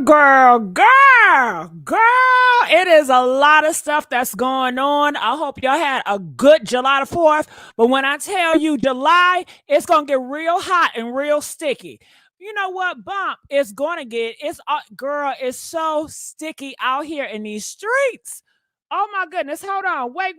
Girl. It is a lot of stuff that's going on. I hope y'all had a good July the 4th. But when I tell you July, it's going to get real hot and real sticky. You know what, Bump? It's going to get, girl, it's so sticky out here in these streets. Oh my goodness. Hold on. Wait.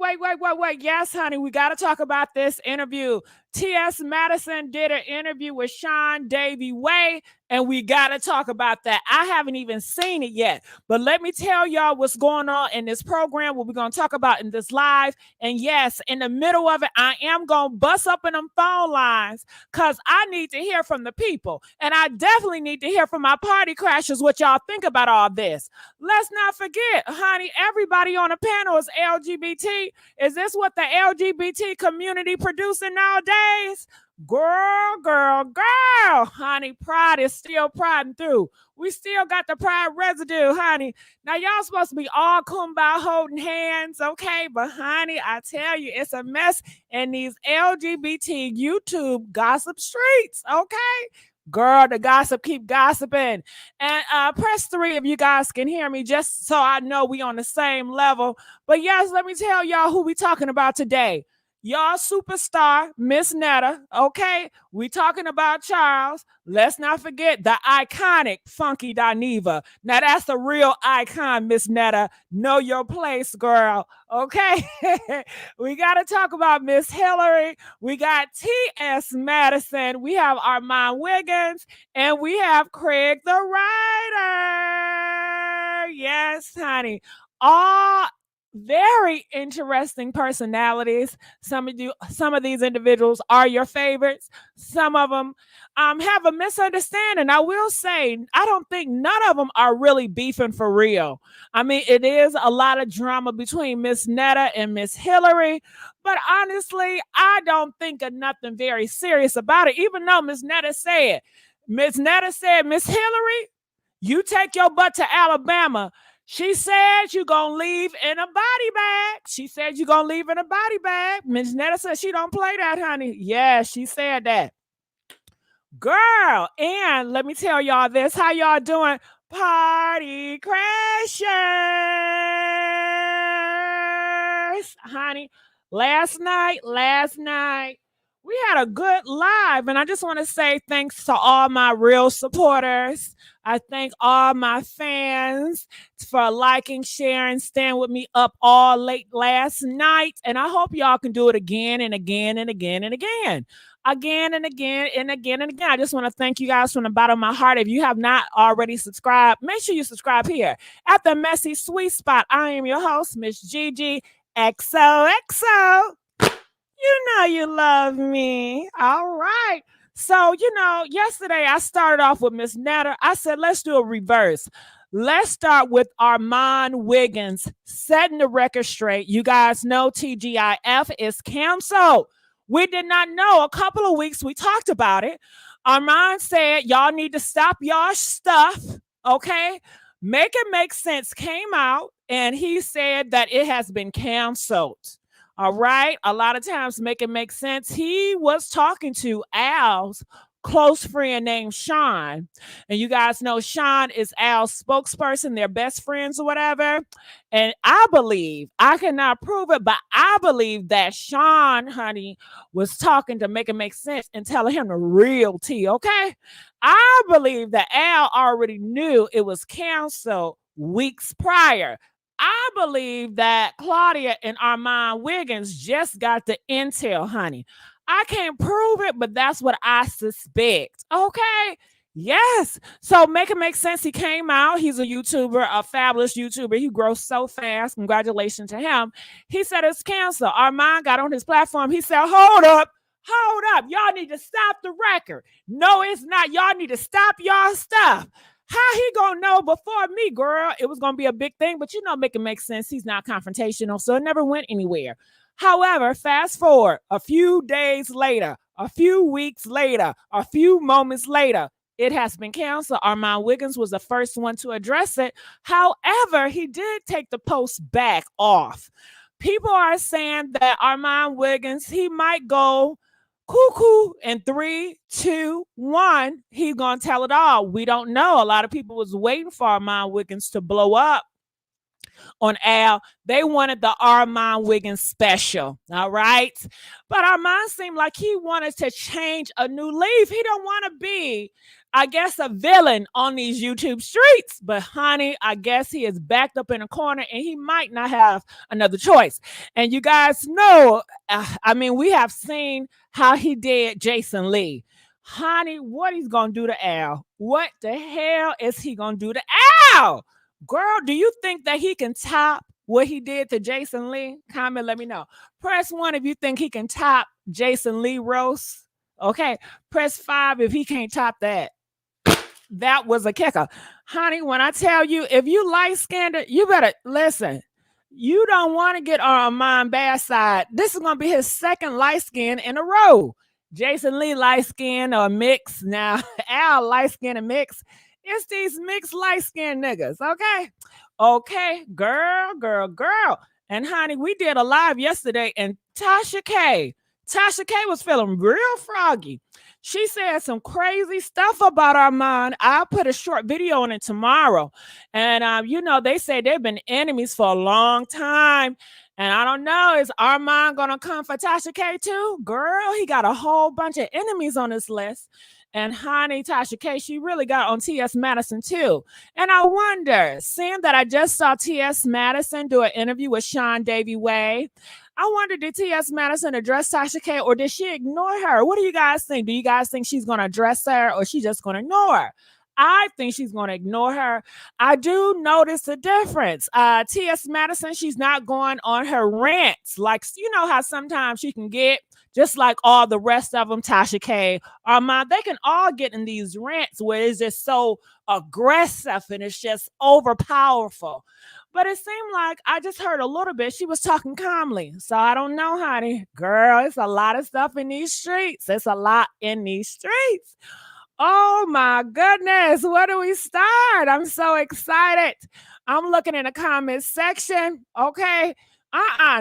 Yes, honey, we got to talk about this interview. T.S. Madison did an interview with Sean Davy Way, and we got to talk about that. I haven't even seen it yet, but let me tell y'all what's going on in this program, what we're going to talk about in this live. And yes, in the middle of it, I am going to bust up in them phone lines because I need to hear from the people. And I definitely need to hear from my party crashers what y'all think about all this. Let's not forget, honey, everybody on the panel is LGBT. Is this what the LGBT community producing nowadays? Girl, honey, pride is still priding through. We still got the pride residue, honey. Now, y'all supposed to be all kumbaya holding hands, okay? But, honey, I tell you, it's a mess in these LGBT YouTube gossip streets, okay? Girl, the gossip keep gossiping. And press 3 if you guys can hear me, just so I know we on the same level. But, yes, let me tell y'all who we talking about today. Y'all superstar, Miss Netta, okay? We talking about Charles. Let's not forget the iconic Funky Dineva. Now, that's a real icon, Miss Netta. Know your place, girl, okay? We got to talk about Miss Hillary. We got T.S. Madison. We have Armon Wiggins. And we have Craig the Writer. Yes, honey. All very interesting personalities. Some of these individuals are your favorites. Some of them have a misunderstanding. I will say, I don't think none of them are really beefing for real. I mean, it is a lot of drama between Miss Netta and Miss Hillary, but honestly, I don't think of nothing very serious about it, even though Miss Netta said, Miss Hillary, you take your butt to Alabama. She said you're going to leave in a body bag. Miss Netta said she don't play that, honey. Yeah, she said that. Girl, and let me tell y'all this. How y'all doing? Party crashers. Honey, last night, we had a good live, and I just want to say thanks to all my real supporters. I thank all my fans for liking, sharing, staying with me up all late last night, and I hope y'all can do it again and again and again and again. Again and again and again and again. I just want to thank you guys from the bottom of my heart. If you have not already subscribed, make sure you subscribe here at the Messy Sweet Spot. I am your host, Miss Gigi XOXO. You know you love me. All right. So, yesterday I started off with Miss Netta. I said, let's do a reverse. Let's start with Armon Wiggins setting the record straight. You guys know TGIF is canceled. We did not know. A couple of weeks we talked about it. Armon said, y'all need to stop y'all stuff, okay? Make It Make Sense came out, and he said that it has been canceled. All right. A lot of times Make It Make Sense. He was talking to Al's close friend named Sean. And you guys know Sean is Al's spokesperson. They're best friends or whatever. And I believe, I cannot prove it, but I believe that Sean, honey, was talking to Make It Make Sense and telling him the real tea. Okay. I believe that Al already knew it was canceled weeks prior. I believe that Claudia and Armon Wiggins just got the intel, honey. I can't prove it, but that's what I suspect. Okay? Yes. So Make It Make Sense. He came out. He's a YouTuber, a fabulous YouTuber. He grows so fast. Congratulations to him. He said it's canceled. Armon got on his platform. He said, hold up. Y'all need to stop the record. No, it's not. Y'all need to stop y'all stuff. How he gonna know before me, girl? It was gonna be a big thing, but Make It Make Sense. He's not confrontational, so it never went anywhere. However, fast forward a few days later, a few weeks later, a few moments later, it has been canceled. Armon Wiggins was the first one to address it. However, he did take the post back off. People are saying that Armon Wiggins, he might go cuckoo in 3, 2, 1. He's gonna tell it all. We don't know. A lot of people was waiting for Armon Wiggins to blow up on Al. They wanted the Armon Wiggins special. All right. But Armon seemed like he wanted to change a new leaf. He don't want to be, I guess, a villain on these YouTube streets. But honey, I guess he is backed up in a corner and he might not have another choice. And you guys know, I mean, we have seen how he did Jason Lee. Honey, what he's going to do to Al? What the hell is he going to do to Al? Girl, do you think that he can top what he did to Jason Lee? Comment, let me know. Press 1 if you think he can top Jason Lee roast. Okay. Press 5 if he can't top that. That was a kicker. Honey, when I tell you, if you light-skinned, you better listen. You don't want to get on Armon bad side. This is going to be his second light skin in a row. Jason Lee light skin or mix. Now, Al light skin and mix. It's these mixed light-skinned niggas, okay? Okay, girl. And honey, we did a live yesterday, and Tasha K was feeling real froggy. She said some crazy stuff about Armon. I'll put a short video on it tomorrow. And, you know, they say they've been enemies for a long time. And I don't know, is Armon going to come for Tasha K too? Girl, he got a whole bunch of enemies on his list. And honey, Tasha K, she really got on T.S. Madison too. And I wonder, seeing that I just saw T.S. Madison do an interview with Sean Davy Way, I wonder, did T.S. Madison address Tasha K or did she ignore her? What do you guys think? Do you guys think she's going to address her or she's just going to ignore her? I think she's going to ignore her. I do notice a difference. T.S. Madison, she's not going on her rants. Like, you know how sometimes she can get, just like all the rest of them, Tasha K, Armon, they can all get in these rants where it's just so aggressive and it's just overpowerful. But it seemed like I just heard a little bit. She was talking calmly. So I don't know, honey. Girl, it's a lot of stuff in these streets. It's a lot in these streets. Oh my goodness. Where do we start? I'm so excited. I'm looking in the comments section. Okay.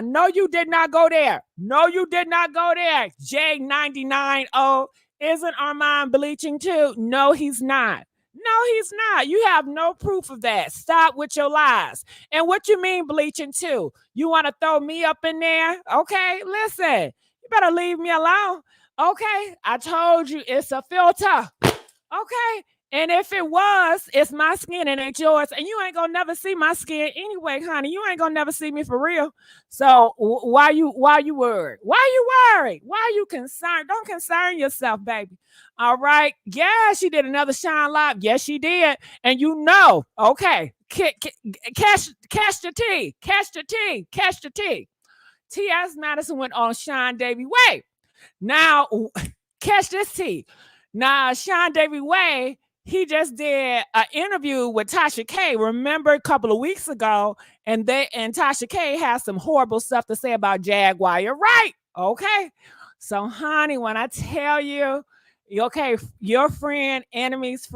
No, you did not go there. No, you did not go there. J99O, isn't Armon bleaching too? No, he's not. No, he's not. You have no proof of that. Stop with your lies. And what you mean bleaching too? You want to throw me up in there? Okay, listen. You better leave me alone. Okay, I told you it's a filter. Okay. And if it was, it's my skin and it's yours. And you ain't gonna never see my skin anyway, honey. You ain't gonna never see me for real. So why you worried? Why you worried? Why are you concerned? Don't concern yourself, baby. All right. Yeah, she did another Shine Live. Yes, she did. And you know, okay. Cash the tea. Cash the tea. Cash the tea. T.S. Madison went on Sean Davy Way. Now, catch this tea. Now, Sean Davy Way, he just did an interview with Tasha K. Remember a couple of weeks ago, and Tasha K has some horrible stuff to say about Jaguar. You're right. Okay. So, honey, when I tell you, okay, your friend, enemies,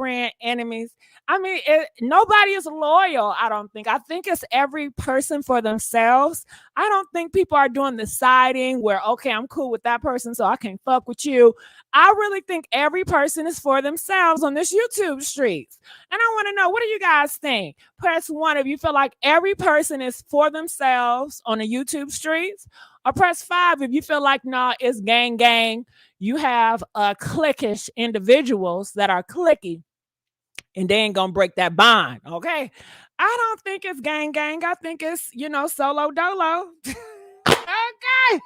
I mean, nobody is loyal, I don't think. I think it's every person for themselves. I don't think people are doing the siding where, okay, I'm cool with that person, so I can't fuck with you. I really think every person is for themselves on this YouTube streets. And I want to know, what do you guys think? Press 1 if you feel like every person is for themselves on the YouTube streets. Or press 5 if you feel like, nah, it's gang. You have cliquish individuals that are clicky. And they ain't gonna break that bond, okay? I don't think it's gang. I think it's, solo dolo. Okay.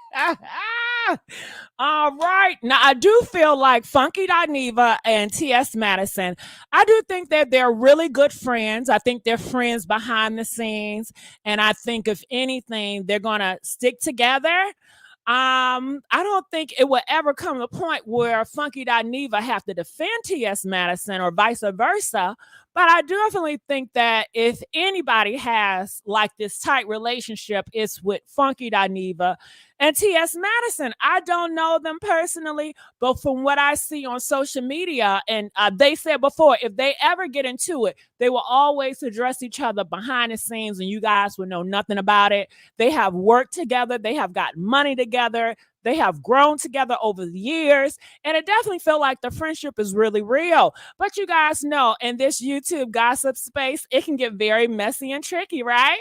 All right. Now, I do feel like Funky Dineva and T.S. Madison, I do think that they're really good friends. I think they're friends behind the scenes. And I think, if anything, they're going to stick together. I don't think it will ever come to a point where Funky Dineva have to defend T.S. Madison or vice versa. But I definitely think that if anybody has like this tight relationship, it's with Funky Dineva and T.S. Madison. I don't know them personally, but from what I see on social media, and they said before, if they ever get into it, they will always address each other behind the scenes, and you guys will know nothing about it. They have worked together. They have got money together. They have grown together over the years, and it definitely felt like the friendship is really real. But you guys know, in this YouTube gossip space, it can get very messy and tricky, right?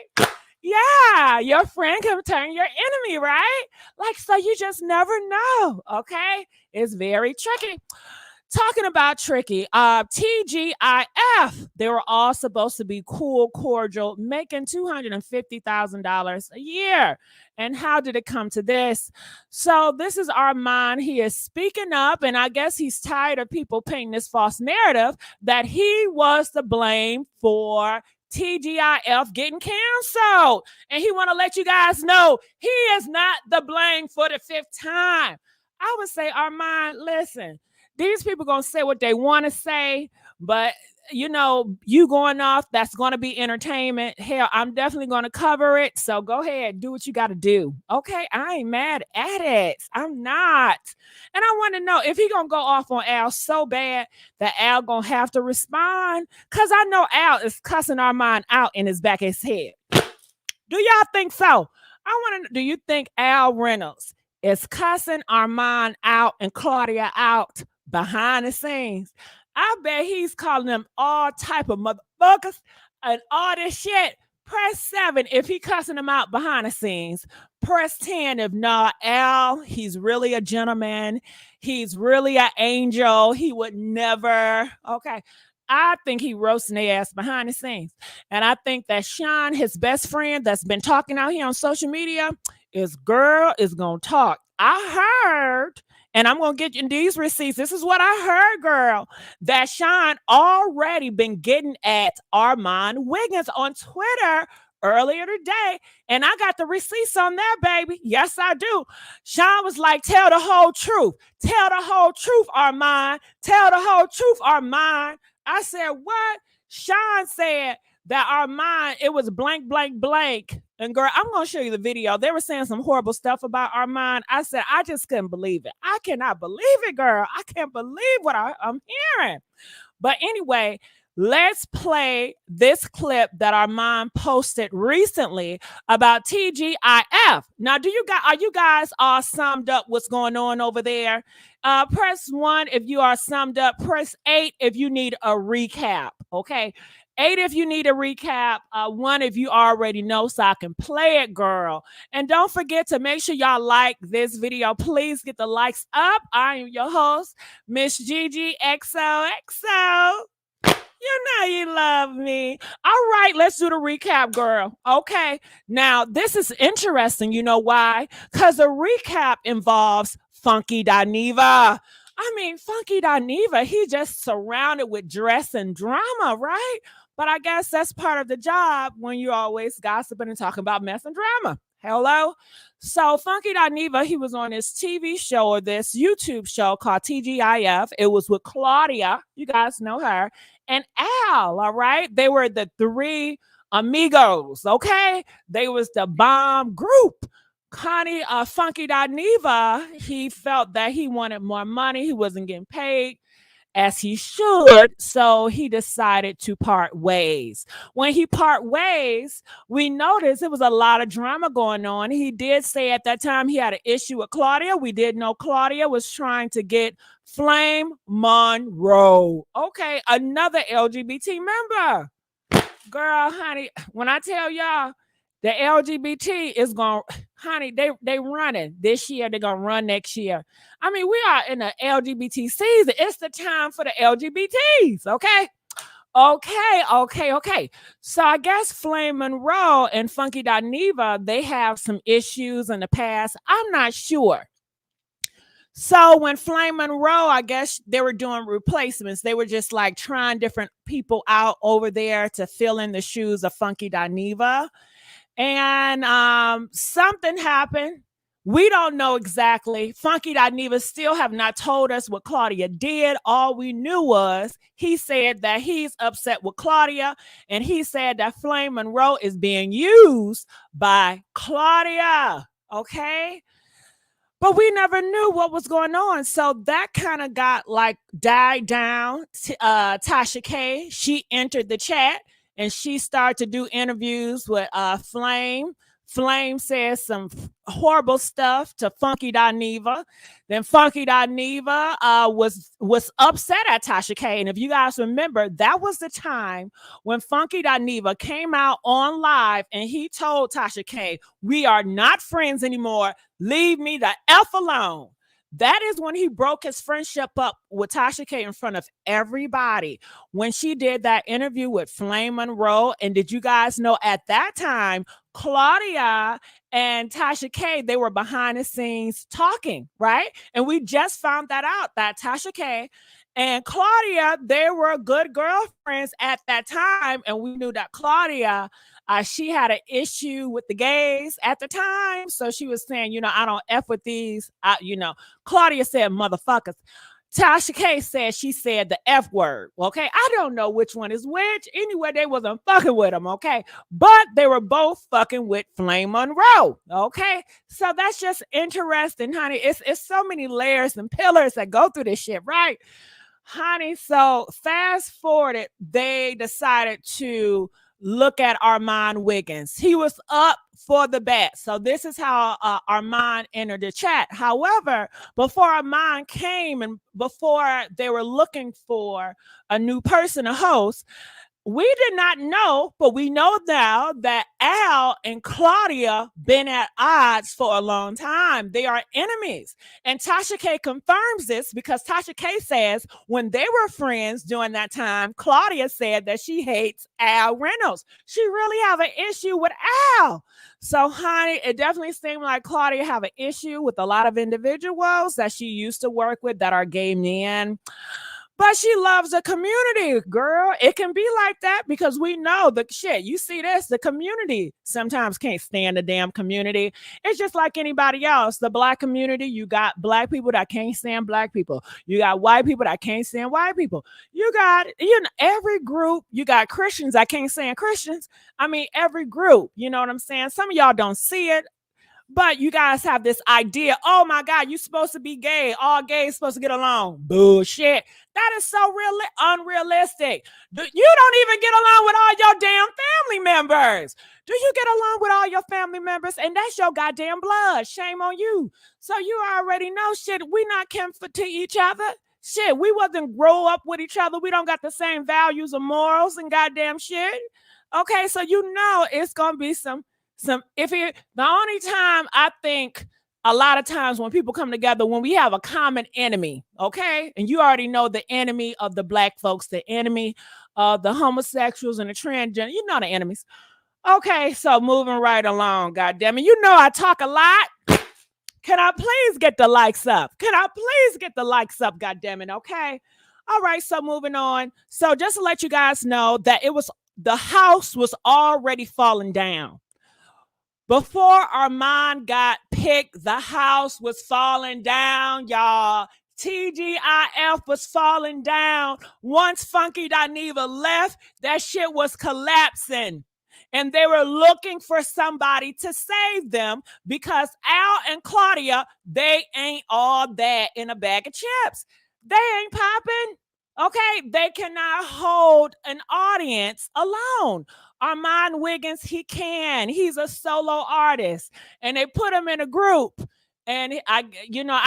Yeah, your friend can turn your enemy, right? Like, so you just never know, okay? It's very tricky. Talking about tricky, TGIF, they were all supposed to be cool, cordial, making $250,000 a year. And how did it come to this? So this is Armon. He is speaking up, and I guess he's tired of people painting this false narrative that he was to blame for TGIF getting canceled. And he want to let you guys know he is not the blame for the fifth time. I would say, Armon, listen, these people gonna say what they want to say, but you know, you going off, that's gonna be entertainment. Hell, I'm definitely gonna cover it. So go ahead, do what you gotta do. Okay, I ain't mad at it. I'm not. And I want to know if he gonna go off on Al so bad that Al gonna have to respond. Cause I know Al is cussing our mind out in his back of his head. Do y'all think so? I want to. Do you think Al Reynolds is cussing Armon out and Claudia out behind the scenes? I bet he's calling them all type of motherfuckers and all this shit. Press 7 if he cussing them out behind the scenes. Press 10 if not. Al, he's really a gentleman. He's really an angel. He would never. Okay. I think he roasting their ass behind the scenes. And I think that Sean, his best friend that's been talking out here on social media, is girl is going to talk. I heard, and I'm going to get you these receipts. This is what I heard, girl, that Sean already been getting at Armon Wiggins on Twitter earlier today. And I got the receipts on that, baby. Yes, I do. Sean was like, tell the whole truth. Tell the whole truth, Armon. Tell the whole truth, Armon. I said, what? Sean said that Armon, it was blank, blank, blank. And girl, I'm going to show you the video. They were saying some horrible stuff about Armon. I said, I just couldn't believe it. I cannot believe it, girl. I can't believe what I'm hearing. But anyway, let's play this clip that Armon posted recently about TGIF. Now, are you guys all summed up what's going on over there? Press 1 if you are summed up. Press 8 if you need a recap. Okay. 8 if you need a recap. 1 if you already know, so I can play it, girl. And don't forget to make sure y'all like this video. Please get the likes up. I am your host, Miss Gigi XOXO. You know you love me. All right, let's do the recap, girl. Okay. Now, this is interesting. You know why? Because the recap involves Funky Dineva. I mean, Funky Dineva, he just surrounded with dress and drama, right? But I guess that's part of the job when you're always gossiping and talking about mess and drama. Hello? So Funky Dineva, he was on this TV show or this YouTube show called TGIF. It was with Claudia. You guys know her. And Al, all right? They were the 3 amigos, okay? They was the bomb group. Funky Dineva, he felt that he wanted more money. He wasn't getting paid as he should, so he decided to part ways. When he part ways, we noticed it was a lot of drama going on. He did say at that time he had an issue with Claudia. We did know Claudia was trying to get Flame Monroe. Okay, another LGBT member. Girl, honey, when I tell y'all, the LGBT is going, honey, they running this year. They're going to run next year. I mean, we are in the LGBT season. It's the time for the LGBTs, okay? Okay. So I guess Flame Monroe and Funky Dineva, they have some issues in the past. I'm not sure. So when Flame Monroe, I guess they were doing replacements. They were just like trying different people out over there to fill in the shoes of Funky Dineva. And something happened. We don't know exactly. Funky Dineva still have not told us what Claudia did. All we knew was he said that he's upset with Claudia, and he said that Flame Monroe is being used by Claudia. Okay? But we never knew what was going on. So that kind of got like died down. Tasha K, she entered the chat and she started to do interviews with Flame. Flame says some horrible stuff to Funky Dineva. Then Funky Dineva was upset at Tasha K. And if you guys remember, that was the time when Funky Dineva came out on live and he told Tasha K, "We are not friends anymore. Leave me the F alone." That is when he broke his friendship up with Tasha K in front of everybody. When she did that interview with Flame Monroe. And did you guys know at that time, Claudia and Tasha K, they were behind the scenes talking, right? And we just found that out, that Tasha K and Claudia, they were good girlfriends at that time. And we knew that Claudia, she had an issue with the gays at the time. So she was saying, I don't F with these. Claudia said motherfuckers. Tasha K said she said the F word. Okay. I don't know which one is which. Anyway, they wasn't fucking with them. Okay. But they were both fucking with Flame Monroe. Okay. So that's just interesting, honey. It's so many layers and pillars that go through this shit, right? Honey, so fast forward, they decided to look at Armon Wiggins. He was up for the bet. So this is how Armon entered the chat. However, before Armon came and before they were looking for a new person to host, we did not know, but we know now that Al and Claudia been at odds for a long time. They are enemies. And Tasha K confirms this because Tasha K says when they were friends during that time, Claudia said that she hates Al Reynolds. She really have an issue with Al. So, honey, it definitely seemed like Claudia have an issue with a lot of individuals that she used to work with that are gay men. But she loves the community, girl. It can be like that because we know the shit. You see this, the community sometimes can't stand the damn community. It's just like anybody else. The black community, you got black people that can't stand black people. You got white people that can't stand white people. You got, every group, you got Christians that can't stand Christians. I mean, every group, you know what I'm saying? Some of y'all don't see it. But you guys have this idea, oh my God, you're supposed to be gay. All gays supposed to get along. Bullshit. That is so unrealistic. You don't even get along with all your damn family members. Do you get along with all your family members? And that's your goddamn blood. Shame on you. So you already know, shit, we not kin to each other. Shit, we wasn't grow up with each other. We don't got the same values or morals and goddamn shit. Okay, so it's going to be the only time I think a lot of times when people come together, when we have a common enemy, okay, and you already know the enemy of the black folks, the enemy of the homosexuals and the transgender, the enemies. Okay, so moving right along, goddamn it, I talk a lot. Can I please get the likes up? Can I please get the likes up, goddamn it? Okay, all right. So moving on. So just to let you guys know that the house was already falling down. Before Armon got picked, the house was falling down, y'all. TGIF was falling down. Once Funky Dineva left, that shit was collapsing. And they were looking for somebody to save them because Al and Claudia, they ain't all that in a bag of chips. They ain't popping. Okay, they cannot hold an audience alone. Armon Wiggins, he can. He's a solo artist. And they put him in a group. And I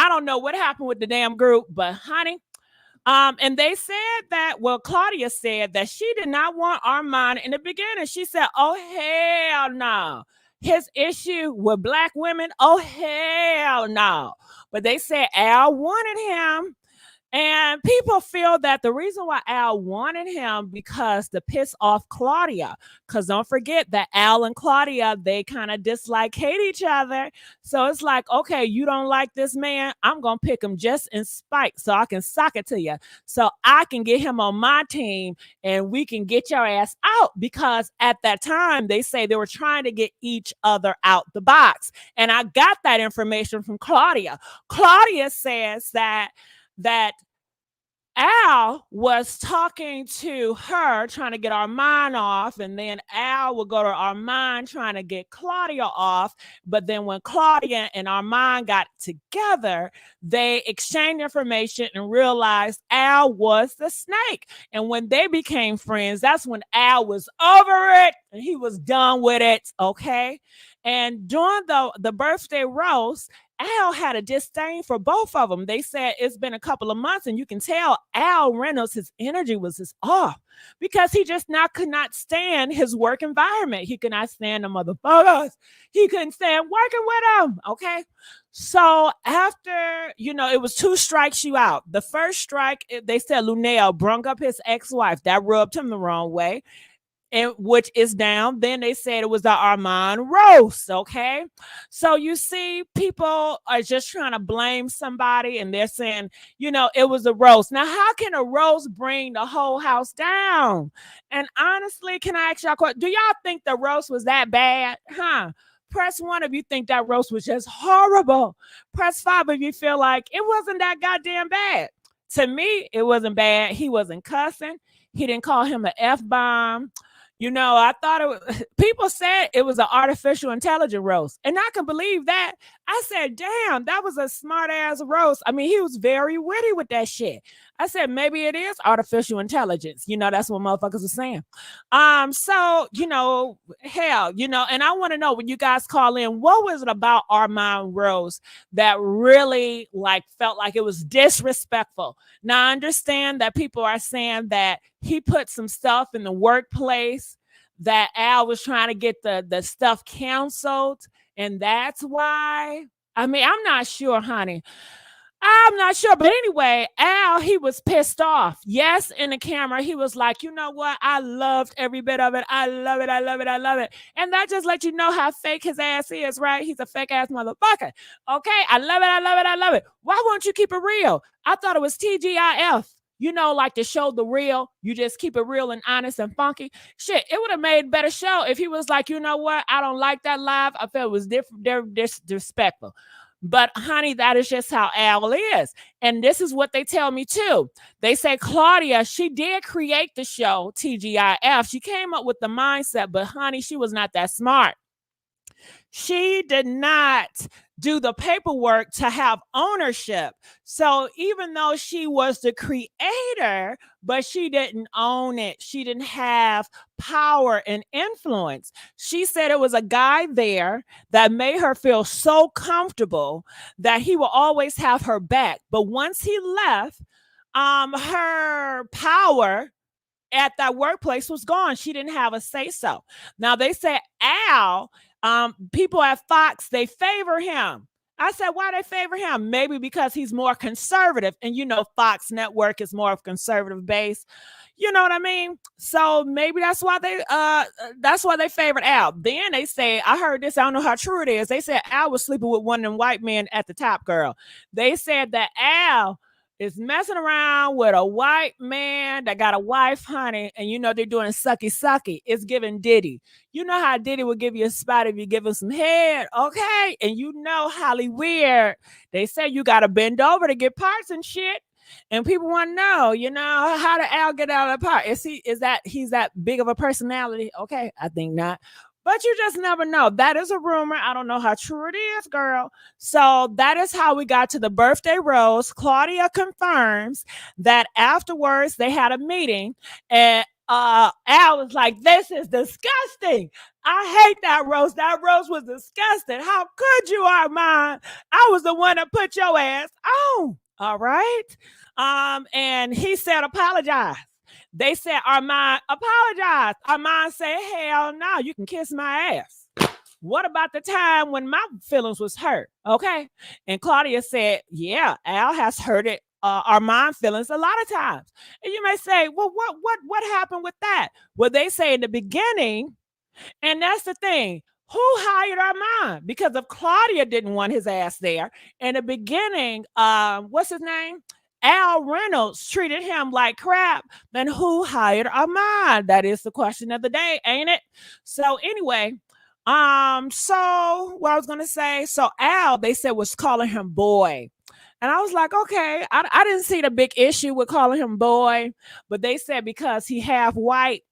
don't know what happened with the damn group, but honey, and they said that, Claudia said that she did not want Armon in the beginning. She said, oh, hell no. His issue with black women, oh, hell no. But they said Al wanted him. And people feel that the reason why Al wanted him because to piss off Claudia. Because don't forget that Al and Claudia, they kind of hate each other. So it's like, okay, you don't like this man. I'm going to pick him just in spite so I can sock it to you. So I can get him on my team and we can get your ass out. Because at that time, they say they were trying to get each other out the box. And I got that information from Claudia. Claudia says that Al was talking to her, trying to get Armon off, and then Al would go to Armon trying to get Claudia off. But then when Claudia and Armon got together, they exchanged information and realized Al was the snake. And when they became friends, that's when Al was over it and he was done with it. Okay. And during the birthday roast, Al had a disdain for both of them. They said it's been a couple of months, and you can tell Al Reynolds, his energy was just off because he just could not stand his work environment. He could not stand the motherfuckers. He couldn't stand working with them. Okay. So after, it was 2 strikes you out. The first strike, they said Lunel brung up his ex-wife. That rubbed him the wrong way. And which is down. Then they said it was the Armon roast. Okay. So you see, people are just trying to blame somebody and they're saying, it was a roast. Now, how can a roast bring the whole house down? And honestly, can I ask y'all a question? Do y'all think the roast was that bad? Press 1 if you think that roast was just horrible. Press 5 if you feel like it wasn't that goddamn bad. To me, it wasn't bad. He wasn't cussing. He didn't call him an F-bomb. I thought people said it was an artificial intelligence roast. And I can believe that. I said, damn, that was a smart ass roast. I mean, he was very witty with that shit. I said, maybe it is artificial intelligence. That's what motherfuckers are saying. So, hell, and I want to know when you guys call in, what was it about Armon roast that really felt like it was disrespectful? Now, I understand that people are saying that he put some stuff in the workplace that Al was trying to get the stuff canceled. And that's why. I mean, I'm not sure, honey. I'm not sure. But anyway, Al, he was pissed off. Yes, in the camera, he was like, you know what? I loved every bit of it. I love it. I love it. I love it. And that just lets you know how fake his ass is, right? He's a fake ass motherfucker. Okay, I love it. I love it. I love it. Why won't you keep it real? I thought it was TGIF. Like to show the real, you just keep it real and honest and funky. Shit, it would have made a better show if he was like, you know what? I don't like that live. I felt it was disrespectful. But honey, that is just how Al is. And this is what they tell me too. They say Claudia, she did create the show TGIF. She came up with the mindset, but honey, she was not that smart. She did not do the paperwork to have ownership. So even though she was the creator, but she didn't own it. She didn't have power and influence. She said it was a guy there that made her feel so comfortable that he will always have her back. But once he left, her power at that workplace was gone. She didn't have a say so. Now they say Al, people at Fox, they favor him. I said, why they favor him? Maybe because he's more conservative. And Fox Network is more of conservative base. You know what I mean? So maybe that's why they favored Al. Then they say, I heard this, I don't know how true it is. They said Al was sleeping with one of them white men at the top, girl. They said that Al is messing around with a white man that got a wife, honey, and they're doing sucky. It's giving Diddy. You know how Diddy will give you a spot if you give him some head, okay? And Holly Weird, they say you got to bend over to get parts and shit. And people want to know, how did Al get out of the part? Is he's that big of a personality? Okay, I think not. But you just never know. That is a rumor. I don't know how true it is, girl. So that is how we got to the birthday roast. Claudia confirms that afterwards they had a meeting and Al was like, this is disgusting. I hate that roast. That roast was disgusting. How could you, Armon? I was the one that put your ass on. All right. And he said, apologize. They said, Armon, apologize. Armon said, hell no, you can kiss my ass. What about the time when my feelings was hurt? Okay. And Claudia said, yeah, Al has hurt it. Armon feelings a lot of times. And you may say, well, what happened with that? Well, they say in the beginning, and that's the thing, who hired Armon? Because if Claudia didn't want his ass there, in the beginning, what's his name? Al Reynolds treated him like crap. Then who hired Armon? That is the question of the day, ain't it? So anyway, so what I was gonna say, so Al, they said, was calling him boy. And I was like, okay, I didn't see the big issue with calling him boy, but they said because he half white,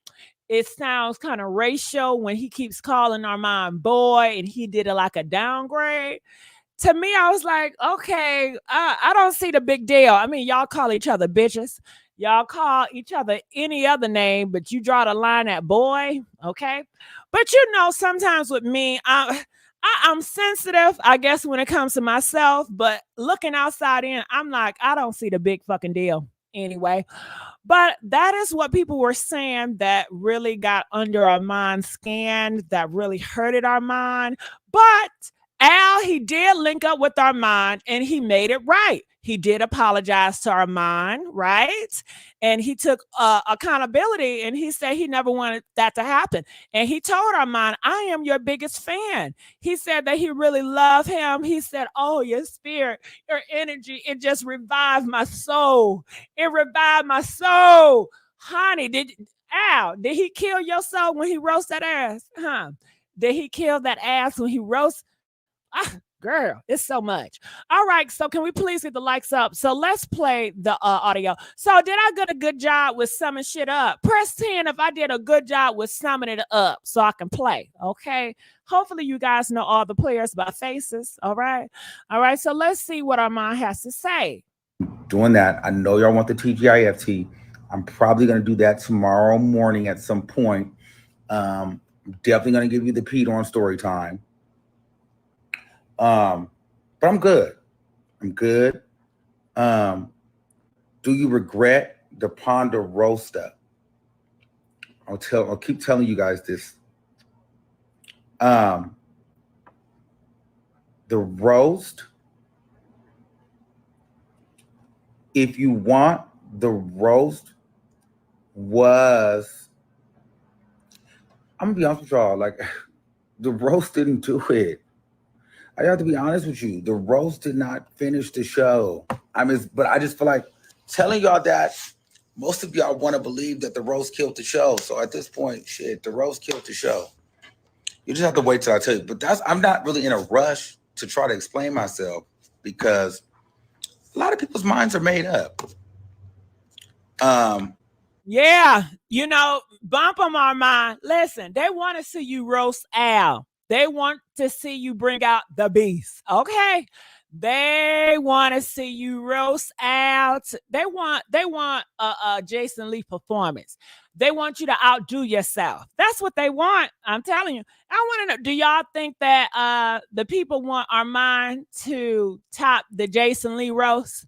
it sounds kind of racial when he keeps calling Armon boy and he did it like a downgrade. To me, I was like, okay, I don't see the big deal. I mean, y'all call each other bitches. Y'all call each other any other name, but you draw the line at boy, okay? But you know, sometimes with me, I'm sensitive, I guess, when it comes to myself, but looking outside in, I'm like, I don't see the big fucking deal anyway. But that is what people were saying that really got under Armon's skin, that really hurted Armon. But Al, he did link up with Armon and he made it right. He did apologize to Armon, right? And he took accountability and he said he never wanted that to happen. And he told Armon, I am your biggest fan. He said that he really loved him. He said, oh, your spirit, your energy, it just revived my soul. It revived my soul. Honey, did he kill your soul when he roast that ass? Huh? Did he kill that ass when he roast? Girl, it's so much. All right, so can we please get the likes up? So let's play the audio. So did I get a good job with summing shit up? Press 10 if I did a good job with summing it up so I can play, okay? Hopefully you guys know all the players by faces, all right? All right, so let's see what Armon has to say. Doing that, I know y'all want the TGIF. I'm probably going to do that tomorrow morning at some point. I'm definitely going to give you the Pete on story time. But I'm good. I'm good. Do you regret the Ponderosa? I'll keep telling you guys this. The roast, if you want, the roast was, I'm gonna be honest with y'all, like the roast didn't do it. I have to be honest with you. The roast did not finish the show. But I just feel like telling y'all that most of y'all want to believe that the roast killed the show. So at this point, shit, the roast killed the show. You just have to wait till I tell you. But I'm not really in a rush to try to explain myself because a lot of people's minds are made up. Yeah, you know, bump them Armon. Listen, they want to see you roast Al. They want to see you bring out the beast. Okay. They want to see you roast out. They want a Jason Lee performance. They want you to outdo yourself. That's what they want. I'm telling you. I want to know, do y'all think that the people want Armon to top the Jason Lee roast?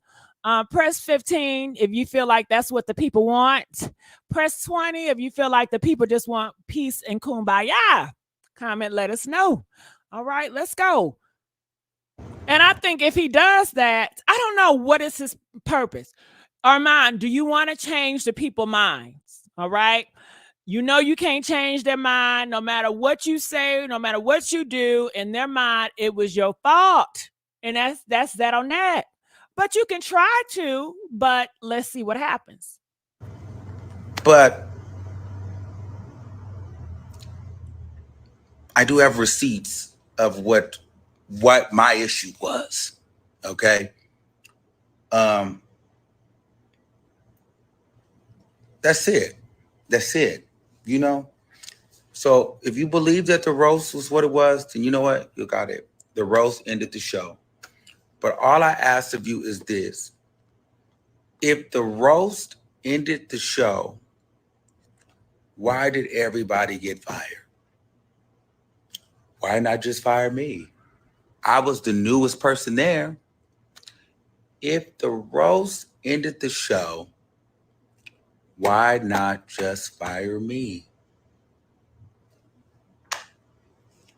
Press 15 if you feel like that's what the people want. Press 20 if you feel like the people just want peace and kumbaya. Comment, let us know. All right, let's go. And I think if he does that, I don't know what is his purpose. Armon, do you want to change the people's minds? All right. You know you can't change their mind no matter what you say, no matter what you do. In their mind, it was your fault. And that's that on that. But you can try to, but let's see what happens. But I do have receipts of what my issue was. Okay. That's it. That's it. You know? So if you believe that the roast was what it was, then you know what? You got it. The roast ended the show. But all I ask of you is this. If the roast ended the show, why did everybody get fired? Why not just fire me? I was the newest person there. If the roast ended the show, why not just fire me?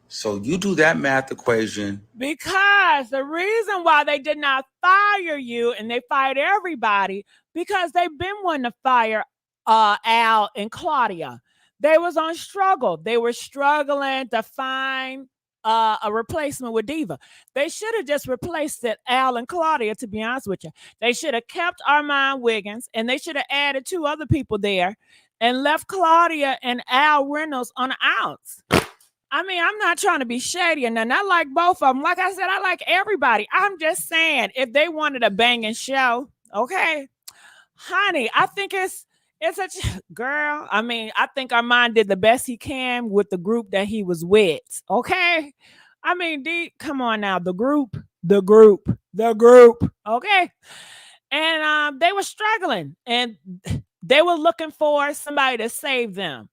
So you do that math equation. Because the reason why they did not fire you and they fired everybody, because they've been wanting to fire Al and Claudia. They was on struggle. They were struggling to find a replacement with Diva. They should have just replaced it, Al and Claudia, to be honest with you. They should have kept Armon Wiggins and they should have added 2 other people there and left Claudia and Al Reynolds on the outs. I mean, I'm not trying to be shady and nothing. I like both of them. Like I said, I like everybody. I'm just saying, if they wanted a banging show, okay, honey, I think it's a girl. I mean, I think Armon did the best he can with the group that he was with. Okay, I mean, come on now, the group. Okay, and they were struggling, and they were looking for somebody to save them.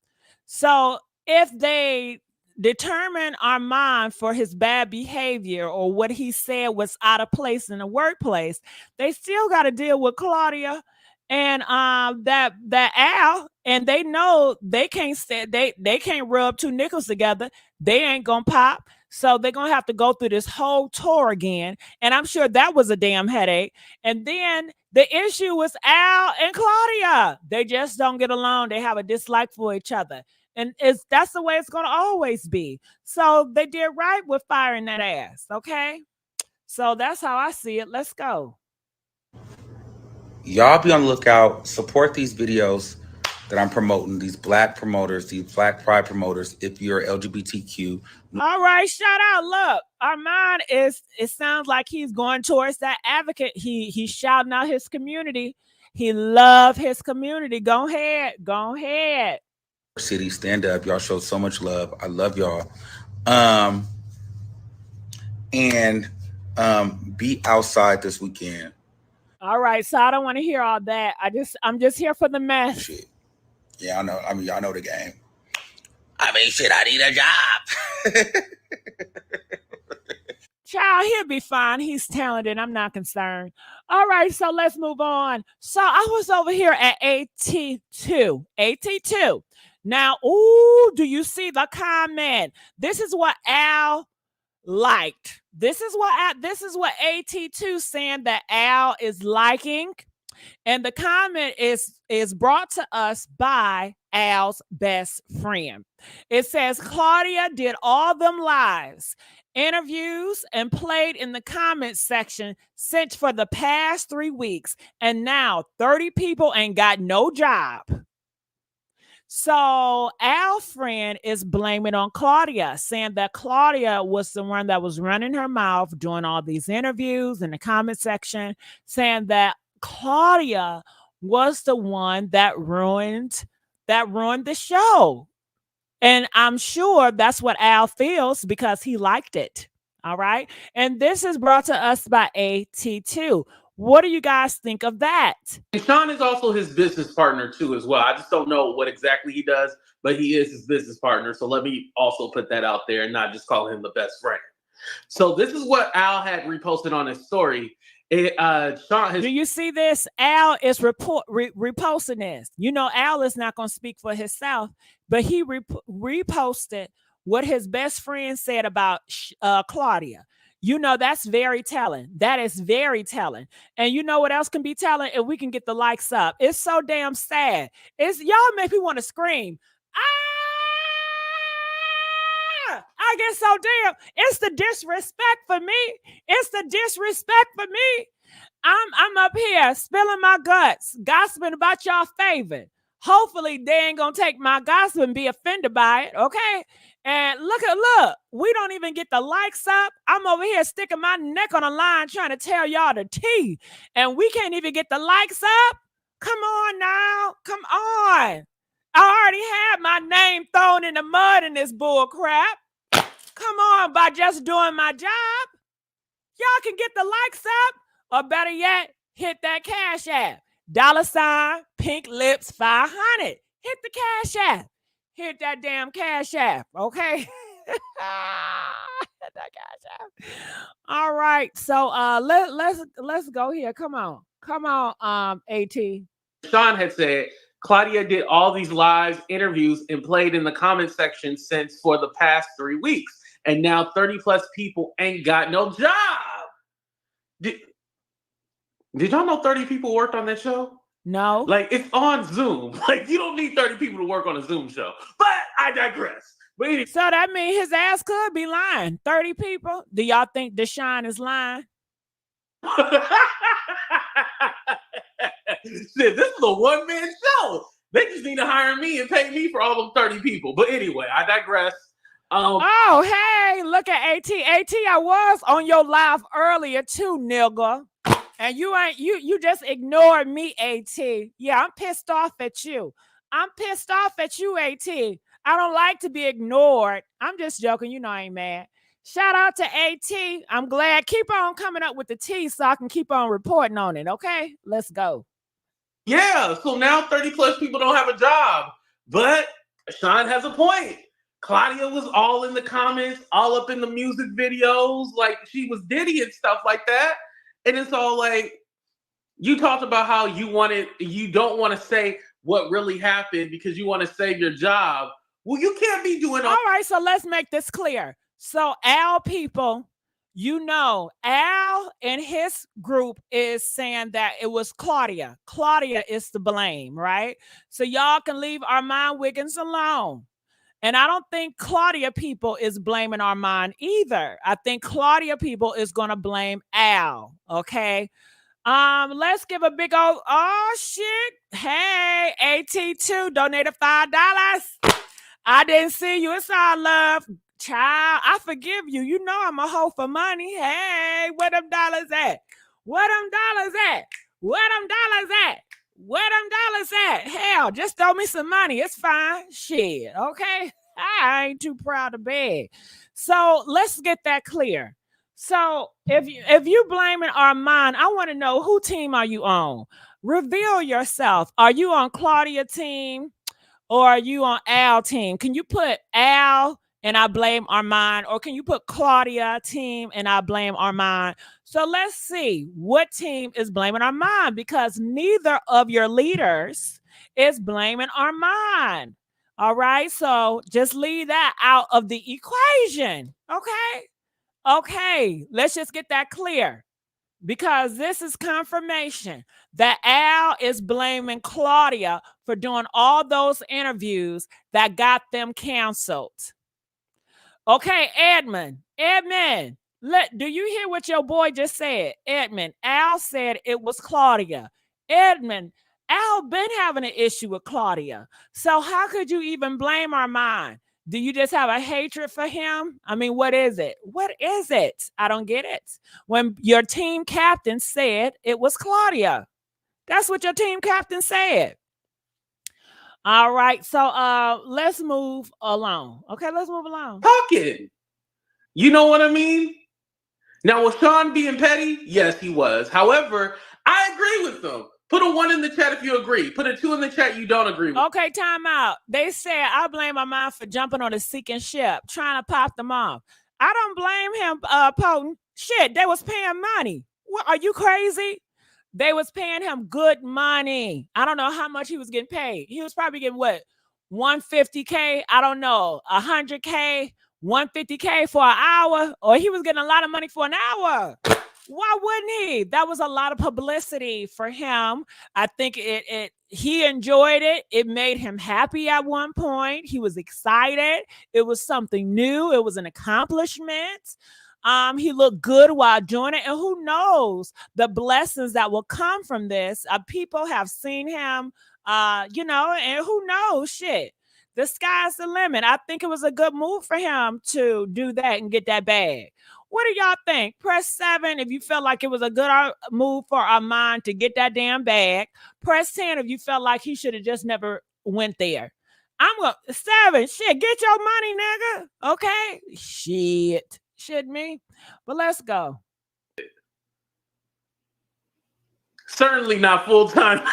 So if they determine Armon for his bad behavior or what he said was out of place in the workplace, they still got to deal with Claudia and that Al, and they know they can't they can't rub two nickels together. They ain't gonna pop. So they're gonna have to go through this whole tour again. And I'm sure that was a damn headache. And then the issue was Al and Claudia. They just don't get along. They have a dislike for each other. And that's the way it's gonna always be. So they did right with firing that ass. Okay. So that's how I see it. Let's go. Y'all be on the lookout. Support these videos that I'm promoting, these Black promoters, these Black Pride promoters, if you're LGBTQ. All right, shout out. Look, Armon it sounds like he's going towards that advocate. He's shouting out his community. He love his community. Go ahead. City, stand up. Y'all show so much love. I love y'all. And be outside this weekend. All right, so I don't want to hear all that. I'm just here for the mess. Shit. Yeah, I know. I mean, y'all know the game. I mean, shit, I need a job. Child, he'll be fine. He's talented. I'm not concerned. All right, so let's move on. So I was over here at AT2. AT2. Now, do you see the comment? This is what Al liked. This is what AT2 saying that Al is liking. And the comment is brought to us by Al's best friend. It says Claudia did all them lives, interviews, and played in the comment section since for the past 3 weeks. And now 30 people ain't got no job. So Al's friend is blaming on Claudia, saying that Claudia was the one that was running her mouth, doing all these interviews in the comment section, saying that Claudia was the one that ruined the show. And I'm sure that's what Al feels because he liked it. All right. And this is brought to us by AT2. What do you guys think of that? And Sean is also his business partner too as well. I just don't know what exactly he does, but he is his business partner. So let me also put that out there and not just call him the best friend. So this is what Al had reposted on his story. Sean, do you see this? Al is reposting this. You know, Al is not going to speak for himself, but he reposted what his best friend said about Claudia. You know, that's very telling. That is very telling. And you know what else can be telling? If we can get the likes up. It's so damn sad. Y'all make me want to scream. I get so damn. It's the disrespect for me. It's the disrespect for me. I'm up here spilling my guts, gossiping about y'all favorite. Hopefully they ain't gonna take my gossip and be offended by it, okay? And look, we don't even get the likes up. I'm over here sticking my neck on the line trying to tell y'all the tea, and we can't even get the likes up. Come on now, come on. I already had my name thrown in the mud in this bull crap. Come on, by just doing my job. Y'all can get the likes up, or better yet, hit that Cash App. $ Pink Lips 500. Hit the Cash App. Hit that damn Cash App, okay? Hit that Cash App. All right, so let's go here. Come on, AT. Sean had said Claudia did all these live interviews and played in the comment section since for the past 3 weeks. And now 30 plus people ain't got no job. Did y'all know 30 people worked on that show? No. Like, it's on Zoom. Like, you don't need 30 people to work on a Zoom show. But I digress. But anyway. So that means his ass could be lying. 30 people? Do y'all think Deshaun is lying? Shit, this is a one-man show. They just need to hire me and pay me for all them 30 people. But anyway, I digress. Oh, hey, look at AT. AT, I was on your live earlier too, nigga. And you just ignored me, AT. Yeah, I'm pissed off at you. I'm pissed off at you, AT. I don't like to be ignored. I'm just joking. You know I ain't mad. Shout out to AT. I'm glad. Keep on coming up with the tea so I can keep on reporting on it, okay? Let's go. Yeah, so now 30 plus people don't have a job. But Sean has a point. Claudia was all in the comments, all up in the music videos, like she was Diddy and stuff like that. And it's all like, you talked about how you don't want to say what really happened because you want to save your job. Well, you can't be doing all right, so let's make this clear. So Al people, you know, Al and his group is saying that it was Claudia. Claudia is to blame, right? So y'all can leave Armon Wiggins alone. And I don't think Claudia people is blaming Armon either. I think Claudia people is going to blame Al, okay? Let's give a big old, oh shit. Hey, AT2 donated $5. I didn't see you. It's all love. Child, I forgive you. You know I'm a hoe for money. Hey, where them dollars at? Where them dollars at? Where them dollars at? Where them dollars at? Hell, just throw me some money. It's fine. Shit, okay? I ain't too proud to beg. So let's get that clear. So if you blaming Armon, I want to know, who team are you on? Reveal yourself. Are you on Claudia team or are you on Al team? Can you put Al and I blame Armon, or can you put Claudia team and I blame Armon? So let's see what team is blaming Armon, because neither of your leaders is blaming Armon. All right, so just leave that out of the equation. Okay, let's just get that clear, because this is confirmation that Al is blaming Claudia for doing all those interviews that got them canceled. Okay, Edmund, do you hear what your boy just said? Edmund, Al said it was Claudia. Edmund, Al been having an issue with Claudia. So how could you even blame Armon? Do you just have a hatred for him? I mean, what is it? What is it? I don't get it. When your team captain said it was Claudia. That's what your team captain said. All right, so let's move along. Okay, let's move along. Talking. You know what I mean? Now, was Sean being petty? Yes, he was. However, I agree with them. Put a 1 in the chat if you agree. Put a 2 in the chat you don't agree with. Okay, time out. They said I blame Armon for jumping on a sinking ship, trying to pop them off. I don't blame him, Potent. Shit, they was paying money. What, are you crazy? They was paying him good money. I don't know how much he was getting paid. He was probably getting what? 150K? I don't know. 100K? 150K for an hour? Or he was getting a lot of money for an hour. Why wouldn't he? That was a lot of publicity for him. I think he enjoyed it. It made him happy at one point. He was excited. It was something new. It was an accomplishment. He looked good while doing it. And who knows the blessings that will come from this. People have seen him, and who knows, shit. The sky's the limit. I think it was a good move for him to do that and get that bag. What do y'all think? Press 7 if you felt like it was a good move for Armon to get that damn bag. Press 10 if you felt like he should have just never went there. I'm going 7. Shit, get your money, nigga. Okay? Shit me. But let's go. Certainly not full-time.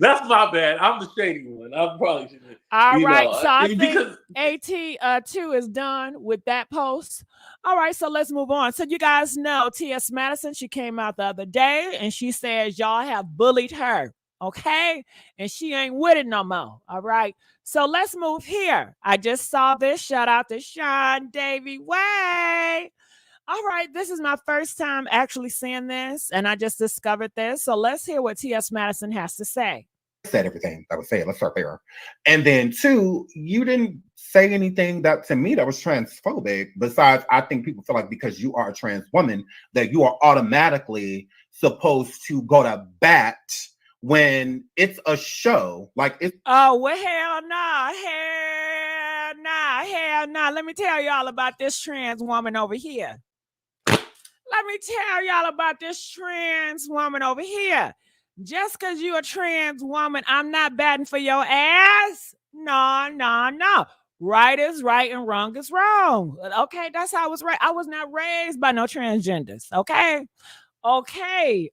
That's my bad. I'm the shady one. I probably shouldn't. All right. So I think AT2 is done with that post. All right. So let's move on. So you guys know T.S. Madison, she came out the other day and she says y'all have bullied her. Okay. And she ain't with it no more. All right. So let's move here. I just saw this. Shout out to Sean Davy Way. All right, this is my first time actually seeing this, and I just discovered this. So let's hear what T.S. Madison has to say. Said everything I would say. Let's start there. And then 2, you didn't say anything that to me that was transphobic. Besides, I think people feel like because you are a trans woman that you are automatically supposed to go to bat when it's a show, like it's Oh, well, hell no, hell no, hell no. Let me tell y'all about this trans woman over here. Let me tell y'all about this trans woman over here. Just because you a trans woman, I'm not batting for your ass. No, no, no. Right is right and wrong is wrong. Okay, that's how I was raised. I was not raised by no transgenders. Okay. Okay.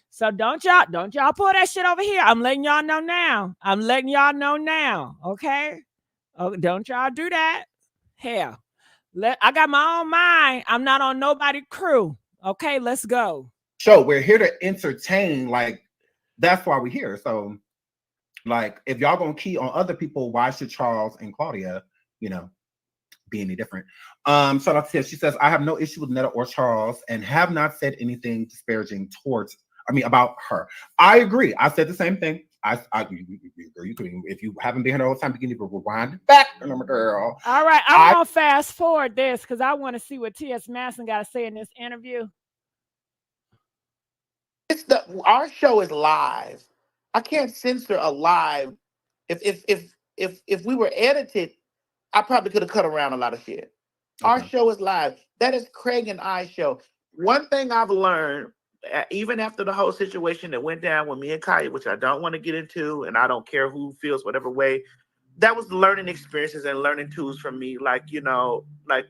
So don't y'all pull that shit over here. I'm letting y'all know now. I'm letting y'all know now. Okay. Oh, don't y'all do that. Hell. I got my own mind. I'm not on nobody crew. Okay, let's go. show. We're here to entertain. Like, that's why we're here. So, like, if y'all gonna key on other people, why should Charles and Claudia, be any different? Shout out to Tiff. She says, I have no issue with Netta or Charles and have not said anything disparaging about her. I agree. I said the same thing. You can, if you haven't been here all the time, you can even rewind it back, girl. All right, I'm gonna fast forward this because I want to see what T.S. Madison got to say in this interview. Our show is live. I can't censor a live. If we were edited, I probably could have cut around a lot of shit. Okay. Our show is live. That is Craig and I show. One thing I've learned, even after the whole situation that went down with me and Kaya, which I don't want to get into, and I don't care who feels whatever way, that was learning experiences and learning tools from me. Like,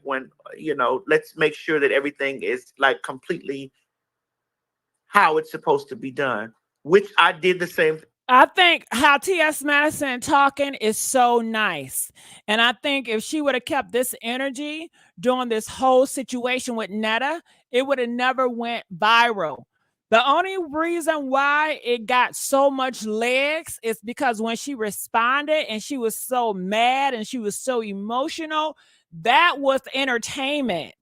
when, let's make sure that everything is like completely how it's supposed to be done, which I did the same. I think how T.S. Madison talking is so nice. And I think if she would have kept this energy during this whole situation with Netta, it would have never went viral. The only reason why it got so much legs is because when she responded and she was so mad and she was so emotional, that was entertainment.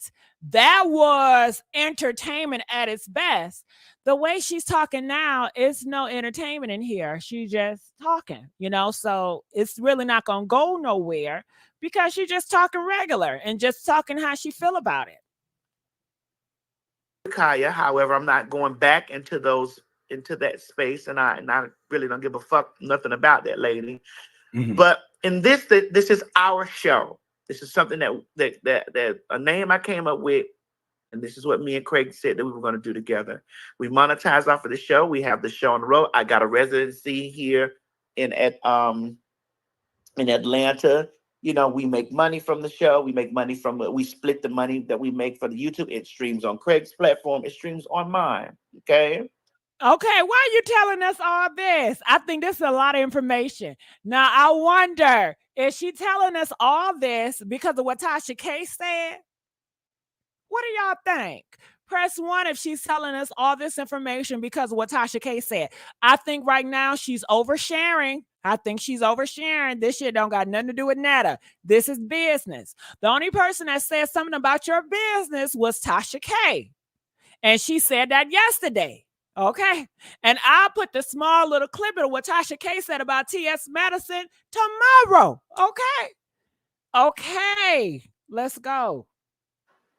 That was entertainment at its best. The way she's talking now, it's no entertainment in here. She's just talking, so it's really not going to go nowhere because she's just talking regular and just talking how she feel about it. Kaya, however, I'm not going back into that space, and I really don't give a fuck nothing about that lady. Mm-hmm. But in this is our show. This is something that a name I came up with. And this is what me and Craig said that we were going to do together. We monetize off of the show. We have the show on the road. I got a residency here in Atlanta. We make money from the show. We split the money that we make for the YouTube. It streams on Craig's platform. It streams on mine. Okay, why are you telling us all this? I think this is a lot of information. Now, I wonder, is she telling us all this because of what Tasha K said? What do y'all think? Press 1 if she's telling us all this information because of what Tasha K said. I think right now she's oversharing. This shit don't got nothing to do with Netta. This is business. The only person that said something about your business was Tasha K. And she said that yesterday. Okay. And I'll put the small little clip of what Tasha K said about T.S. Madison tomorrow. Okay. Let's go.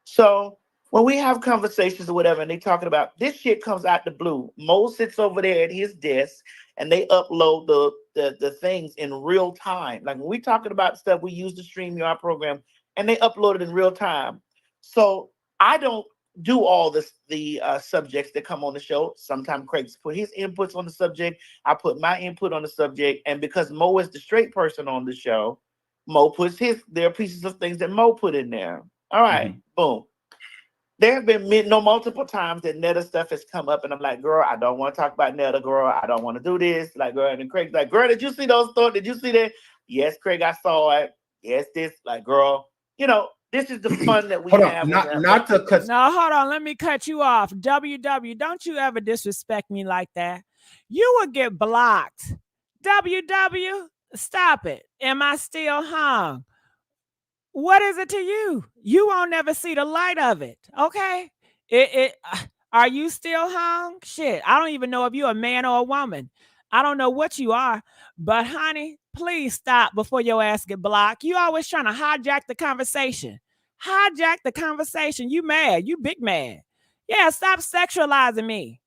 So when we have conversations or whatever, and they talking about this shit comes out the blue. Mo sits over there at his desk and they upload the things in real time. Like when we talking about stuff, we use the StreamYard program and they upload it in real time. So I don't do all the subjects that come on the show. Sometimes Craig's put his inputs on the subject. I put my input on the subject. And because Mo is the straight person on the show, Mo puts there are pieces of things that Mo put in there. All right, boom. There have been multiple times that Netta stuff has come up, and I'm like, girl, I don't want to talk about Netta, girl. I don't want to do this. Like, girl, and then Craig's like, girl, did you see those thoughts? Did you see that? Yes, Craig, I saw it. Yes, this, like, girl, this is the fun that we have. Not to cut. No, hold on. Let me cut you off. WW, don't you ever disrespect me like that. You will get blocked. WW, stop it. Am I still hung? What is it to you? You won't never see the light of it. Okay. Are you still hung? Shit. I don't even know if you're a man or a woman. I don't know what you are, but honey, please stop before your ass get blocked. You always trying to hijack the conversation. You mad. You big mad. Yeah, stop sexualizing me.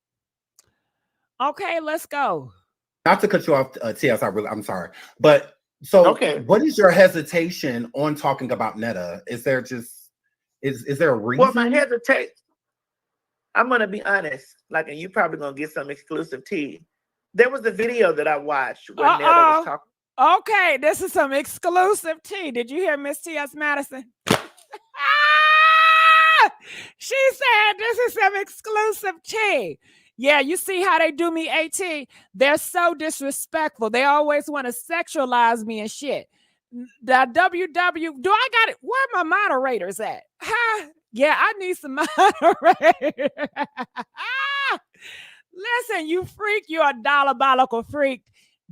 Okay, let's go. Not to cut you off, TS, I'm sorry. But so Okay. what is your hesitation on talking about Netta? Is there just is there a reason? Well, my hesitation, I'm gonna be honest, like, and you probably gonna get some exclusive tea. There was a video that I watched where Netta was talking. Okay, this is some exclusive tea. Did you hear Miss T.S. Madison? She said this is some exclusive tea. Yeah, you see how they do me, AT? They're so disrespectful. They always want to sexualize me and shit. The WW, do I got it? Where are my moderators at? Huh? Yeah, I need some moderators. Listen, you freak, you're a diabolical freak.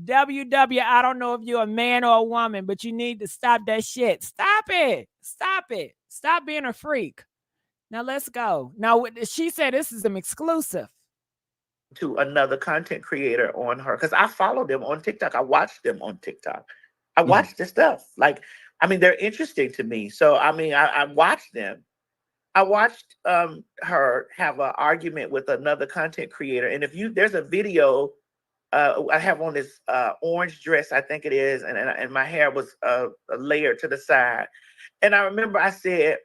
WW, I don't know if you're a man or a woman, but you need to stop that shit. Stop it. Stop it. Stop being a freak. Now let's go. Now she said this is an exclusive. To another content creator on her, because I follow them on TikTok. I watch them on TikTok. I watch their stuff. Like, I mean, they're interesting to me. So I mean, I watch them. I watched her have an argument with another content creator. And there's a video I have on this orange dress, I think it is, and my hair was layered to the side. And I remember I said,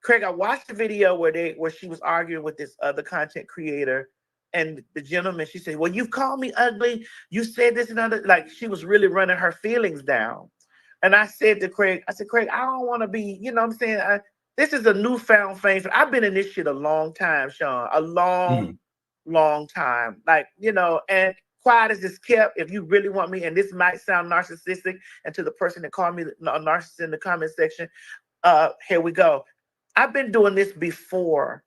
Craig, I watched the video where she was arguing with this other content creator, and the gentleman, she said, well, you've called me ugly. You said this and other, like she was really running her feelings down. And I said to Craig, Craig, I don't want to be, you know what I'm saying? This is a newfound fame. I've been in this shit a long time, Sean, a long time. Like, you know, and quiet as it's kept, if you really want me, and this might sound narcissistic, and to the person that called me a narcissist in the comment section, here we go. I've been doing this before.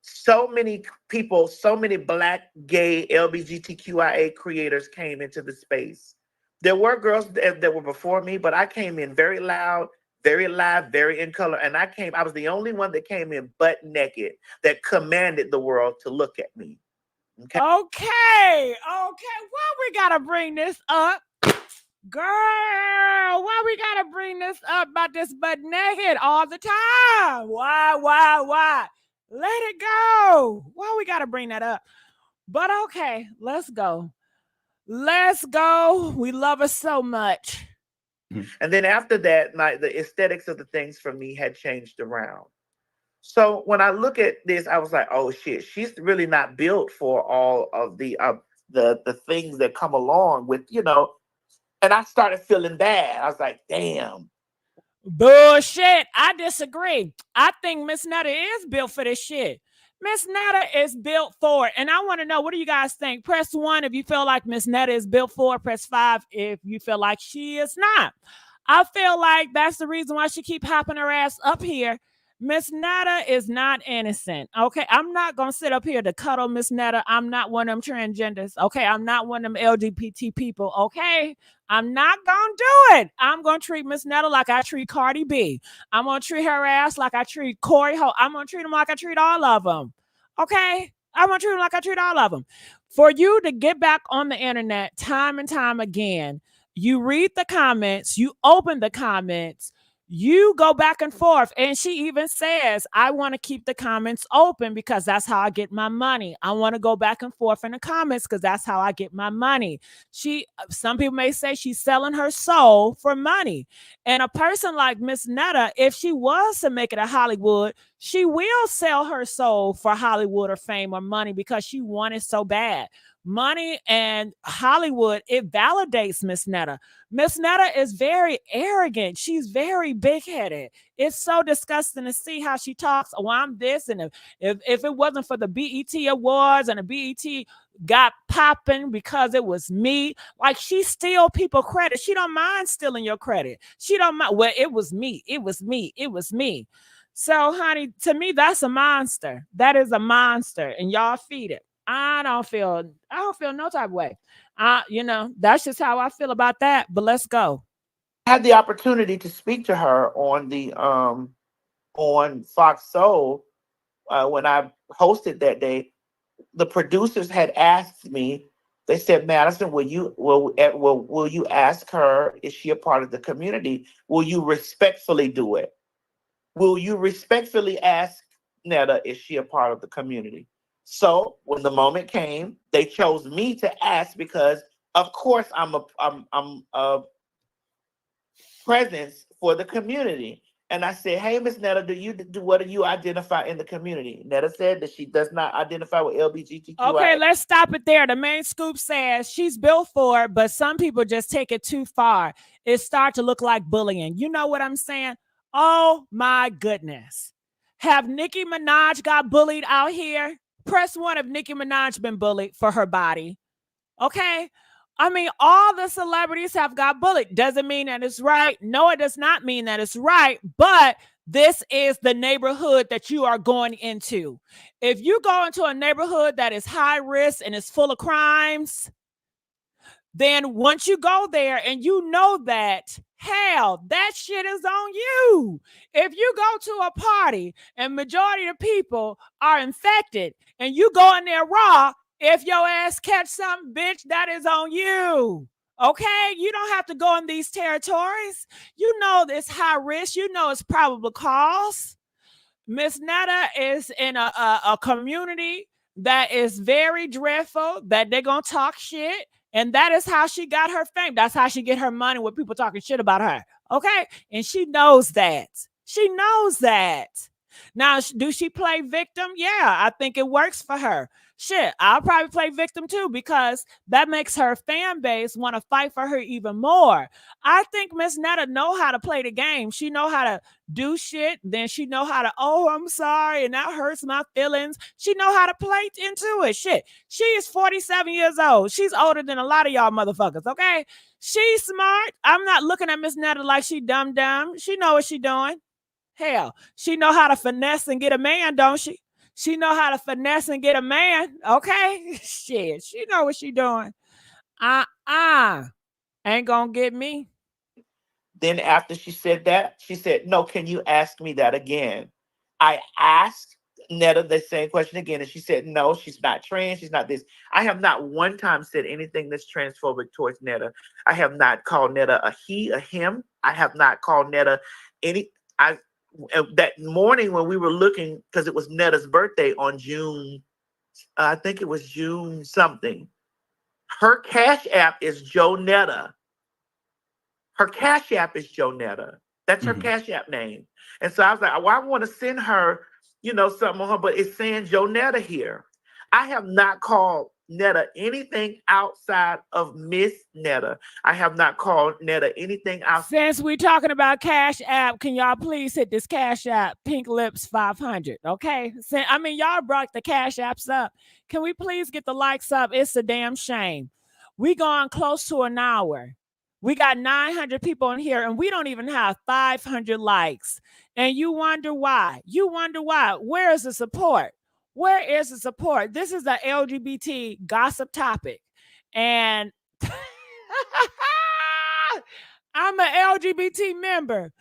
So many people, so many Black, gay, LGBTQIA creators came into the space. There were girls that were before me, but I came in very loud, very live, very in color. And I was the only one that came in butt naked that commanded the world to look at me. Okay. Why we gotta bring this up? Girl, why we gotta bring this up about this butt naked all the time? Why? Let it go. Why we gotta bring that up? But okay, let's go. Let's go. We love her so much. And then after that, the aesthetics of the things for me had changed around. So when I look at this, I was like, oh shit, she's really not built for all of the things that come along with, you know. And I started feeling bad. I was like, damn. Bullshit. I disagree. I think Miss Netta is built for this shit. Miss Netta is built for it. And I want to know, what do you guys think? Press 1 if you feel like Miss Netta is built for it. Press 5 if you feel like she is not. I feel like that's the reason why she keep hopping her ass up here. Miss Netta is not innocent. Okay, I'm not gonna sit up here to cuddle Miss Netta. I'm not one of them transgenders. Okay, I'm not one of them LGBT people. Okay, I'm not gonna do it. I'm gonna treat Miss Netta like I treat Cardi B. I'm gonna treat her ass like I treat Corey Ho. I'm gonna treat them like I treat all of them. Okay, I'm gonna treat them like I treat all of them. For you to get back on the internet time and time again, you read the comments, you open the comments, you go back and forth. And she even says, I want to keep the comments open because that's how I get my money. I want to go back and forth in the comments because that's how I get my money. Some people may say she's selling her soul for money. And a person like Miss Netta, if she was to make it a Hollywood, she will sell her soul for Hollywood or fame or money because she wants it so bad. Money and Hollywood, it validates Miss Netta. Miss Netta is very arrogant. She's very big-headed. It's so disgusting to see how she talks. Oh, I'm this. And if it wasn't for the BET Awards and the BET got popping because it was me, like she steal people credit. She don't mind stealing your credit. She don't mind. Well, it was me. It was me. It was me. So, honey, to me, that's a monster. That is a monster. And y'all feed it. I don't feel no type of way. You know, that's just how I feel about that. But let's go. I had the opportunity to speak to her on the on Fox Soul when I hosted that day. The producers had asked me. They said, Madison, will you ask her? Is she a part of the community? Will you respectfully do it? Will you respectfully ask Netta, is she a part of the community? So when the moment came, they chose me to ask because, of course, I'm a presence for the community. And I said, "Hey, Miss Netta, what do you identify in the community?" Netta said that she does not identify with LGBTQI. Okay, let's stop it there. The main scoop says she's built for it, but some people just take it too far. It starts to look like bullying. You know what I'm saying? Oh my goodness. Have Nicki Minaj got bullied out here? Press 1 if Nicki Minaj been bullied for her body. Okay? I mean, all the celebrities have got bullied. Doesn't mean that it's right. No, it does not mean that it's right, but this is the neighborhood that you are going into. If you go into a neighborhood that is high risk and is full of crimes, then once you go there and you know that, hell, that shit is on you. If you go to a party and majority of the people are infected and you go in there raw, if your ass catch something, bitch, that is on you. Okay? You don't have to go in these territories. You know it's high risk. You know it's probable cause. Miss Netta is in a community that is very dreadful, that they're going to talk shit. And that is how she got her fame. That's how she get her money with people talking shit about her. Okay? And she knows that. She knows that. Now, do she play victim? Yeah, I think it works for her. Shit, I'll probably play victim too because that makes her fan base want to fight for her even more. I think Miss Netta know how to play the game. She know how to do shit. Then she know how to, oh, I'm sorry, and that hurts my feelings. She know how to play into it. Shit, she is 47 years old. She's older than a lot of y'all motherfuckers, okay? She's smart. I'm not looking at Miss Netta like she dumb. She know what she doing. Hell, she know how to finesse and get a man, don't she? She know how to finesse and get a man, okay? Shit, she know what she doing. Ain't gonna get me. Then after she said that, she said, "No, can you ask me that again?" I asked Netta the same question again, and she said, "No, she's not trans. She's not this." I have not one time said anything that's transphobic towards Netta. I have not called Netta a he, a him. I have not called Netta any. That morning when we were looking, because it was Netta's birthday on June, I think it was June something. Her Cash App is Joe Netta. Her Cash App is Joe Netta. That's her Cash App name. And so I was like, well, I want to send her, something on her, but it's saying Joe Netta here. I have not called Netta anything outside of Miss Netta. I have not called Netta anything outside. Since we're talking about Cash App, can y'all please hit this Cash App, Pink Lips 500, okay? I mean, y'all brought the Cash Apps up. Can we please get the likes up? It's a damn shame. We gone close to an hour. We got 900 people in here, and we don't even have 500 likes. And you wonder why. Where is the support? Where is the support? This is an LGBT gossip topic. And I'm an LGBT member.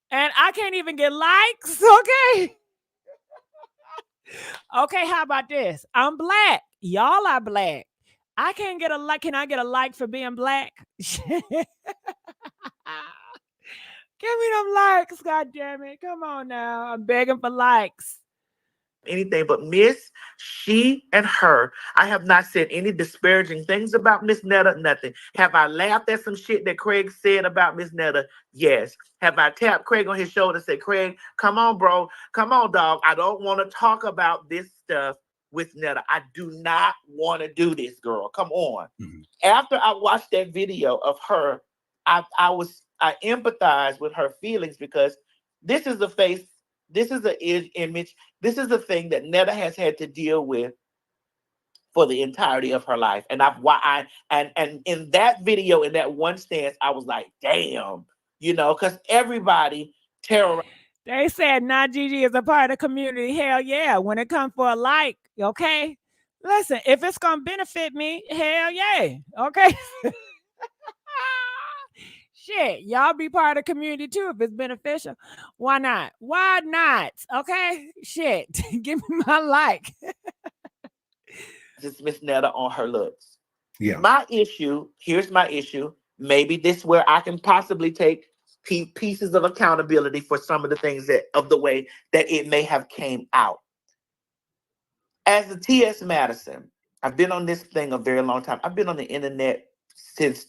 And I can't even get likes, okay? Okay, how about this? I'm black. Y'all are black. I can't get a like. Can I get a like for being black? Give me them likes, God damn it. Come on now. I'm begging for likes. Anything but Miss, she and her. I have not said any disparaging things about Miss Netta, nothing. Have I laughed at some shit that Craig said about Miss Netta? Yes. Have I tapped Craig on his shoulder and said, Craig, come on, bro. Come on, dog. I don't want to talk about this stuff with Netta. I do not want to do this, girl. Come on. After I watched that video of her, I empathized with her feelings because this is the face. This is the image. This is the thing that Netta has had to deal with for the entirety of her life. And and in that video, in that one stance, I was like, damn, because everybody terrorized. They said not Gigi is a part of the community. Hell yeah. When it comes for a like, okay? Listen, if it's gonna benefit me, hell yeah. Okay. Shit, y'all be part of the community too if it's beneficial. Why not? Why not? Okay? Shit, give me my like. It's Miss Netta on her looks. Yeah. Here's my issue. Maybe this is where I can possibly take pieces of accountability for some of the things of the way that it may have came out. As a TS Madison, I've been on this thing a very long time. I've been on the internet since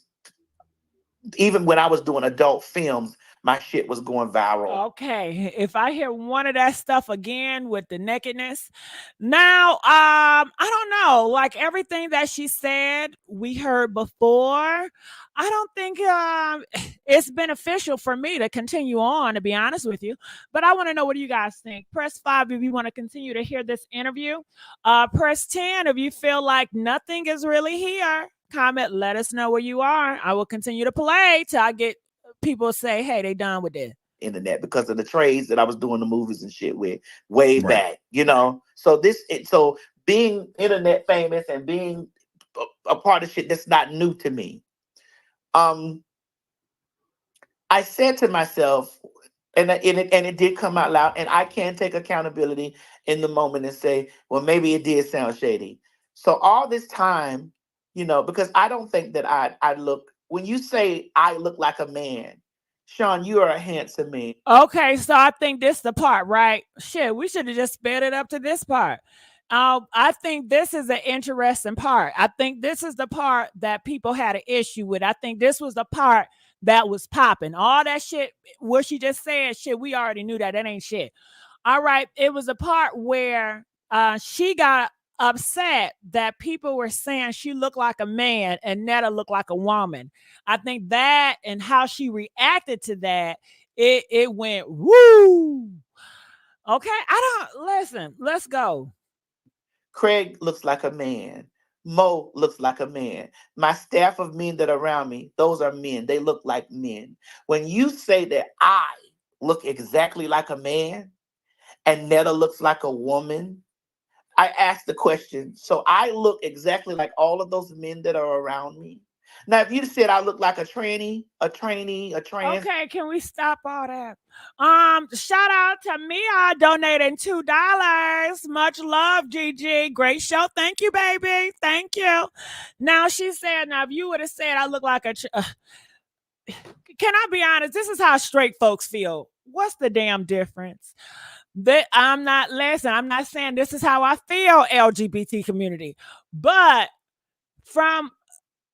even when I was doing adult films, my shit was going viral. Okay, if I hear one of that stuff again with the nakedness, now I don't know. Like everything that she said, we heard before. I don't think it's beneficial for me to continue on. To be honest with you, but I want to know what do you guys think. Press 5 if you want to continue to hear this interview. Press 10 if you feel like nothing is really here. Comment. Let us know where you are. I will continue to play till I get people say, hey, they done with this. Internet because of the trades that I was doing the movies and shit with way back, you know. So so being internet famous and being a part of shit that's not new to me. I said to myself, and it did come out loud, and I can take accountability in the moment and say, well, maybe it did sound shady. So all this time, you know, because I don't think that I look, when you say I look like a man, Sean, you are a handsome man. Okay, so I think this is the part, right? Shit, we should have just sped it up to this part. I think this is an interesting part. I think this is the part that people had an issue with. I think this was the part that was popping. All that shit, what she just said, shit, we already knew that. That ain't shit. All right, it was a part where she got upset that people were saying she looked like a man and Netta looked like a woman. I think that and how she reacted to that, it went woo. Okay, I don't listen. Let's go. Craig looks like a man. Mo looks like a man. My staff of men that are around me, those are men. They look like men. When you say that I look exactly like a man and Netta looks like a woman, I ask the question, so I look exactly like all of those men that are around me. Now, if you said I look like a tranny, a trainee, a trans. Okay, can we stop all that? Shout out to Mia donating $2. Much love, Gigi. Great show. Thank you, baby. Thank you. Now she said, now if you would have said I look like a can I be honest? This is how straight folks feel. What's the damn difference? That I'm not saying this is how I feel, LGBT community. But from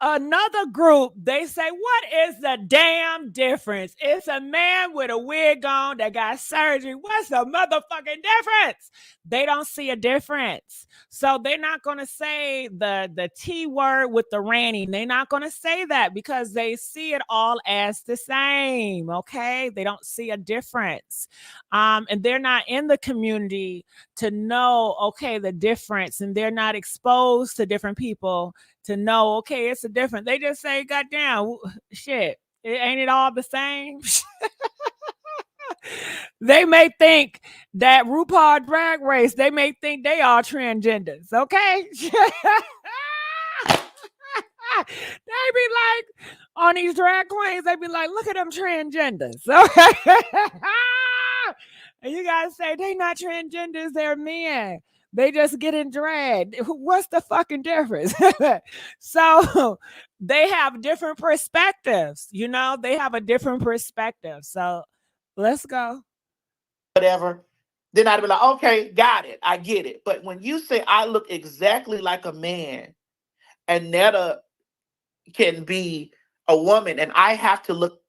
another group, they say, what is the damn difference? It's a man with a wig on that got surgery. What's the motherfucking difference? They don't see a difference. So they're not going to say the T word with the ranny. They're not going to say that because they see it all as the same. Okay. They don't see a difference. And they're not in the community to know, okay, the difference. And they're not exposed to different people to know, okay, it's a different. They just say, goddamn, shit, ain't it all the same? They may think that RuPaul Drag Race, they may think they are transgenders, okay? They be like, on these drag queens, they be like, look at them transgenders, okay? And you gotta say, they not transgenders, they're men. They just get in drag. What's the fucking difference? So they have different perspectives, you know, they have a different perspective. So let's go. Whatever. Then I'd be like, okay, got it. I get it. But when you say I look exactly like a man and Netta can be a woman and I have to look.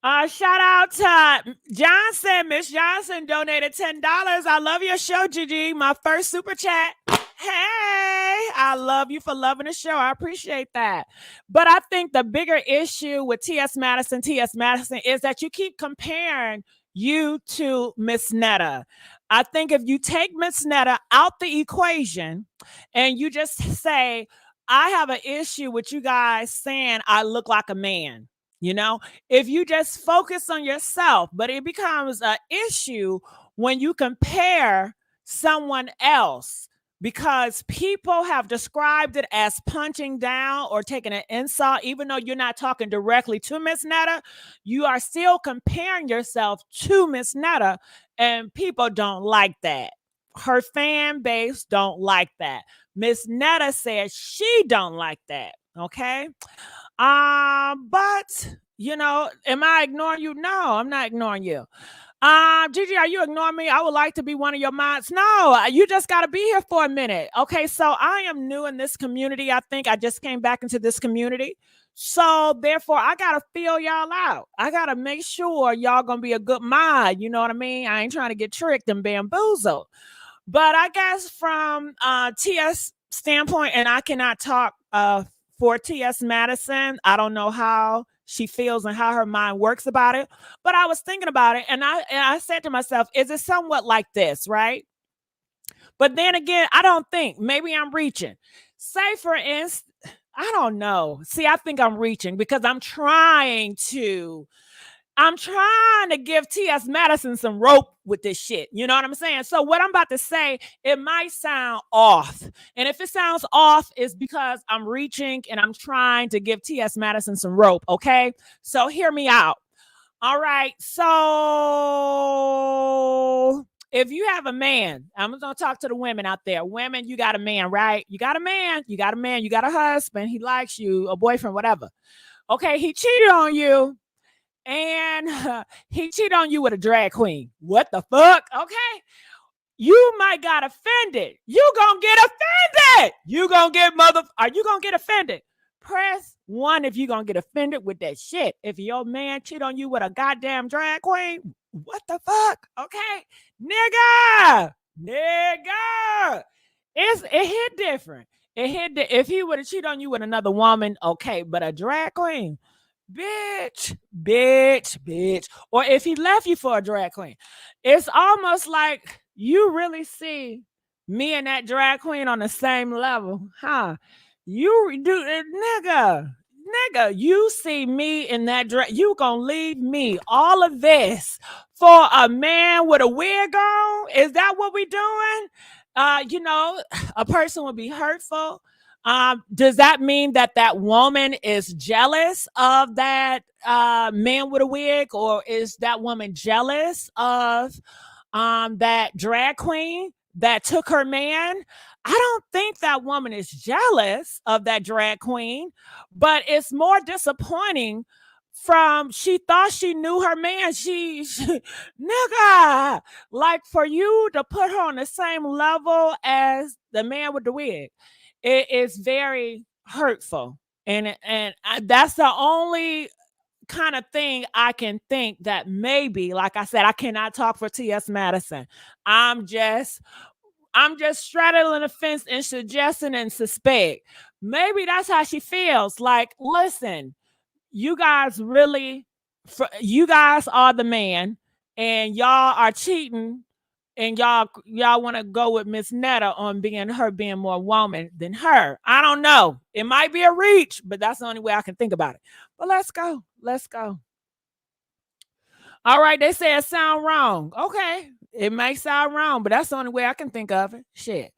Shout out to Johnson. Miss Johnson donated $10. I love your show, Gigi. My first super chat. Hey, I love you for loving the show. I appreciate that. But I think the bigger issue with TS Madison is that you keep comparing you to Miss Netta. I think if you take Miss Netta out the equation and you just say, I have an issue with you guys saying I look like a man. You know, if you just focus on yourself, but it becomes an issue when you compare someone else because people have described it as punching down or taking an insult, even though you're not talking directly to Miss Netta, you are still comparing yourself to Miss Netta, and people don't like that. Her fan base don't like that. Miss Netta says she don't like that. Okay. But you know, am I ignoring you? No, I'm not ignoring you. Gigi, are you ignoring me? I would like to be one of your mods. No, you just got to be here for a minute. Okay, so I am new in this community. I think I just came back into this community. So therefore, I got to feel y'all out. I got to make sure y'all going to be a good mod. You know what I mean? I ain't trying to get tricked and bamboozled. But I guess from TS standpoint, and I cannot talk for TS Madison, I don't know how she feels and how her mind works about it. But I was thinking about it, and I said to myself, is it somewhat like this, right? But then again, I don't think. Maybe I'm reaching. Say, for instance, I don't know. See, I think I'm reaching because I'm trying to give T.S. Madison some rope with this shit. You know what I'm saying? So what I'm about to say, it might sound off. And if it sounds off, it's because I'm reaching and I'm trying to give T.S. Madison some rope, okay? So hear me out. All right. So if you have a man, I'm going to talk to the women out there. Women, you got a man, right? You got a man. You got a man. You got a husband. He likes you, a boyfriend, whatever. Okay, he cheated on you. And he cheated on you with a drag queen. What the fuck? Okay. You might got offended. You gonna get offended. You gonna get Are you gonna get offended? Press 1 if you gonna get offended with that shit. If your man cheat on you with a goddamn drag queen, what the fuck? Okay. Nigga. It hit different. If he would have cheated on you with another woman, okay, but a drag queen, bitch. Or if he left you for a drag queen, it's almost like you really see me and that drag queen on the same level, huh? You do, nigga, you see me in that drag, you gonna leave me all of this for a man with a wig on? Is that what we doing? You know, a person would be hurtful. Does that mean that that woman is jealous of that man with a wig, or is that woman jealous of that drag queen that took her man? I don't think that woman is jealous of that drag queen, but it's more disappointing from she thought she knew her man. She nigga, like for you to put her on the same level as the man with the wig. It is very hurtful, and that's the only kind of thing I can think that maybe, like I said, I cannot talk for T.S. Madison. I'm just straddling the fence and suggesting and suspect. Maybe that's how she feels. Like, listen, you guys you guys are the man, and y'all are cheating. And y'all want to go with Miss Netta on being more woman than her. I don't know. It might be a reach, but that's the only way I can think about it. But let's go. All right, they say it sound wrong. Okay, it may sound wrong, but that's the only way I can think of it. Shit.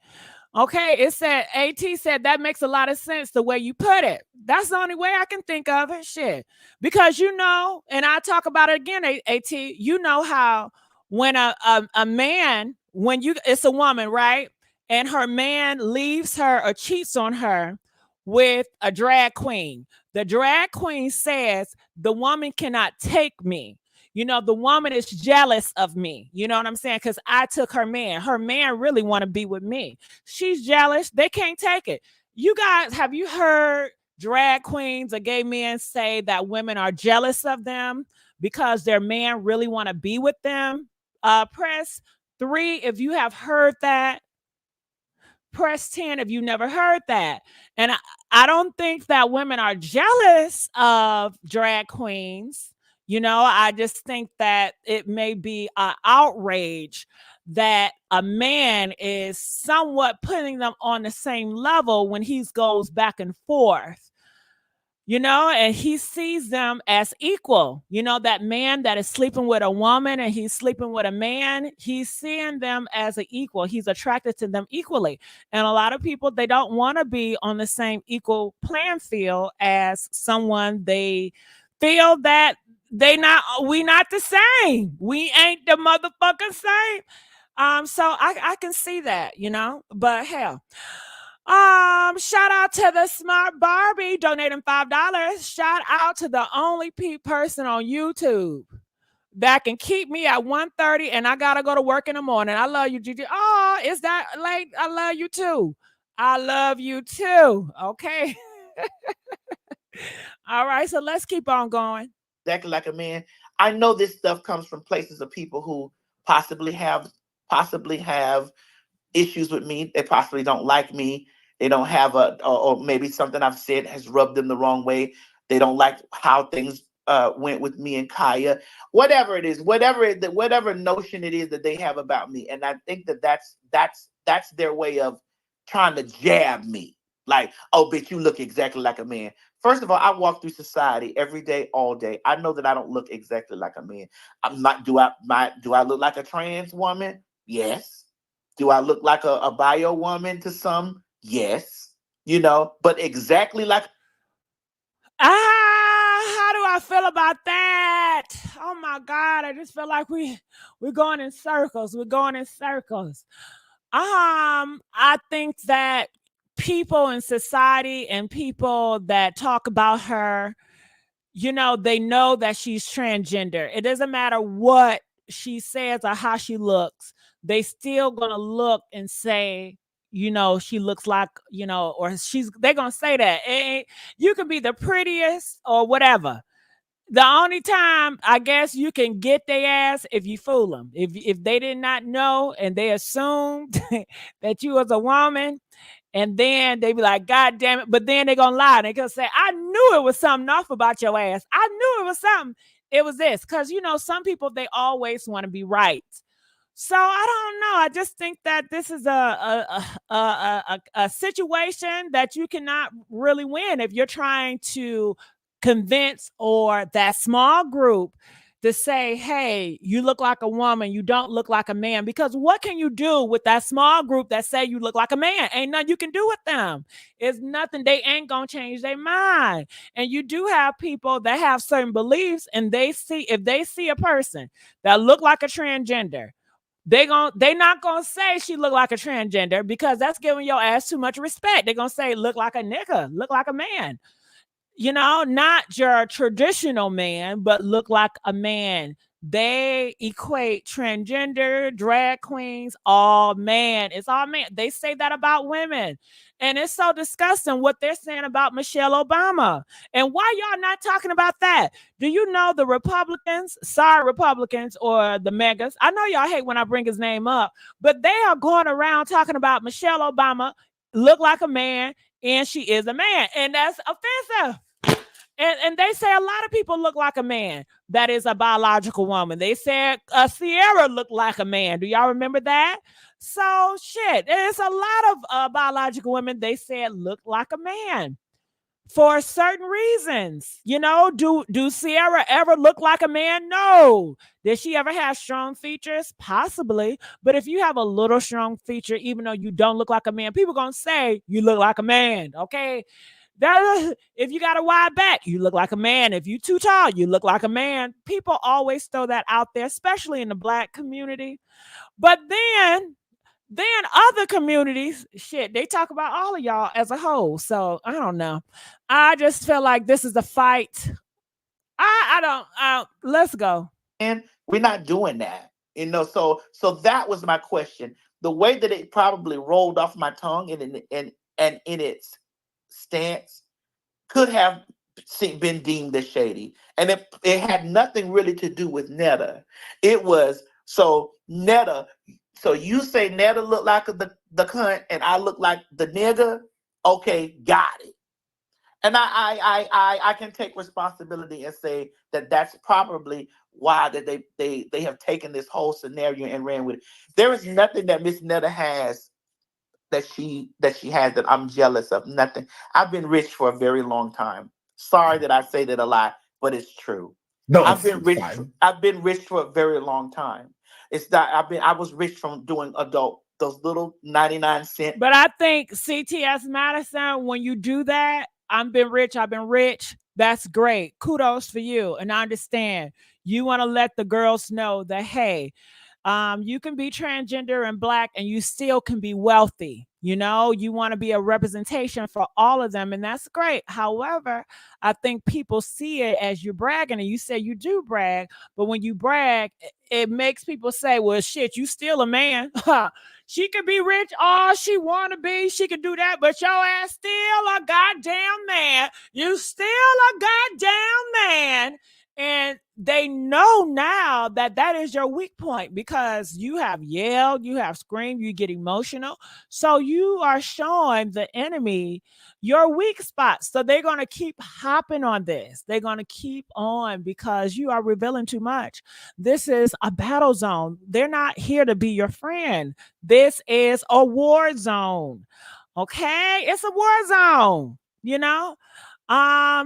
Okay, it said, AT said that makes a lot of sense the way you put it. That's the only way I can think of it. Shit. Because you know, and I talk about it again, AT, you know how when a man, it's a woman, right? And her man leaves her or cheats on her with a drag queen. The drag queen says the woman cannot take me. You know, the woman is jealous of me. You know what I'm saying? Because I took her man. Her man really want to be with me. She's jealous. They can't take it. You guys, have you heard drag queens or gay men say that women are jealous of them because their man really want to be with them? Press 3 if you have heard that. Press 10 if you never heard that. And I don't think that women are jealous of drag queens. You know, I just think that it may be an outrage that a man is somewhat putting them on the same level when he goes back and forth, you know, and he sees them as equal. You know, that man that is sleeping with a woman and he's sleeping with a man, he's seeing them as an equal. He's attracted to them equally. And a lot of people, they don't want to be on the same equal playing field as someone they feel that we not the same. We ain't the motherfucking same. So I can see that, you know, but hell. Shout out to the Smart Barbie donating $5. Shout out to the only person on YouTube that can keep me at 1:30 and I gotta go to work in the morning. I love you, Gigi. Oh, is that late? I love you too. I love you too. Okay. All right, so let's keep on going. Exactly like a man. I know this stuff comes from places of people who possibly have issues with me. They possibly don't like me. They don't have or maybe something I've said has rubbed them the wrong way. They don't like how things went with me and Kaya. Whatever it is, whatever notion it is that they have about me, and I think that's their way of trying to jab me. Like, oh, bitch, you look exactly like a man. First of all, I walk through society every day, all day. I know that I don't look exactly like a man. I'm not. Do I look like a trans woman? Yes. Do I look like a bio woman to some? Yes. But exactly like. How do I feel about that? Oh my God, I just feel like we're going in circles. We're going in circles. I think that people in society and people that talk about her, they know that she's transgender. It doesn't matter what she says or how she looks. They still gonna look and say, she looks like, or they're gonna say that. You can be the prettiest or whatever. The only time I guess you can get their ass if you fool them. If they did not know and they assumed that you was a woman, and then they be like, God damn it. But then they're going to lie. They're going to say, I knew it was something off about your ass. I knew it was something. It was this. Because, some people, they always want to be right. So I don't know. I just think that this is a situation that you cannot really win if you're trying to convince or that small group to say, hey, you look like a woman, you don't look like a man. Because what can you do with that small group that say you look like a man? Ain't nothing you can do with them. It's nothing. They ain't gonna change their mind. And you do have people that have certain beliefs, and if they see a person that look like a transgender, they not gonna say she look like a transgender, because that's giving your ass too much respect. They're gonna say look like a nigga, look like a man. Not your traditional man, but look like a man. They equate transgender, drag queens, all man. It's all man. They say that about women. And it's so disgusting what they're saying about Michelle Obama. And why y'all not talking about that? Do you know the Republicans, Republicans or the megas? I know y'all hate when I bring his name up, but they are going around talking about Michelle Obama look like a man and she is a man. And that's offensive. And they say a lot of people look like a man that is a biological woman. They said Sierra looked like a man. Do y'all remember that? So shit, there's a lot of biological women they said look like a man for certain reasons. Do Sierra ever look like a man? No. Did she ever have strong features? Possibly. But if you have a little strong feature, even though you don't look like a man, people gonna say you look like a man. Okay. If you got a wide back, you look like a man. If you too tall, you look like a man. People always throw that out there, especially in the Black community. But then other communities, shit, they talk about all of y'all as a whole. So I don't know. I just feel like this is a fight. Let's go. And we're not doing that. So that was my question. The way that it probably rolled off my tongue and in its stance could have been deemed as shady. And it had nothing really to do with Netta. It was, so Netta, so you say Netta look like the cunt and I look like the nigga? Okay, got it. And I can take responsibility and say that that's probably why that they have taken this whole scenario and ran with it. There is nothing that Miss Netta has that she has that I'm jealous of. Nothing. I've been rich for a very long time. Sorry that I say that a lot, but it's true. No, I've been rich. I've been rich for a very long time. It's that I was rich from doing those little 99-cent. But I think CTS Madison, when you do that, I've been rich. That's great. Kudos for you. And I understand you want to let the girls know that, hey, you can be transgender and Black and you still can be wealthy. You know, you want to be a representation for all of them, and that's great. However, I think people see it as you're bragging, and you say you do brag, but when you brag, it makes people say, well, shit, you still a man. She could be rich all she want to be. She could do that, but your ass still a goddamn man. You still a goddamn man. And they know now that that is your weak point because you have yelled, you have screamed, you get emotional. So you are showing the enemy your weak spots. So they're going to keep hopping on this. They're going to keep on because you are revealing too much. This is a battle zone. They're not here to be your friend. This is a war zone. Okay? It's a war zone, you know?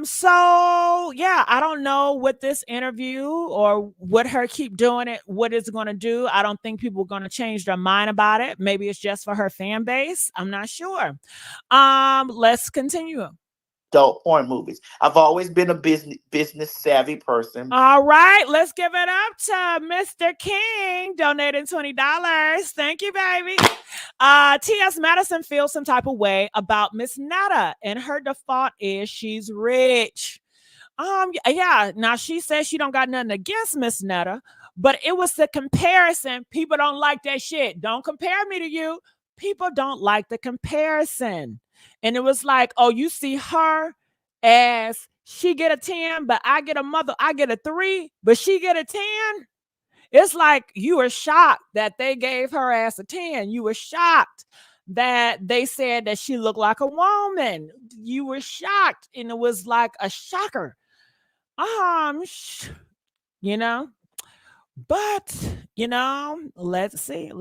So yeah, I don't know what this interview or what her keep doing it, what it's gonna do. I don't think people are gonna change their mind about it. Maybe it's just for her fan base. I'm not sure. Let's continue. Adult porn movies. I've always been a business savvy person. All right, let's give it up to Mr. King donating $20. Thank you, baby. T.S. Madison feels some type of way about Miss Netta, and her default is she's rich. Yeah. Now she says she don't got nothing against Miss Netta, but it was the comparison. People don't like that shit. Don't compare me to you. People don't like the comparison. And it was like, oh, you see her as she get a 10, but I get a 3, but she get a 10. It's like you were shocked that they gave her ass a 10. You were shocked that they said that she looked like a woman. You were shocked, and it was like a shocker. You know, but you know, let's see.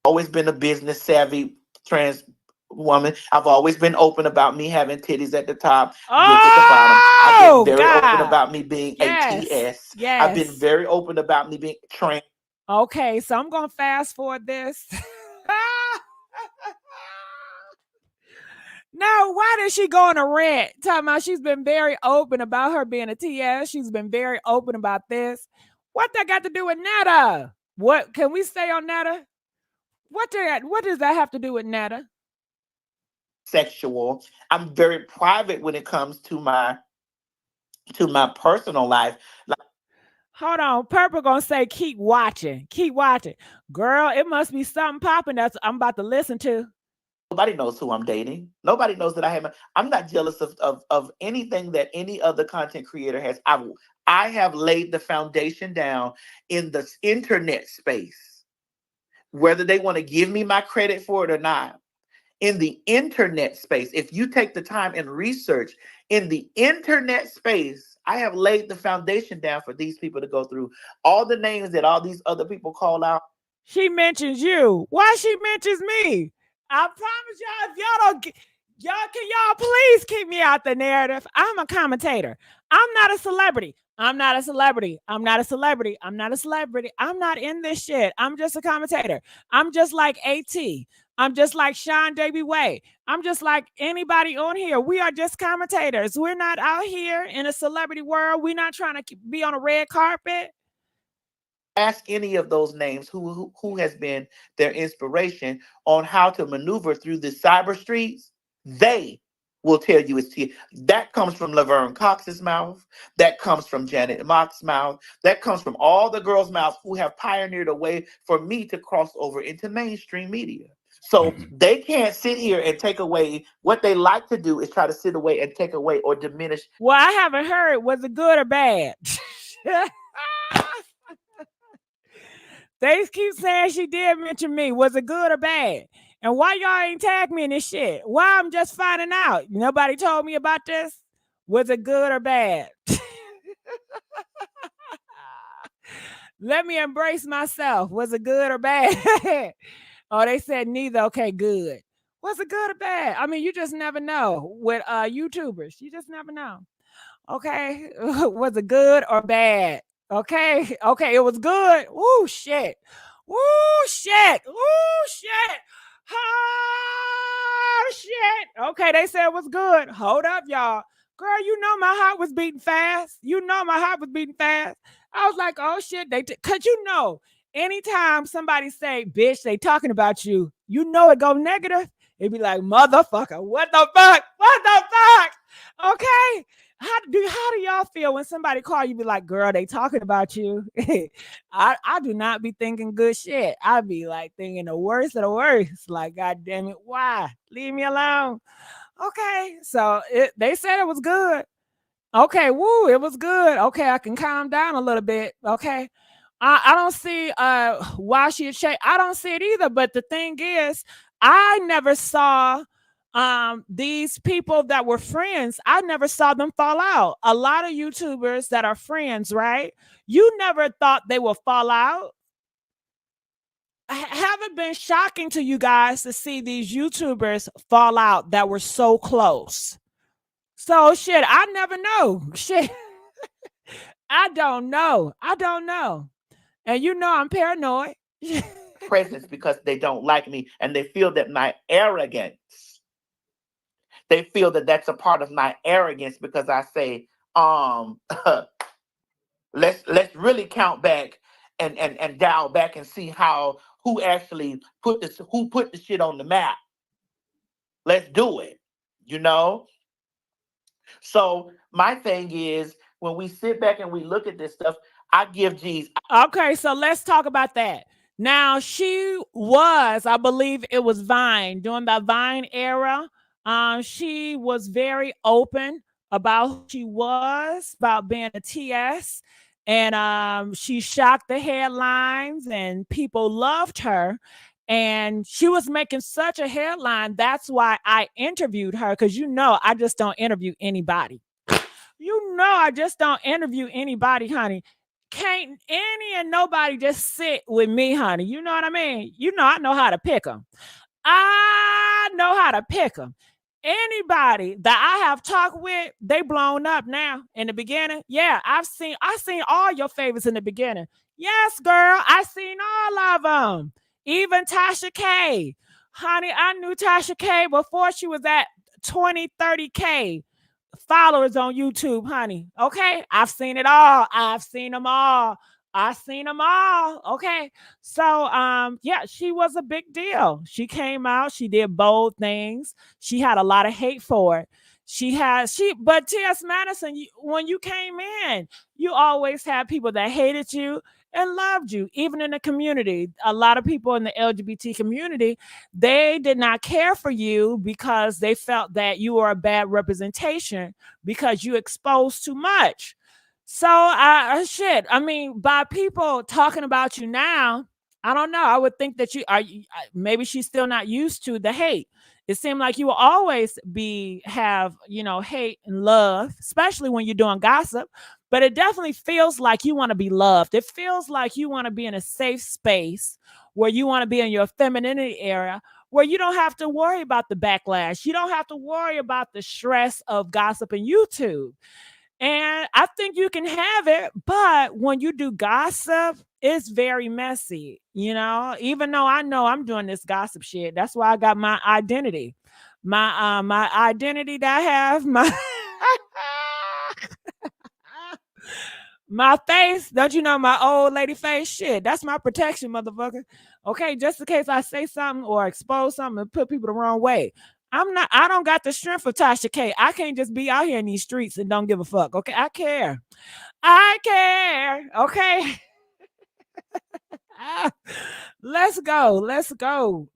Always been a business savvy trans woman. I've always been open about me having titties at the top, dicks at the bottom. I've been very open about me being a TS. I've been very open about me being trans. Okay, so I'm gonna fast forward this. Now, why did she go on a rant? Talking about she's been very open about her being a TS. She's been very open about this. What that got to do with Netta? What can we say on Netta? What does that have to do with Netta? Sexual. I'm very private when it comes to my personal life. Like, hold on, Purple gonna say keep watching, girl. It must be something popping that I'm about to listen to. Nobody knows who I'm dating. Nobody knows that I'm not jealous of anything that any other content creator has. I have laid the foundation down in the internet space, whether they want to give me my credit for it or not. In the internet space, if you take the time and research in the internet space, I have laid the foundation down for these people to go through. All the names that all these other people call out. She mentions you. Why she mentions me? I promise y'all, if y'all please keep me out the narrative. I'm a commentator. I'm not a celebrity. I'm not in this shit. I'm just a commentator. I'm just like AT. I'm just like Sean Davy Way. I'm just like anybody on here. We are just commentators. We're not out here in a celebrity world. We're not trying to be on a red carpet. Ask any of those names who has been their inspiration on how to maneuver through the cyber streets. They will tell you it's tea. That comes from Laverne Cox's mouth. That comes from Janet Mock's mouth. That comes from all the girls' mouths who have pioneered a way for me to cross over into mainstream media. So they can't sit here and take away. What they like to do is try to sit away and take away or diminish. Well, I haven't heard. Was it good or bad? They keep saying she did mention me. Was it good or bad? And why y'all ain't tag me in this shit? Why I'm just finding out? Nobody told me about this. Was it good or bad? Let me embrace myself. Was it good or bad? Oh, they said neither. Okay, good. Was it good or bad? I mean, you just never know with YouTubers. You just never know. Okay. Was it good or bad? Okay. It was good. Woo, shit. Oh, shit. Okay, they said it was good. Hold up, y'all. Girl, you know my heart was beating fast. I was like, oh, shit. Because you know, anytime somebody say, bitch, they talking about you, you know it go negative, it'd be like, motherfucker, what the fuck? What the fuck? Okay. How do y'all feel when somebody call you, be like, girl, they talking about you? I do not be thinking good shit. I be like thinking the worst of the worst. Like, God damn it, why? Leave me alone. Okay. So they said it was good. Okay, woo, it was good. Okay, I can calm down a little bit. Okay. I don't see why she I don't see it either. But the thing is, I never saw these people that were friends, I never saw them fall out. A lot of YouTubers that are friends, right? You never thought they would fall out. Haven't been shocking to you guys to see these YouTubers fall out that were so close. So shit, I never know. Shit. I don't know. I don't know. And you know I'm paranoid. Presence because they don't like me and they feel that my arrogance. They feel that that's a part of my arrogance because I say, let's really count back and dial back and see who actually put the shit on the map. Let's do it, you know? So my thing is, when we sit back and we look at this stuff, I give G's. Okay, so let's talk about that. Now, she was, I believe it was Vine, during the Vine era. She was very open about who she was, about being a TS. And she shocked the headlines and people loved her. And she was making such a headline. That's why I interviewed her, because you know I just don't interview anybody. You know I just don't interview anybody, honey. Can't any and nobody just sit with me, honey. You know what I mean? You know I know how to pick them. I know how to pick them. Anybody that I have talked with, they blown up now. In the beginning, yeah, I seen all your favorites in the beginning. Yes, girl, I seen all of them. Even Tasha K. Honey, I knew Tasha K before she was at 20, 30K followers on YouTube, honey. Okay. I've seen it all. I've seen them all. I've seen them all. Okay. So yeah, she was a big deal. She came out, she did bold things. She had a lot of hate for it. But T.S. Madison, when you came in, you always had people that hated you and loved you, even in the community. A lot of people in the LGBT community, they did not care for you because they felt that you were a bad representation because you exposed too much. So I mean, by people talking about you now, I don't know. I would think that maybe she's still not used to the hate. It seemed like you will always have hate and love, especially when you're doing gossip. But it definitely feels like you want to be loved. It feels like you want to be in a safe space where you want to be in your femininity area, where you don't have to worry about the backlash. You don't have to worry about the stress of gossip and YouTube. And I think you can have it, but when you do gossip, it's very messy, even though I know I'm doing this gossip shit. That's why I got my identity. My identity that I have, my face, don't you know, my old lady face? Shit, that's my protection, motherfucker. Okay, just in case I say something or expose something and put people the wrong way. I don't got the strength of Tasha K. I can't just be out here in these streets and don't give a fuck. Okay, I care. Okay. Let's go.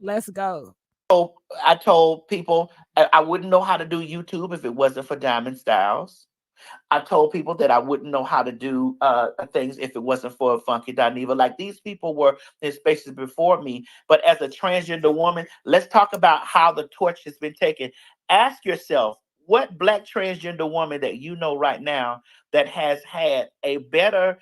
So I told people I wouldn't know how to do YouTube if it wasn't for Diamond Styles. I told people that I wouldn't know how to do things if it wasn't for Funky Dineva. Like, these people were in spaces before me. But as a transgender woman, let's talk about how the torch has been taken. Ask yourself, what Black transgender woman that you know right now that has had a better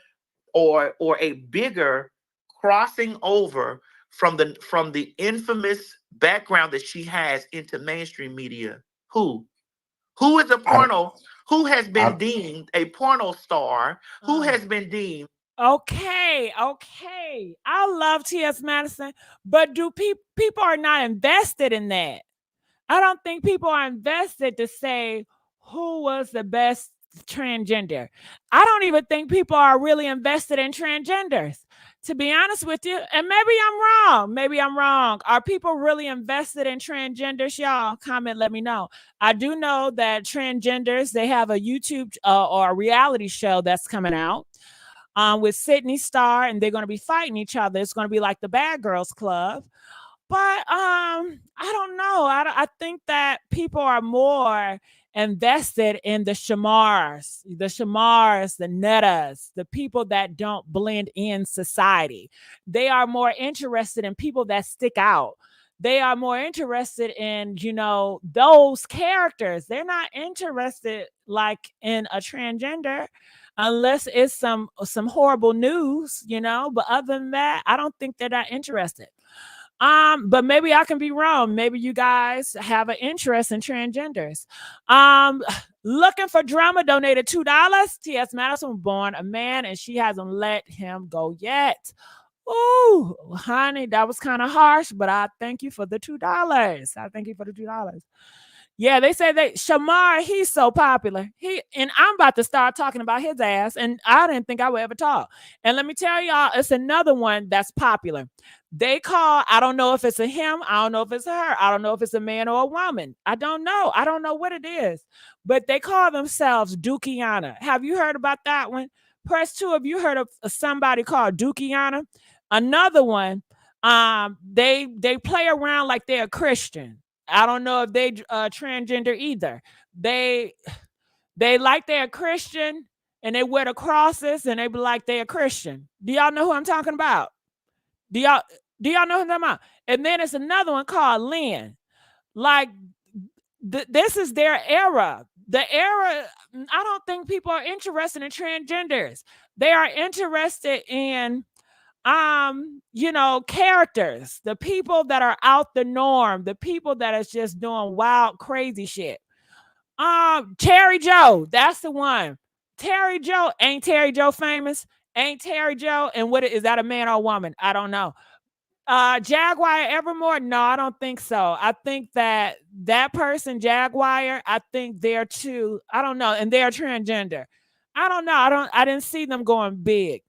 or a bigger crossing over from the infamous background that she has into mainstream media? Who is a porno? Who has been deemed a porno star? Who has been deemed? Okay. I love T.S. Madison, but do people are not invested in that? I don't think people are invested to say who was the best transgender. I don't even think people are really invested in transgenders, to be honest with you. And maybe I'm wrong. Maybe I'm wrong. Are people really invested in transgenders? Y'all comment, let me know. I do know that transgenders, they have a YouTube or a reality show that's coming out with Sydney Star, and they're going to be fighting each other. It's going to be like the Bad Girls Club. But I don't know. I think that people are more invested in the Shamars, the Nettas, the people that don't blend in society. They are more interested in people that stick out. They are more interested in, those characters. They're not interested like in a transgender unless it's some horrible news, But other than that, I don't think they're that interested. But maybe I can be wrong. Maybe you guys have an interest in transgenders. Looking for drama donated $2. T.S. Madison was born a man and she hasn't let him go yet. Ooh, honey, that was kind of harsh, but I thank you for the $2. I thank you for the $2. Yeah, they say that Shamar, he's so popular. And I'm about to start talking about his ass, and I didn't think I would ever talk. And let me tell y'all, it's another one that's popular. They call, I don't know if it's a him, I don't know if it's a her, I don't know if it's a man or a woman. I don't know. I don't know what it is. But they call themselves Dukiana. Have you heard about that one? Press 2 if you heard of somebody called Dukiana. Another one, they play around like they're a Christian. I don't know if they transgender either. They like they're a Christian and they wear the crosses and they be like they're a Christian. Do y'all know who I'm talking about? Do y'all know who I'm talking about? And then it's another one called Lynn. Like this is their era. The era, I don't think people are interested in transgenders. They are interested in characters, the people that are out the norm, the people that is just doing wild, crazy shit. Terry Joe, that's the one. Terry Joe, ain't Terry Joe famous? Ain't Terry Joe? And what is that, a man or a woman? I don't know. Jaguar Evermore? No, I don't think so. I think that person, Jaguar, I think they're too, I don't know, and they're transgender. I don't know. I didn't see them going big.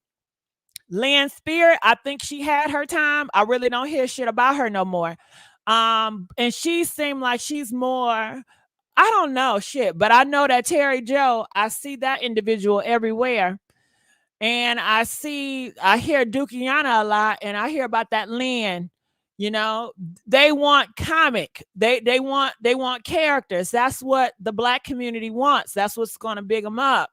Lynn Spirit, I think she had her time. I really don't hear shit about her no more. And she seemed like she's more, I don't know shit, but I know that Terry Joe, I see that individual everywhere. And I hear Dukiana a lot, and I hear about that Lynn. They want comic. They want characters. That's what the Black community wants. That's what's going to big them up.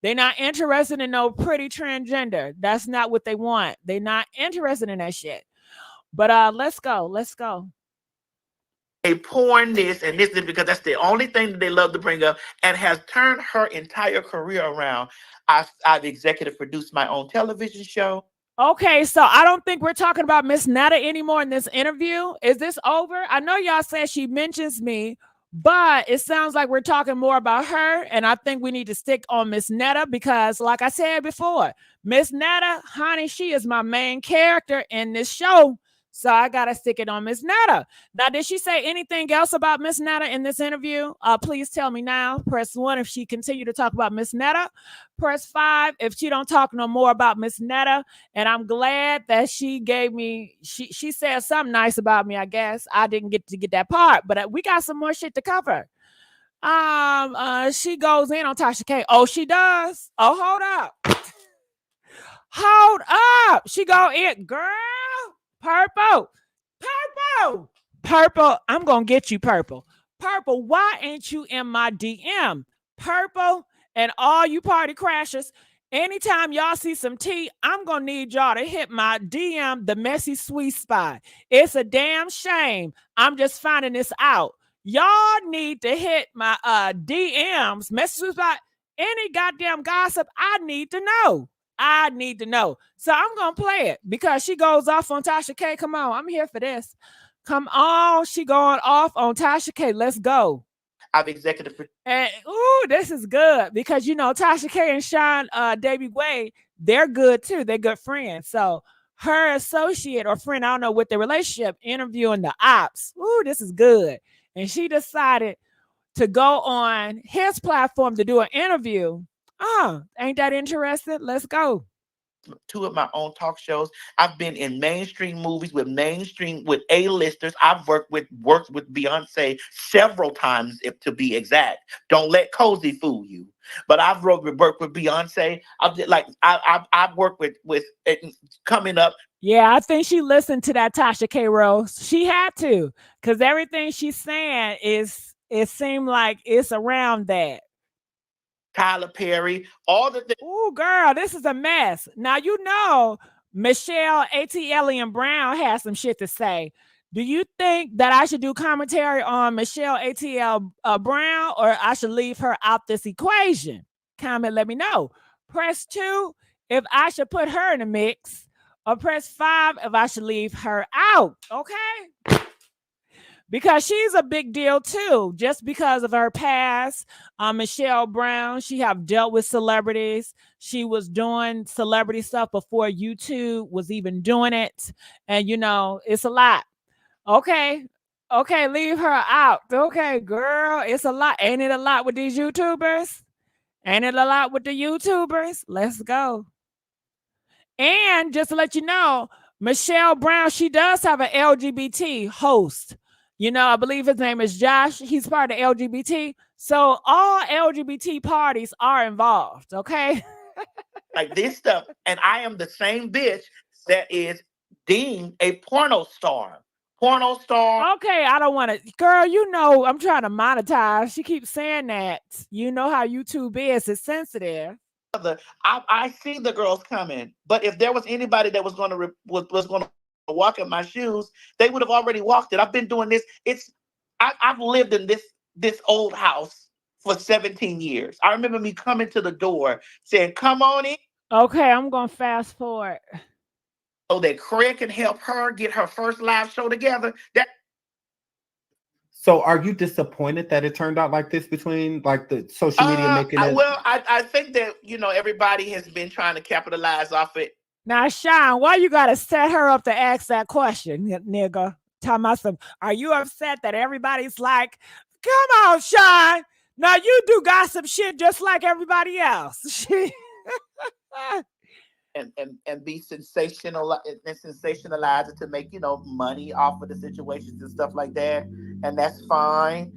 They're not interested in no pretty transgender. That's not what they want. They're not interested in that shit. But let's go. A porn this and this because that's the only thing that they love to bring up and has turned her entire career around. I've executive produced my own television show. Okay, so I don't think we're talking about Miss Netta anymore in this interview. Is this over? I know y'all said she mentions me, but it sounds like we're talking more about her, and I think we need to stick on Miss Netta because, like I said before, Miss Netta, honey, she is my main character in this show. So I gotta stick it on Miss Netta. Now, did she say anything else about Miss Netta in this interview? Please tell me now. Press 1 if she continue to talk about Miss Netta. Press 5 if she don't talk no more about Miss Netta. And I'm glad that she gave me, she said something nice about me, I guess. I didn't get to get that part, but we got some more shit to cover. She goes in on Tasha K. Oh, she does? Oh, hold up. Hold up. She go in, girl. Purple. I'm gonna get you, Purple. Why ain't you in my DM? Purple and all you party crashers, anytime y'all see some tea, I'm gonna need y'all to hit my DM, the messy sweet spot. It's a damn shame I'm just finding this out. Y'all need to hit my DMs, messy sweet spot. Any goddamn gossip, I need to know. So I'm going to play it because she goes off on Tasha K. Come on. I'm here for this. Come on. She going off on Tasha K. Let's go. I've executive. And this is good because, Tasha K and Sean Davy Way, they're good too. They're good friends. So her associate or friend, I don't know what their relationship, interviewing the ops. This is good. And she decided to go on his platform to do an interview. Ain't that interesting? Let's go. 2 of my own talk shows. I've been in mainstream movies with A-listers. I've worked with Beyonce several times, if to be exact. Don't let Cozy fool you. But I've worked with Beyonce. I've worked with coming up. Yeah, I think she listened to that Tasha K. Rose. She had to, because everything she's saying it seemed like it's around that. Tyler Perry, all the things. Oh, girl, this is a mess. Now, Michelle A.T. Brown has some shit to say. Do you think that I should do commentary on Michelle A.T.L. Brown, or I should leave her out this equation? Comment, let me know. Press 2 if I should put her in the mix, or press 5 if I should leave her out, okay? Because she's a big deal too, just because of her past. Michelle Brown, she have dealt with celebrities. She was doing celebrity stuff before YouTube was even doing it. And it's a lot. Okay, leave her out. Okay, girl, it's a lot. Ain't it a lot with these YouTubers? Ain't it a lot with the YouTubers? Let's go. And just to let you know, Michelle Brown, she does have an LGBT host. I believe his name is Josh. He's part of LGBT. So all LGBT parties are involved, okay? Like this stuff. And I am the same bitch that is deemed a porno star. Okay, I don't want to. Girl, I'm trying to monetize. She keeps saying that. You know how YouTube is. It's sensitive. I see the girls coming. But if there was anybody that was going to walk in my shoes, they would have already walked it. I've been doing this. I've lived in this old house for 17 years. I remember me coming to the door saying, "Come on in." Okay, I'm gonna fast forward so that Craig can help her get her first live show together. So are you disappointed that it turned out like this between like the social media making it? Well, I think that everybody has been trying to capitalize off it. Now, Sean, why you gotta set her up to ask that question, nigga? Tell me something. Are you upset that everybody's like, come on, Sean? Now you do gossip shit just like everybody else. and be sensational and sensationalize it to make money off of the situations and stuff like that, and that's fine.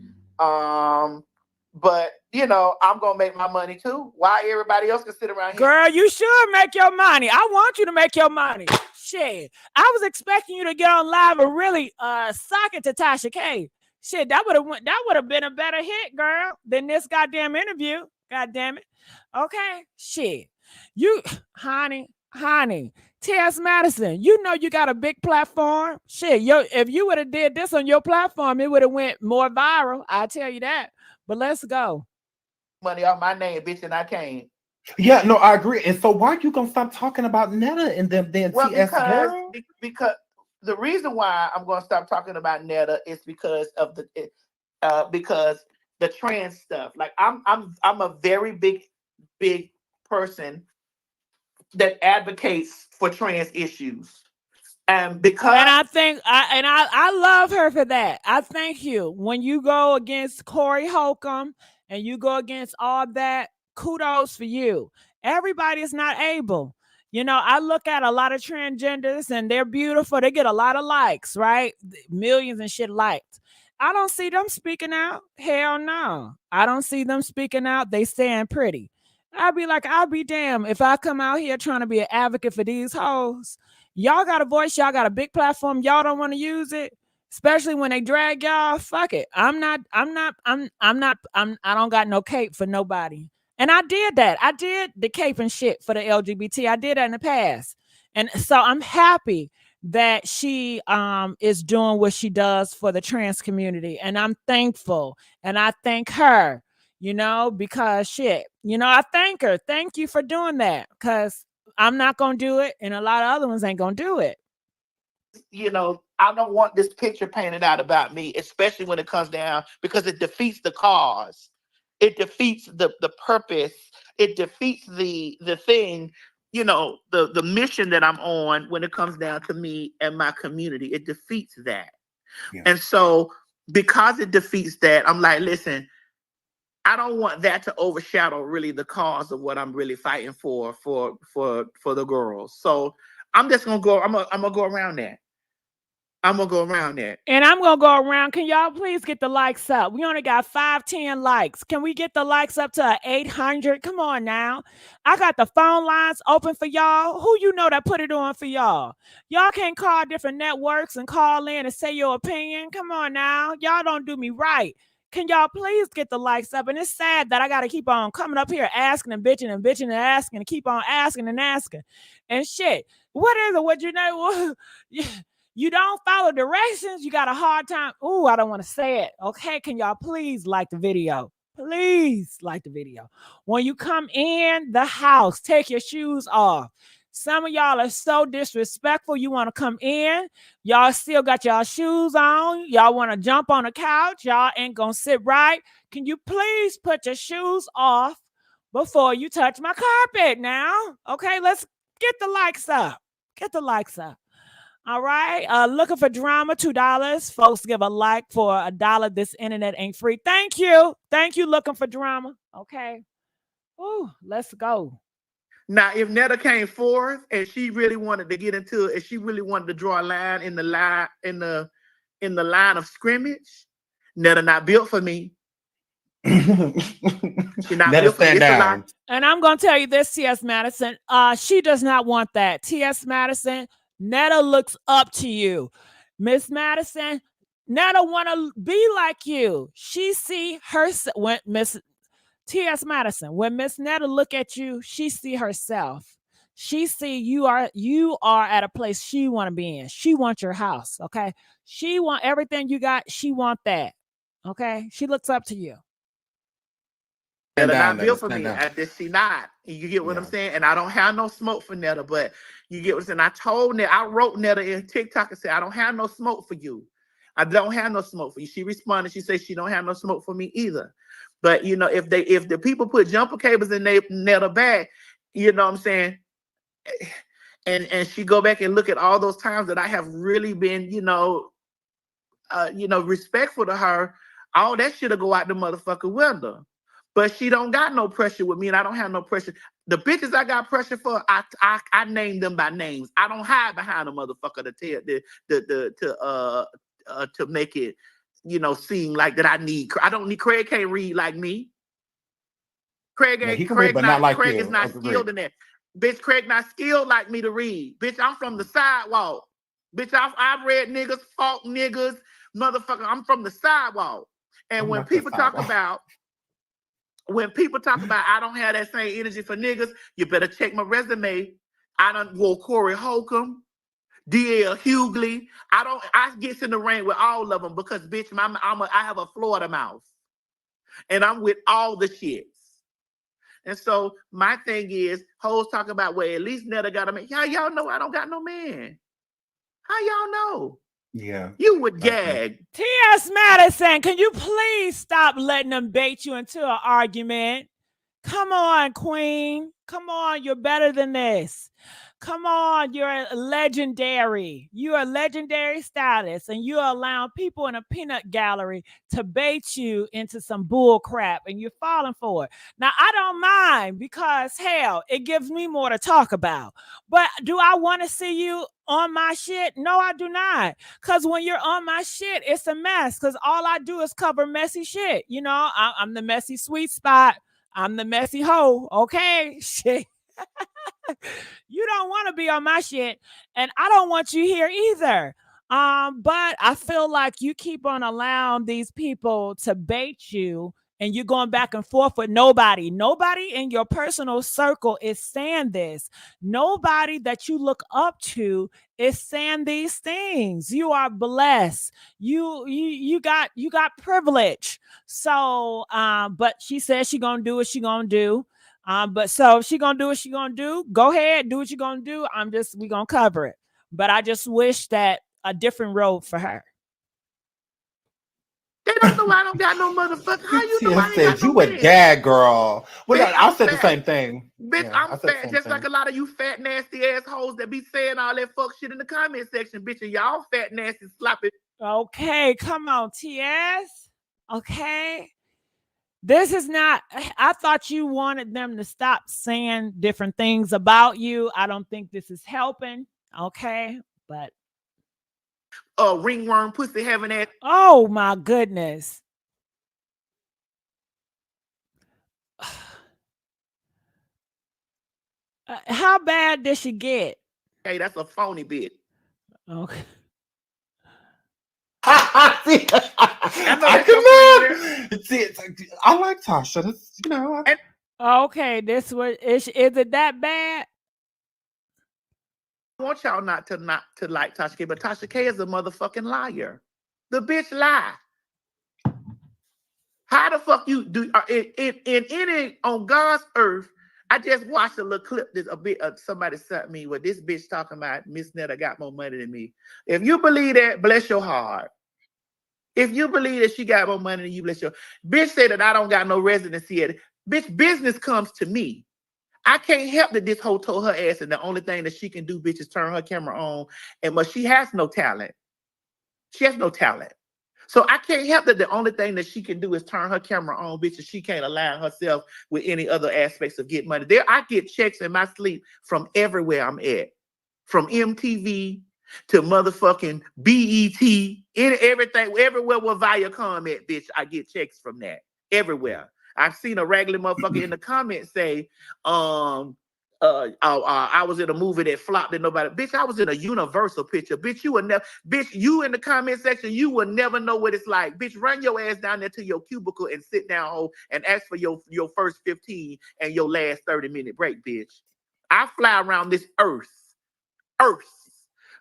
But I'm gonna make my money too. Why everybody else can sit around here? Girl, you should make your money. I want you to make your money. Shit, I was expecting you to get on live and really sock it to Tasha K. Shit, that would have been a better hit, girl, than this goddamn interview. God damn it. Okay, shit. You, honey, T.S. Madison, you got a big platform. Shit, if you would have did this on your platform, it would have went more viral. I'll tell you that. But let's go. Money off my name, bitch, and I can't. Yeah, no, I agree. And so why are you gonna stop talking about Netta and them then TS girl? Because the reason why I'm gonna stop talking about Netta is because of because the trans stuff. Like I'm a very big person that advocates for trans issues. And I think I love her for that. I thank you. When you go against Corey Holcomb and you go against all that, kudos for you. Everybody is not able. I look at a lot of transgenders and they're beautiful. They get a lot of likes, right? Millions and shit liked. I don't see them speaking out. Hell no. I don't see them speaking out. They stand pretty. I'll be damned if I come out here trying to be an advocate for these hoes. Y'all got a voice, y'all got a big platform, y'all don't want to use it, especially when they drag y'all. Fuck it. I don't got no cape for nobody. And I did that. I did the cape and shit for the LGBT. I did that in the past. And so I'm happy that she is doing what she does for the trans community. And I'm thankful. And I thank her, because shit, I thank her. Thank you for doing that. Because I'm not going to do it. And a lot of other ones ain't going to do it. I don't want this picture painted out about me, especially when it comes down, because it defeats the cause. It defeats the purpose. It defeats the thing, the mission that I'm on when it comes down to me and my community. It defeats that. Yeah. And so because it defeats that, I'm like, listen, I don't want that to overshadow really the cause of what I'm really fighting for the girls. So I'm just gonna go. I'm gonna go around that. I'm gonna go around that. And I'm gonna go around. Can y'all please get the likes up? We only got 510 likes. Can we get the likes up to 800? Come on now. I got the phone lines open for y'all. Who you know that put it on for y'all? Y'all can't call different networks and call in and say your opinion. Come on now. Y'all don't do me right. Can y'all please get the likes up? And it's sad that I got to keep on coming up here asking and bitching and asking and keep on asking and asking and shit. What is it? What you know? You don't follow directions, you got a hard time. Ooh, I don't want to say it. Okay, can y'all please like the video? Please like the video. When you come in the house, take your shoes off. Some of y'all are so disrespectful. You want to come in, y'all still got y'all shoes on. Y'all want to jump on the couch. Y'all ain't going to sit right. Can you please put your shoes off before you touch my carpet now? Okay, let's get the likes up. Get the likes up. All right. Looking for drama, $2. Folks give a like for $1. This internet ain't free. Thank you. Thank you. Looking for drama. Okay. Ooh, let's go. Now, if Netta came forth and she really wanted to get into it, and she really wanted to draw a line in the line of scrimmage, Netta not built for me. She not Netta built for me. stand down. And I'm gonna tell you this, T.S. Madison. She does not want that. T.S. Madison. Netta looks up to you. Miss Madison, Netta want to be like you. She see herself when Miss T.S. Madison, when Miss Netta look at you, she see herself. She see you are at a place she want to be in. She want your house, okay? She want everything you got. She want that, okay? She looks up to you. Netta not built for me. At this, she not. You get what I'm saying? And I don't have no smoke for Netta, but you get what I'm saying? I told Netta, I wrote Netta in TikTok and said, I don't have no smoke for you. I don't have no smoke for you. She responded. She said she don't have no smoke for me either. But you know, if the people put jumper cables in their Netta bag, you know what I'm saying? And she go back and look at all those times that I have really been, respectful to her, all that shit'll go out the motherfucking window. But she don't got no pressure with me, and I don't have no pressure. The bitches I got pressure for, I name them by names. I don't hide behind a motherfucker to make it, seem like that I need. I don't need. Craig can't read like me. Craig ain't. Craig is not skilled in that. Bitch, Craig not skilled like me to read. Bitch, I'm from the sidewalk. Bitch, I've read niggas, fault niggas, motherfucker. I'm from the sidewalk. And when people talk about I don't have that same energy for niggas, you better check my resume. I done wore Corey Holcomb, D.L. Hughley. I get in the ring with all of them because, bitch, I have a Florida mouth. And I'm with all the shits. And so my thing is, hoes talk about, well, at least Netta got a man. How y'all know I don't got no man? How y'all know? Yeah. You would gag. T.S. Madison, can you please stop letting them bait you into an argument? Come on, queen. Come on, you're better than this. Come on, you're legendary. You are legendary status, and you're allowing people in a peanut gallery to bait you into some bull crap, and you're falling for it. Now, I don't mind because, hell, it gives me more to talk about. But do I want to see you on my shit? No, I do not. Because when you're on my shit, it's a mess because all I do is cover messy shit. You know, I'm the messy sweet spot. I'm the messy hoe. Okay? Shit. You don't want to be on my shit, and I don't want you here either. But I feel like you keep on allowing these people to bait you, and you're going back and forth with nobody. Nobody in your personal circle is saying this. Nobody that you look up to is saying these things. You are blessed. You got privilege. So, but she says she gonna do what she gonna do. But so she gonna do what she gonna do. Go ahead, do what you gonna do. We gonna cover it. But I just wish that a different road for her. They don't know I don't got no motherfucker. How you know I ain't got no you a gag girl. Well, bitch, I said the same thing. Bitch, yeah, I'm fat, just like a lot of you fat, nasty assholes that be saying all that fuck shit in the comment section. Bitch, and y'all fat, nasty, sloppy. Okay, come on, TS. Okay. This is not, I thought you wanted them to stop saying different things about you. I don't think this is helping. Okay. But ringworm pussy having ass. oh my goodness. How bad did she get? Hey, that's a phony bitch. Okay. See, it's like, I like Tasha. That's, you know. Okay, this was is it that bad? I want y'all not to like Tasha K, but Tasha K is a motherfucking liar. The bitch lie. How the fuck you do in any on God's earth? I just watched a little clip. There's a bit somebody sent me where this bitch talking about Miss Netta got more money than me. If you believe that, bless your heart. If you believe that she got more money than you, bless your bitch said that I don't got no residency at it. Bitch, business comes to me. I can't help that this hoe told her ass, and the only thing that she can do, bitch, is turn her camera on. But she has no talent. She has no talent. So I can't help that the only thing that she can do is turn her camera on, bitch, and she can't align herself with any other aspects of getting money. There, I get checks in my sleep from everywhere I'm at. From MTV to motherfucking BET, everything, everywhere where Viacom at, bitch, I get checks from that. Everywhere. I've seen a regular motherfucker in the comments say, I was in a movie that flopped and nobody. Bitch, I was in a Universal picture. Bitch, you will never. Bitch, you in the comment section, you will never know what it's like. Bitch, run your ass down there to your cubicle and sit down, ho, and ask for your first 15 and your last 30-minute break, bitch. I fly around this earth,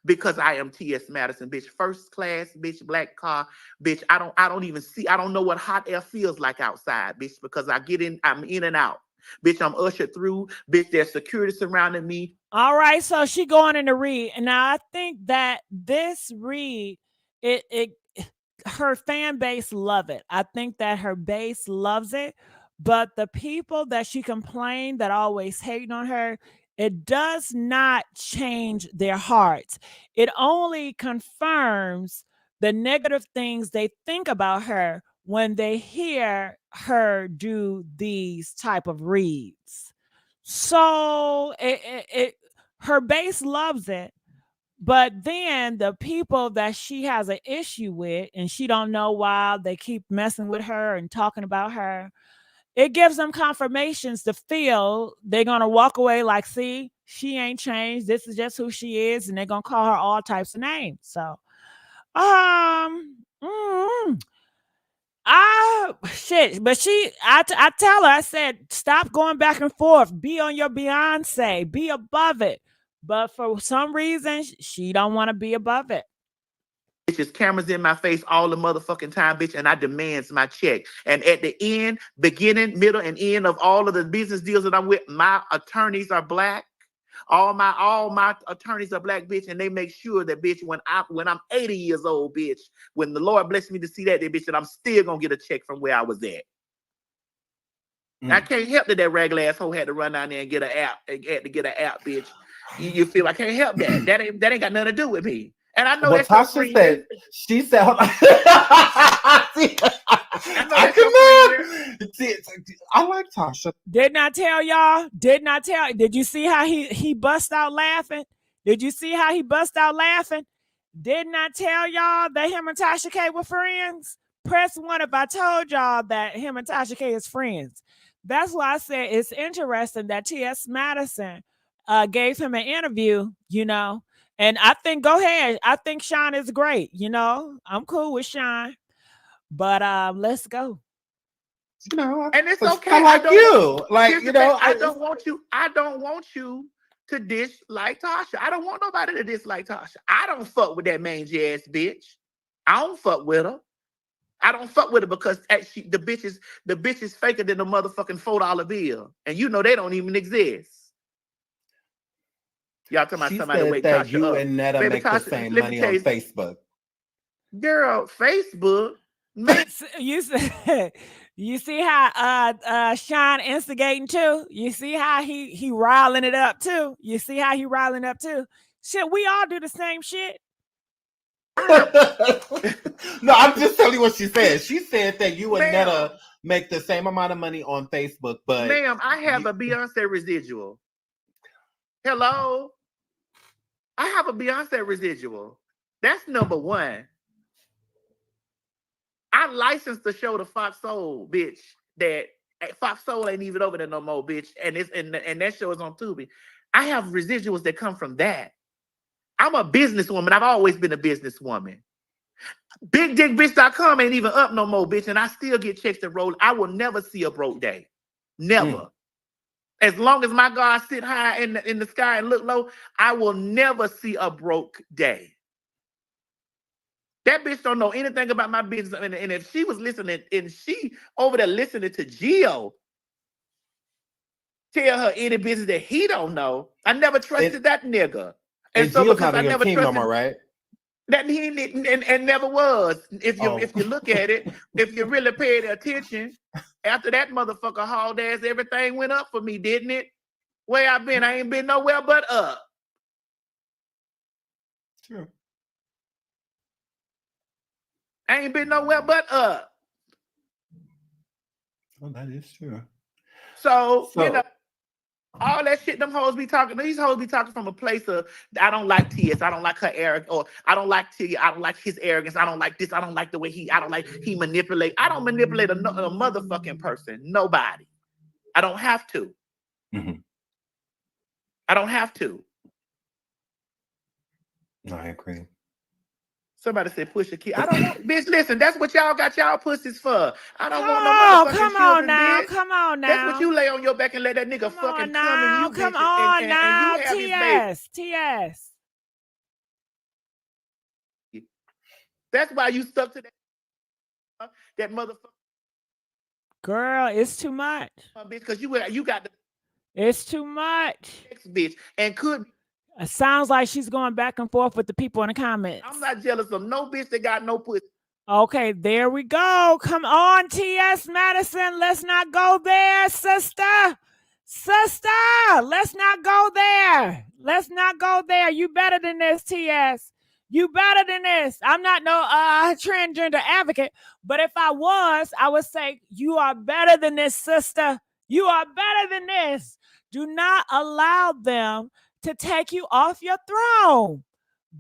because I am T.S. Madison, bitch. First class, bitch. Black car, bitch. I don't know what hot air feels like outside, bitch. Because I'm in and out. Bitch, I'm ushered through. Bitch, there's security surrounding me. All right, so she going in the read. And now I think that this read, her fan base love it. I think that her base loves it. But the people that she complained that always hating on her, it does not change their hearts. It only confirms the negative things they think about her when they hear her do these type of reads. So her base loves it, but then the people that she has an issue with and she don't know why they keep messing with her and talking about her, it gives them confirmations to feel they're going to walk away like, see, she ain't changed. This is just who she is. And they're going to call her all types of names. So, shit. But I tell her, I said, stop going back and forth. Be on your Beyonce. Be above it. But for some reason, she don't want to be above it. Bitches, cameras in my face all the motherfucking time, bitch, and I demands my check. And at the end, beginning, middle, and end of all of the business deals that I'm with, my attorneys are black. All my attorneys are black, bitch, and they make sure that, bitch, when I'm 80 years old, bitch, when the Lord bless me to see that, bitch, that I'm still gonna get a check from where I was at. I can't help that regular asshole had to run down there and get an app. Had to get an app, bitch. You feel I can't help that. That ain't got nothing to do with me. And I know what Tasha said. She said, I like Tasha. Didn't I tell y'all? Did you see how he bust out laughing? Did you see how he bust out laughing? Didn't I tell y'all that him and Tasha K were friends? Press 1 if I told y'all that him and Tasha K is friends. That's why I said it's interesting that T.S. Madison gave him an interview, you know. And I think, go ahead. I think Sean is great. You know, I'm cool with Sean. But let's go. You know, and it's okay. I like you. Like, you know, I don't want you to dislike Tasha. I don't want nobody to dislike Tasha. I don't fuck with that mangy ass bitch. I don't fuck with her. I don't fuck with her because the bitch is faker than a motherfucking $4 bill. And you know they don't even exist. Y'all talking about somebody wake Tasha you up. And Netta make Tasha, the same money on Facebook. Girl, Facebook. You see how Sean instigating too? You see how he riling it up too? You see how he riling up too? Shit, we all do the same shit. No, I'm just telling you what she said. She said that you and Netta make the same amount of money on Facebook, but ma'am, I have a Beyonce residual. Hello? I have a Beyonce residual. That's number one. I licensed the show to Fox Soul, bitch. That Fox Soul ain't even over there no more, bitch. And that show is on Tubi. I have residuals that come from that. I'm a businesswoman. I've always been a businesswoman. BigDickBitch.com ain't even up no more, bitch. And I still get checks that roll. I will never see a broke day. Never. As long as my God sit high in the sky and look low, I will never see a broke day. That bitch don't know anything about my business. And if she was listening, and she over there listening to Gio tell her any business that he don't know, I never trusted that nigga. And so Gio's not on your team no more, right? That he and never was. If you look at it, if you really paid attention, after that motherfucker hauled ass, everything went up for me, didn't it? Where I been? I ain't been nowhere but up. True. I ain't been nowhere but up. Oh, that is true. So you know, all that shit them hoes be talking. These hoes be talking from a place of I don't like TS. I don't like her arrogance, or I don't like T. I don't like his arrogance. I don't like this. I don't like the way he. I don't like he manipulate. I don't manipulate a motherfucking person. Nobody. I don't have to. Mm-hmm. I don't have to. No, I agree. Somebody said push a kid. I don't want, bitch. Listen, that's what y'all got y'all pussies for. I don't want no motherfucking come children, on now, bitch. come on now. That's what you lay on your back and let that nigga fucking come and you come bitch, on and now, you have his baby. TS. That's why you stuck to that motherfucker. Girl, it's too much. Bitch, because you got the. It's too much. Bitch, and could. It sounds like she's going back and forth with the people in the comments. I'm not jealous of no bitch that got no pussy. Okay, there we go. Come on, T.S. Madison. Let's not go there, sister. Sister, let's not go there. Let's not go there. You better than this, T.S. You better than this. I'm not no transgender advocate, but if I was, I would say you are better than this, sister. You are better than this. Do not allow them to take you off your throne.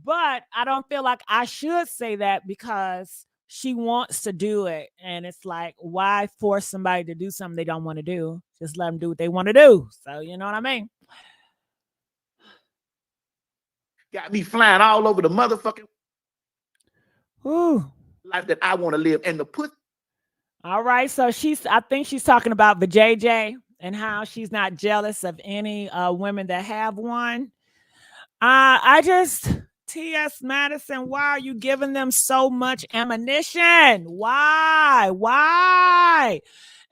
But I don't feel like I should say that because she wants to do it. And it's like, why force somebody to do something they don't want to do? Just let them do what they want to do. So, you know what I mean? Got me flying all over the motherfucking life that I want to live. And the pussy. All right. So I think she's talking about the JJ and how she's not jealous of any women that have one. T.S. Madison, why are you giving them so much ammunition? Why?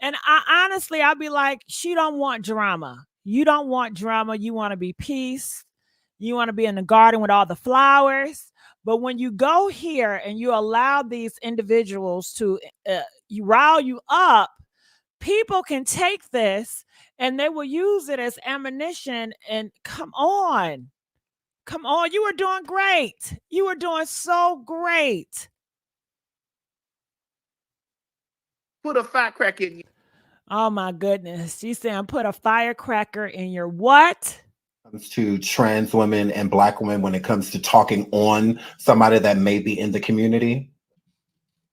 And I'll be like, she don't want drama. You don't want drama. You want to be peace. You want to be in the garden with all the flowers. But when you go here and you allow these individuals to rile you up, people can take this and they will use it as ammunition. And come on. You were doing great. You were doing so great. Put a firecracker in you. Oh my goodness. She's saying put a firecracker in your what? Comes to trans women and Black women when it comes to talking on somebody that may be in the community.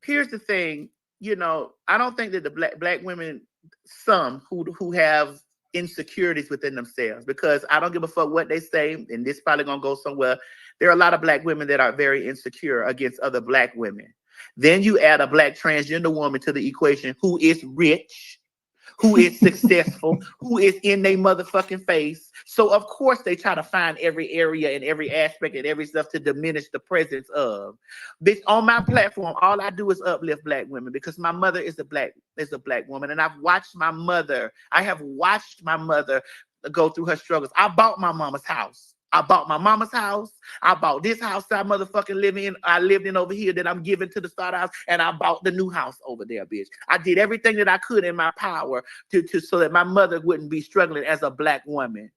Here's the thing, I don't think that the black women, some who have insecurities within themselves, because I don't give a fuck what they say, and this probably gonna go somewhere. There are a lot of Black women that are very insecure against other Black women. Then you add a Black transgender woman to the equation who is rich, who is successful, who is in their motherfucking face. So of course they try to find every area and every aspect and every stuff to diminish the presence of. Bitch, on my platform, all I do is uplift Black women because my mother is a black woman, and I've watched my mother. I have watched my mother go through her struggles. I bought my mama's house. I bought my mama's house. I bought this house that I motherfucking live in. I lived in over here that I'm giving to the starter house, and I bought the new house over there, bitch. I did everything that I could in my power to so that my mother wouldn't be struggling as a Black woman.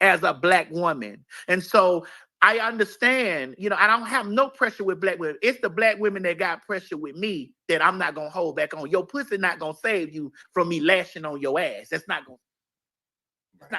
As a Black woman. And so I understand, I don't have no pressure with black women. It's the black women that got pressure with me that I'm not gonna hold back on. Your pussy not gonna save you from me lashing on your ass. That's not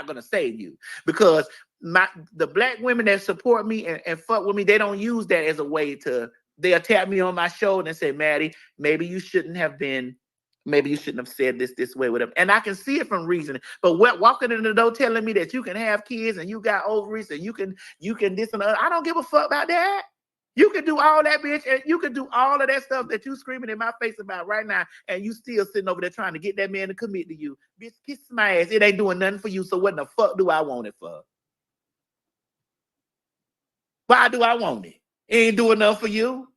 gonna save you, because the black women that support me and fuck with me, they don't use that as a way to. They'll tap me on my shoulder and say, Maddie, maybe you shouldn't have said this way, whatever. And I can see it from reasoning. But walking in the door telling me that you can have kids and you got ovaries and you can this and that, I don't give a fuck about that. You can do all that, bitch, and you can do all of that stuff that you screaming in my face about right now, and you still sitting over there trying to get that man to commit to you. Bitch, kiss my ass. It ain't doing nothing for you, so what the fuck do I want it for? Why do I want it? It ain't doing nothing for you.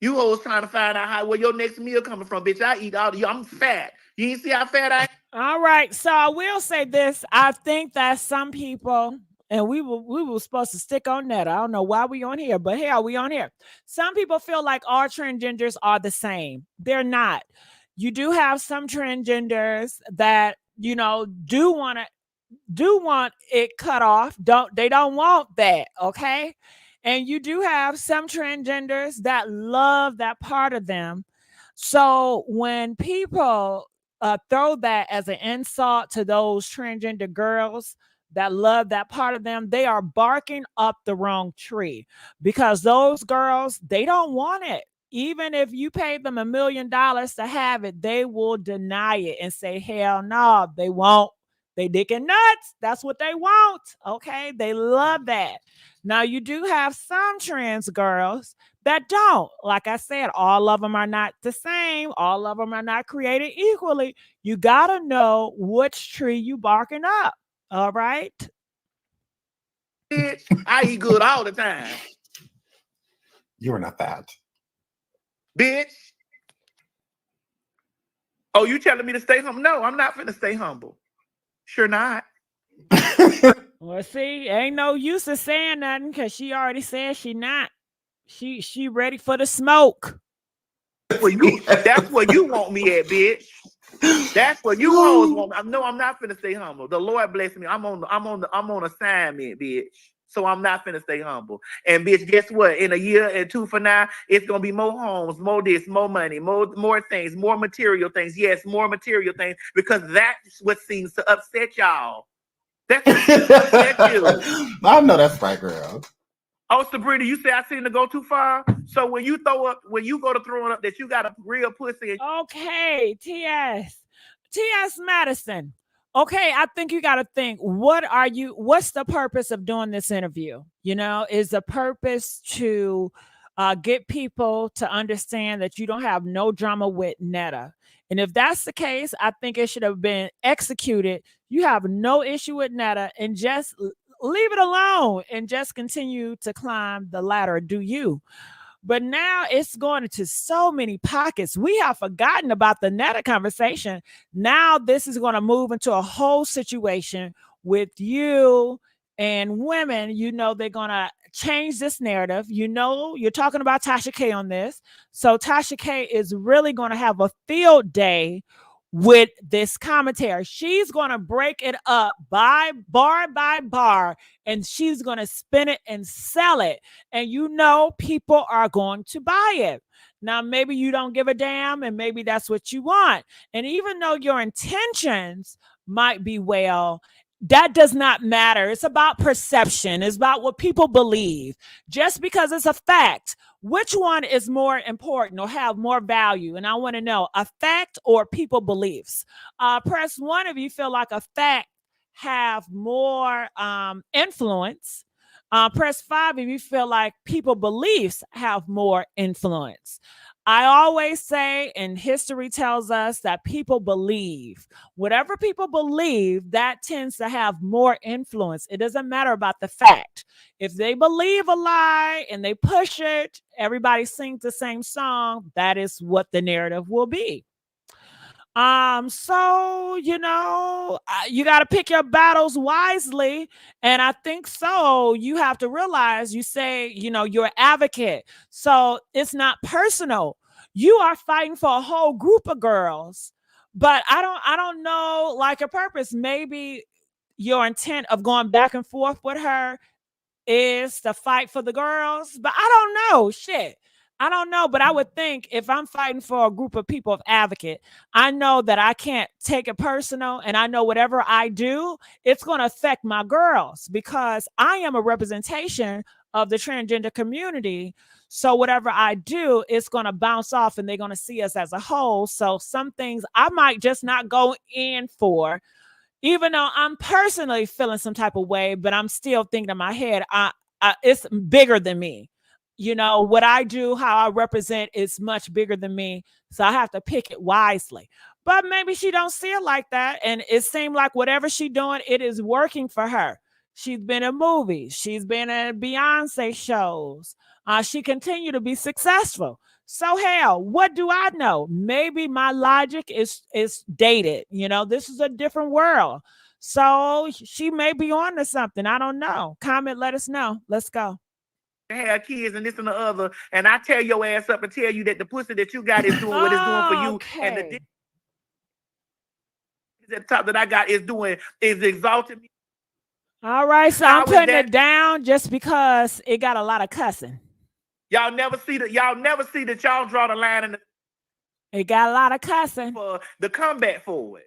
You always trying to find out where your next meal coming from, bitch. I eat all of you. I'm fat. You ain't see how fat I am? All right. So I will say this. I think that some people, and we were supposed to stick on that. I don't know why we on here, but hell, we on here. Some people feel like all transgenders are the same. They're not. You do have some transgenders that, do want it cut off. They don't want that. Okay. And you do have some transgenders that love that part of them. So when people throw that as an insult to those transgender girls that love that part of them, they are barking up the wrong tree, because those girls, they don't want it. Even if you paid them $1 million to have it, they will deny it and say, hell no, they won't. They dick and nuts. That's what they want. Okay. They love that. Now, you do have some trans girls that don't. Like I said, all of them are not the same. All of them are not created equally. You got to know which tree you barking up. All right? Bitch, I eat good all the time. You are not that. Bitch. Oh, you telling me to stay humble? No, I'm not finna stay humble. Sure not. Well, see, ain't no use of saying nothing, because she already said she not. She ready for the smoke. That's where you want me at, bitch. That's what you hoes want. No, I'm not finna stay humble. The Lord bless me. I'm on assignment, bitch. So I'm not finna stay humble. And bitch, guess what? In a year and two from now, it's gonna be more homes, more this, more money, more things, more material things. Yes, more material things, because that's what seems to upset y'all. That's what upset you. I know that's right, girl. Oh, Sabrina, you say I seem to go too far. So when you go to throwing up that you got a real pussy. Okay, T.S. Madison. Okay, I think you got to think, what's the purpose of doing this interview? Is the purpose to get people to understand that you don't have no drama with Netta? And if that's the case, I think it should have been executed. You have no issue with Netta, and just leave it alone and just continue to climb the ladder. Do you? But now it's going into so many pockets. We have forgotten about the Netta conversation. Now this is going to move into a whole situation with you and women. They're going to change this narrative. You're talking about Tasha K on this. So Tasha K is really going to have a field day with this commentary. She's going to break it up by bar, and she's going to spin it and sell it. And people are going to buy it. Now, maybe you don't give a damn, and maybe that's what you want. And even though your intentions might be well, that does not matter. It's about perception. It's about what people believe. Just because it's a fact, which one is more important or have more value? And I want to know, a fact or people beliefs. Press 1 if you feel like a fact have more influence. Press 5 if you feel like people beliefs have more influence. I always say, and history tells us, that people believe. Whatever people believe, that tends to have more influence. It doesn't matter about the fact. If they believe a lie and they push it, everybody sings the same song, that is what the narrative will be. So, you got to pick your battles wisely. And I think so. You have to realize, you say, you're an advocate. So it's not personal. You are fighting for a whole group of girls, but I don't know, like, a purpose. Maybe your intent of going back and forth with her is to fight for the girls, but I don't know. Shit. I don't know, but I would think if I'm fighting for a group of people of advocate, I know that I can't take it personal, and I know whatever I do, it's going to affect my girls because I am a representation of the transgender community. So whatever I do, it's going to bounce off and they're going to see us as a whole. So some things I might just not go in for, even though I'm personally feeling some type of way, but I'm still thinking in my head, it's bigger than me. You know, what I do, how I represent is much bigger than me. So I have to pick it wisely. But maybe she don't see it like that. And it seemed like whatever she's doing, it is working for her. She's been in movies. She's been in Beyonce shows. She continued to be successful. So hell, what do I know? Maybe my logic is dated. You know, this is a different world. So she may be on to something. I don't know. Comment, let us know. Let's go. Have kids and this and the other, and I tear your ass up and tell you that the pussy that you got is doing what it's doing for you, and the dick at the top that I got is exalting me. All right, so I'm putting it down just because it got a lot of cussing. Y'all never see that y'all draw the line in the. It got a lot of cussing for the comeback for it.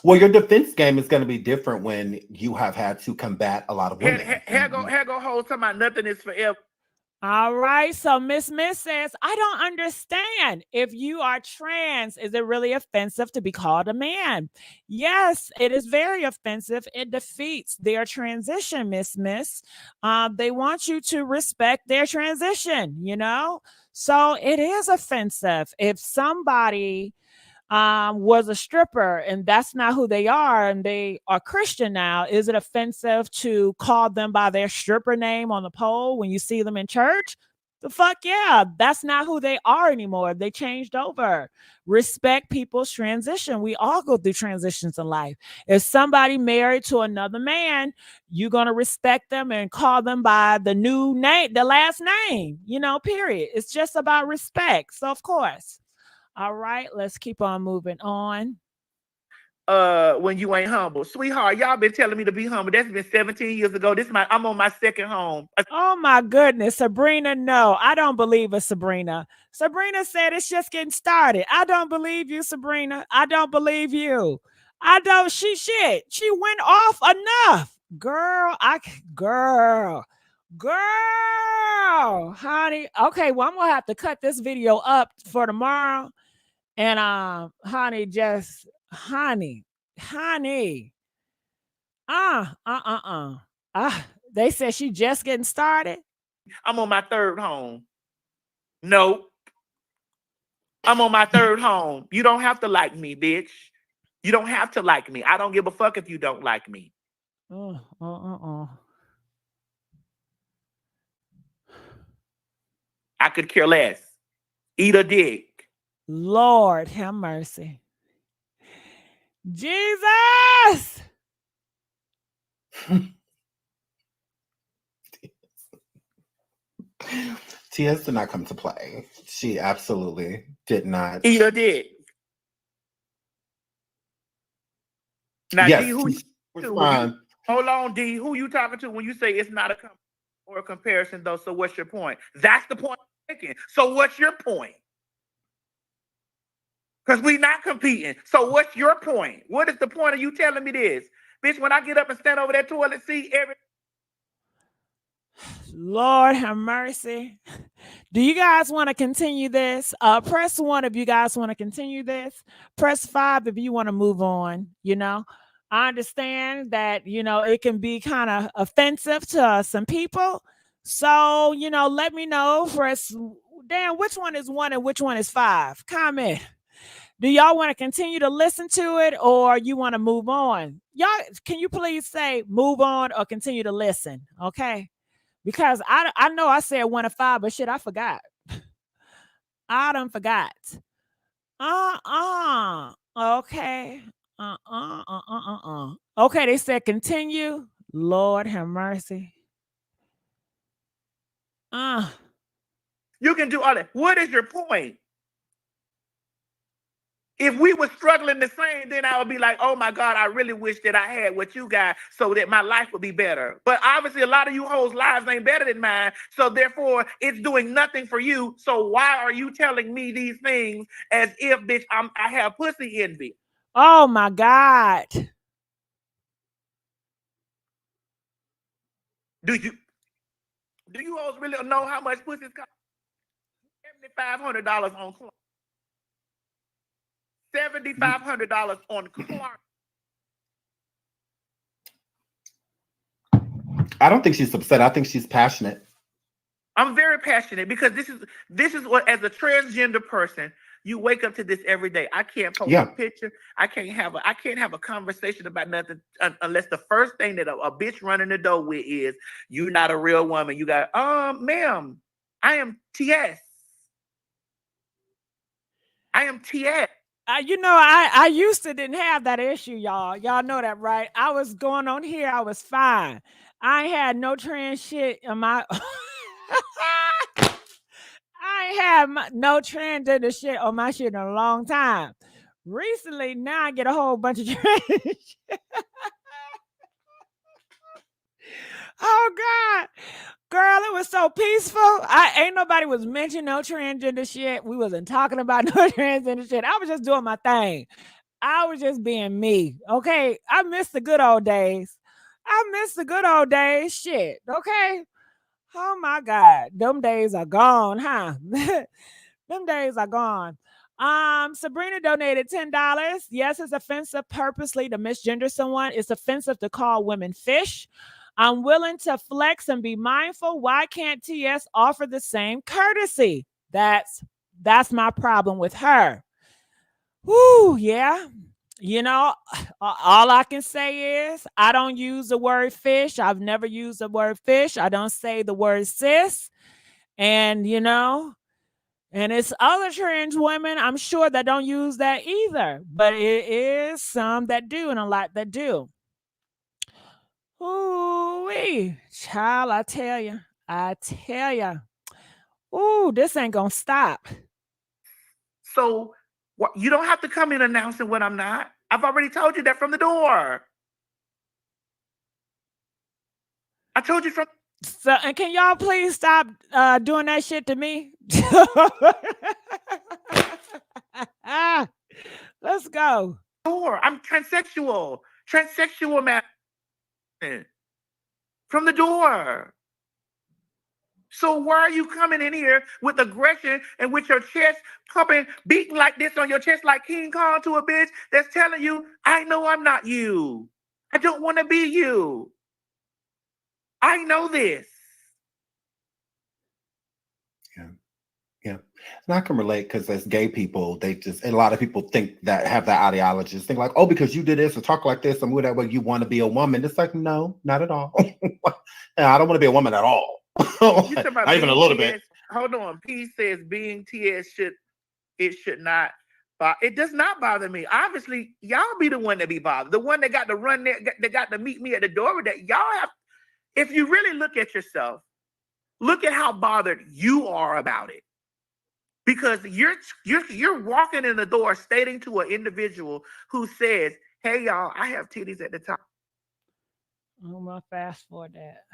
Well, your defense game is going to be different when you have had to combat a lot of women. Here go hold talking about nothing is forever. All right, so Miss says, I don't understand. If you are trans, is it really offensive to be called a man? Yes, it is very offensive. It defeats their transition, Miss. They want you to respect their transition, you know? So it is offensive. If somebody was a stripper and that's not who they are and they are Christian now, is it offensive to call them by their stripper name on the pole when you see them in church? The fuck yeah, that's not who they are anymore. They changed over. Respect people's transition. We all go through transitions in life. If somebody married to another man, you're going to respect them and call them by the new name, the last name, you know, period. It's just about respect. So of course. All right, let's keep on moving on. When you ain't humble. Sweetheart, y'all been telling me to be humble. That's been 17 years ago. I'm on my second home. Oh my goodness, Sabrina, no, I don't believe it, Sabrina. Sabrina said it's just getting started. I don't believe you, Sabrina. I don't believe you. She went off enough. Girl, honey. Okay, well, I'm gonna have to cut this video up for tomorrow. And honey. They said she just getting started. I'm on my third home. Nope. I'm on my third home. You don't have to like me, bitch. You don't have to like me. I don't give a fuck if you don't like me. I could care less. Eat a dick. Lord have mercy. Jesus. TS did not come to play. She absolutely did not. Eat a dick. Now, yes, D, hold on, D. Who you talking to when you say it's not a comparison, though? So what's your point? That's the point I'm making. So what's your point? Because we not competing. So what's your point? What is the point of you telling me this? Bitch, when I get up and stand over that toilet seat, Lord have mercy. Do you guys want to continue this? Press 1 if you guys want to continue this. Press 5 if you want to move on. You know, I understand that, you know, it can be kind of offensive to some people. So, you know, let me know. Damn, which one is 1 and which one is 5? Comment. Do y'all want to continue to listen to it or you want to move on? Y'all, can you please say move on or continue to listen? Okay. Because I know I said 1 to 5, but shit, I forgot. I done forgot. Okay. Okay, they said continue. Lord have mercy. You can do all that. What is your point? If we were struggling the same, then I would be like, oh my God, I really wish that I had what you got so that my life would be better. But obviously a lot of you hoes' lives ain't better than mine. So therefore it's doing nothing for you. So why are you telling me these things as if, bitch, I have pussy envy? Oh my God. Do you hoes really know how much pussy cost? $7,500 on Clark. $7,500 on Clark. I don't think she's upset. I think she's passionate. I'm very passionate because this is what, as a transgender person, you wake up to this every day. I can't post a picture. I can't have a conversation about nothing unless the first thing that a bitch running the door with is, you're not a real woman. You got, ma'am, I am TS. I am TS. I used to didn't have that issue, y'all. Y'all know that, right? I was going on here. I was fine. I ain't had no trans shit in my... I ain't had no transgender shit on my shit in a long time. Recently, now I get a whole bunch of trans shit. Oh God, girl, it was so peaceful. Ain't nobody was mentioning no transgender shit. We wasn't talking about no transgender shit. I was just doing my thing. I was just being me. Okay, I miss the good old days. Shit. Okay. Oh my God, them days are gone, huh? Them days are gone. Sabrina donated $10. Yes, it's offensive purposely to misgender someone. It's offensive to call women fish. I'm willing to flex and be mindful. Why can't TS offer the same courtesy? That's my problem with her. Whoo, yeah. All I can say is I don't use the word fish. I've never used the word fish. I don't say the word sis. And, and it's other trans women, I'm sure, that don't use that either. But it is some that do and a lot that do. Ooh-wee. Child, I tell you. Ooh, this ain't gonna stop. So you don't have to come in announcing what I'm not. I've already told you that from the door. I told you from... So, and can y'all please stop doing that shit to me? Let's go. I'm transsexual. Transsexual man. From the door. So why are you coming in here with aggression and with your chest pumping, beating like this on your chest like King Kong to a bitch that's telling you, I know I'm not you. I don't want to be you. I know this. Yeah. And I can relate because as gay people, a lot of people think that have that ideology. Think like, oh, because you did this or talk like this and move that way, you want to be a woman. It's like, no, not at all. I don't want to be a woman at all. Not even a little bit. Hold on. P says being TS should not. It does not bother me. Obviously, y'all be the one that be bothered. The one that got to run there, that got to meet me at the door. That y'all have. If you really look at yourself, look at how bothered you are about it. Because you're walking in the door stating to an individual who says, hey, y'all, I have titties at the top. I'm going to fast forward that.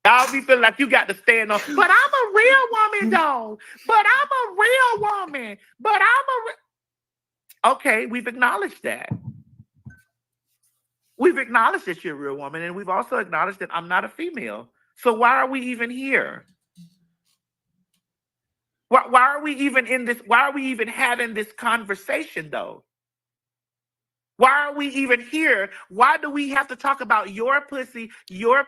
Y'all be feeling like you got to stand on, but I'm a real woman, though. But I'm a real woman. Okay, we've acknowledged that. We've acknowledged that you're a real woman, and we've also acknowledged that I'm not a female. So why are we even here? Why are we even in this? Why are we even having this conversation, though? Why are we even here? Why do we have to talk about your pussy, your...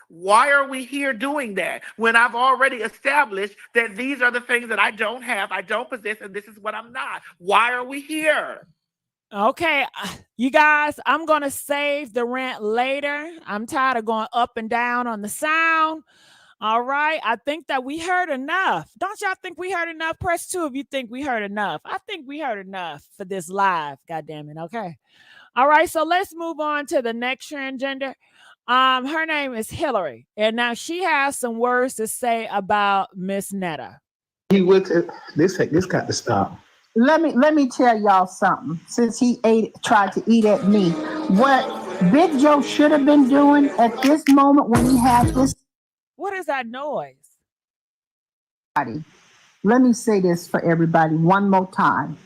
Why are we here doing that when I've already established that these are the things that I don't have, I don't possess, and this is what I'm not? Why are we here? Okay, you guys, I'm going to save the rant later. I'm tired of going up and down on the sound. All right, I think that we heard enough. Don't y'all think we heard enough? Press 2 if you think we heard enough. I think we heard enough for this live. God damn it. Okay. All right, so let's move on to the next transgender. Her name is Hillary, and now she has some words to say about Miss Netta. He would. This got to stop. Let me tell y'all something. Since he tried to eat at me, what Big Joe should have been doing at this moment when he had this. What is that noise? Let me say this for everybody one more time.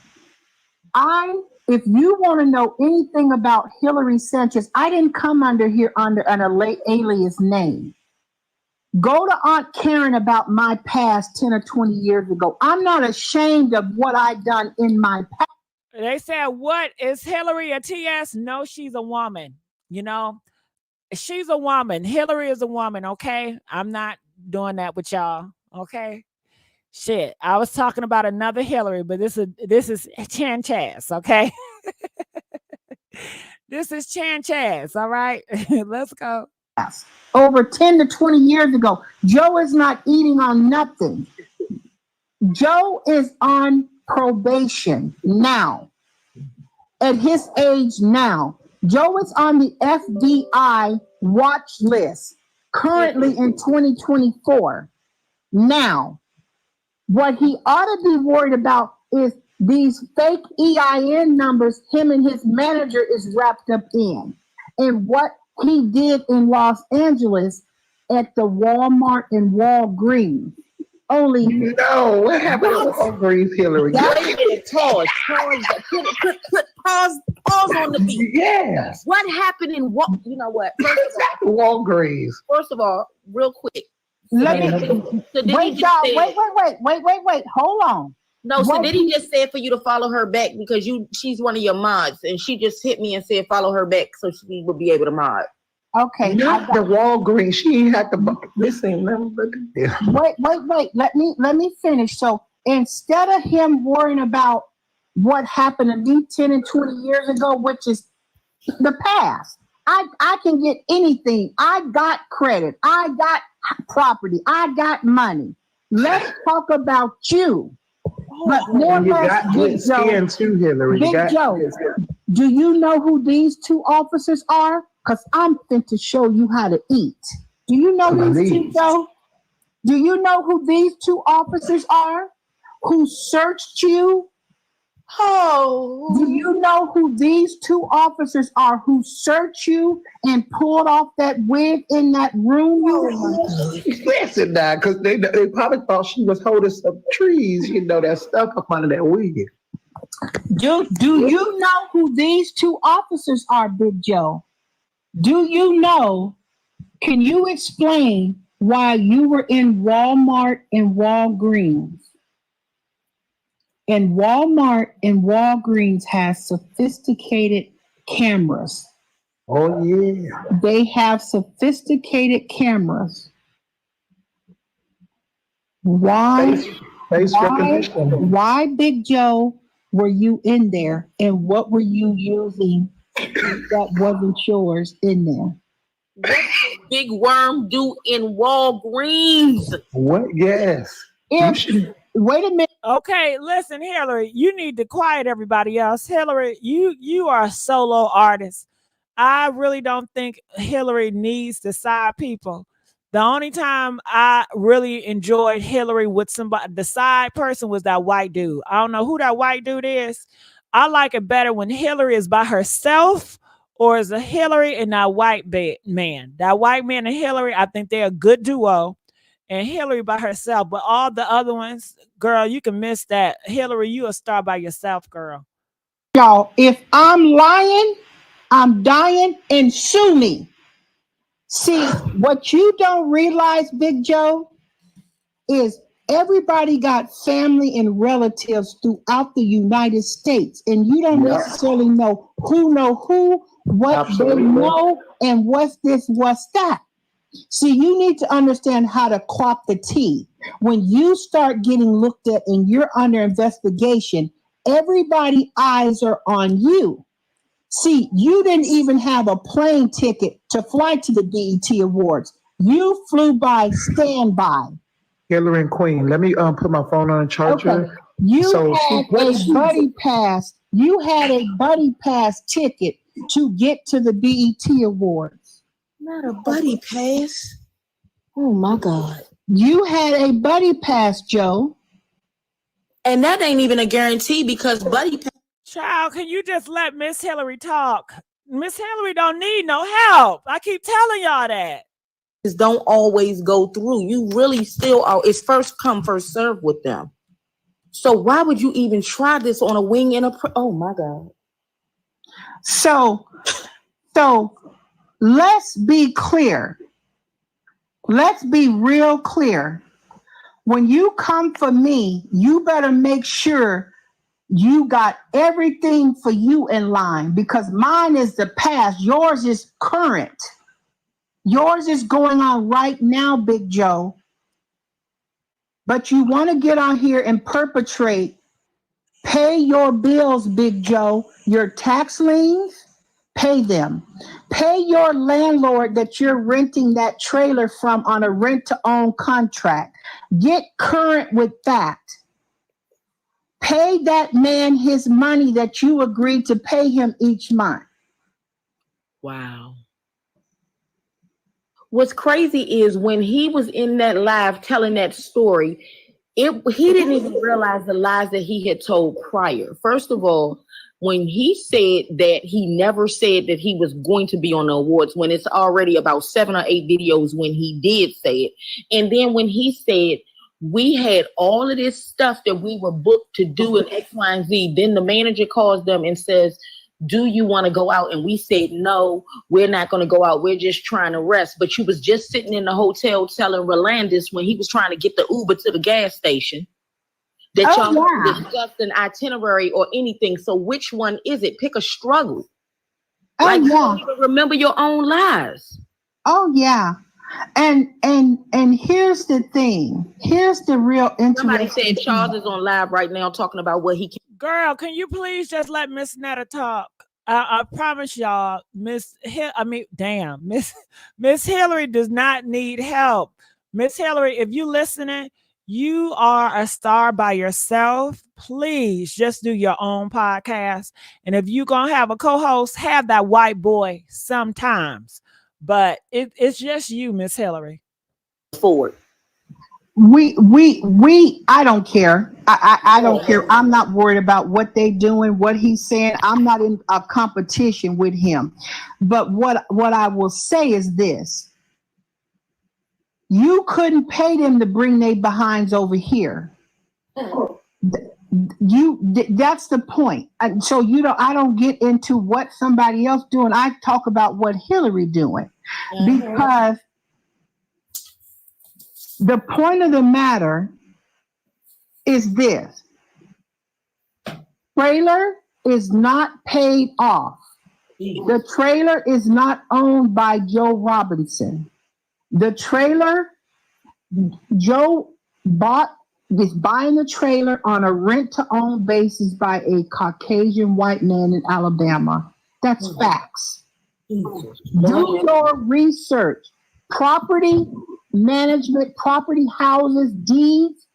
If you want to know anything about Hillary Sanchez, I didn't come under here under an alias name. Go to Aunt Karen about my past 10 or 20 years ago. I'm not ashamed of what I've done in my past. They said, what, is Hillary a TS? No, she's a woman. You know, she's a woman. Hillary is a woman, okay? I'm not doing that with y'all, okay? Shit, I was talking about another Hillary, but this is Chan Chaz, okay? This is Chan Chaz, all right? Let's go. Over 10 to 20 years ago, Joe is not eating on nothing. Joe is on probation now. At his age now, Joe is on the FBI watch list currently in 2024. Now, what he ought to be worried about is these fake EIN numbers him and his manager is wrapped up in. And what he did in Los Angeles at the Walmart and Walgreens. Only no, what happened to Walgreens, Hillary? Wait a minute, pause on the beat. Yes. What happened in what? You know what? Walgreens. First of all, real quick. Let me wait, y'all. Wait. Hold on. No, so did he just say for you to follow her back because she's one of your mods, and she just hit me and said follow her back so she will be able to mod. Okay. Not the Walgreens. She ain't had to. This ain't nothing but Wait. Let me finish. So instead of him worrying about what happened to me 10 and 20 years ago, which is the past, I can get anything. I got credit. I got property. I got money. Let's talk about you. But more you or less, got good skin too, Hillary. Big Joe, do you know who these two officers are? Because I'm fit to show you how to eat. Do you know these two, Joe? Do you know who these two officers are who searched you? Oh. Do you know who these two officers are who searched you and pulled off that wig in that room? Listen now, because they probably thought she was holding some trees, that stuff up under that wig. Do you know who these two officers are, Big Joe? Do you know? Can you explain why you were in Walmart and Walgreens? And Walmart and Walgreens has sophisticated cameras. Oh, yeah. They have sophisticated cameras. Why, Big Joe, were you in there? And what were you using that wasn't yours in there? What did Big Worm do in Walgreens? What? Yes. Wait a minute. Okay, listen, Hillary, you need to quiet everybody else. Hillary, you are a solo artist. I really don't think Hillary needs the side people. The only time I really enjoyed Hillary with somebody, the side person, was that white dude. I don't know who that white dude is. I like it better when Hillary is by herself or is a Hillary and that white man. That white man and Hillary, I think they're a good duo. And Hillary by herself, but all the other ones, girl, you can miss that. Hillary, you a star by yourself, girl. Y'all, if I'm lying, I'm dying, and sue me. See, what you don't realize, Big Joe, is everybody got family and relatives throughout the United States, and you don't necessarily know who, what Absolutely. They know, and what's this, what's that. See, you need to understand how to clock the T. When you start getting looked at and you're under investigation, everybody's eyes are on you. See, you didn't even have a plane ticket to fly to the BET Awards. You flew by standby. Hillary and Queen, let me put my phone on a charger. Okay. You had a buddy pass. You had a buddy pass ticket to get to the BET Awards. Not a buddy pass. Oh my God. You had a buddy pass, Joe. And that ain't even a guarantee because buddy pass. Child, can you just let Miss Hillary talk? Miss Hillary don't need no help. I keep telling y'all that. Don't always go through. You really still are. It's first come, first serve with them. So why would you even try this on a wing and a? Oh my God. So let's be clear. Let's be real clear. When you come for me, you better make sure you got everything for you in line, because mine is the past. Yours is current. Yours is going on right now, Big Joe. But you want to get on here and perpetrate. Pay your bills, Big Joe. Your tax liens, pay them. Pay your landlord that you're renting that trailer from on a rent-to-own contract. Get current with that. Pay that man his money that you agreed to pay him each month. Wow. What's crazy is when he was in that live telling that story, he didn't even realize the lies that he had told prior. First of all, when he said that he never said that he was going to be on the awards, when it's already about 7 or 8 videos when he did say it. And then when he said, we had all of this stuff that we were booked to do in X, Y, and Z. Then the manager calls them and says, do you want to go out? And we said, no, we're not going to go out. We're just trying to rest. But you was just sitting in the hotel telling Rolandis when he was trying to get the Uber to the gas station that y'all discussed an itinerary or anything. So which one is it? Pick a struggle. You don't even remember your own lies. Oh, yeah. And here's the thing. Here's the real interesting. Somebody said Charles is on live right now talking about what he can. Girl, can you please just let Miss Netta talk? I promise y'all, Miss Hillary does not need help. Miss Hillary, if you listening, you are a star by yourself. Please just do your own podcast. And if you're going to have a co-host, have that white boy sometimes. But it's just you, Miss Hillary. Forward. I don't care. I don't care. I'm not worried about what they doing, what he's saying. I'm not in a competition with him. But what I will say is this. You couldn't pay them to bring their behinds over here. That's the point. And so I don't get into what somebody else doing. I talk about what Hillary doing. Because the point of the matter is this. Trailer is not paid off. The trailer is not owned by Joe Robinson. The trailer, Joe is buying the trailer on a rent-to-own basis by a Caucasian white man in Alabama. That's facts. Do your research. Property management, property, houses, deeds,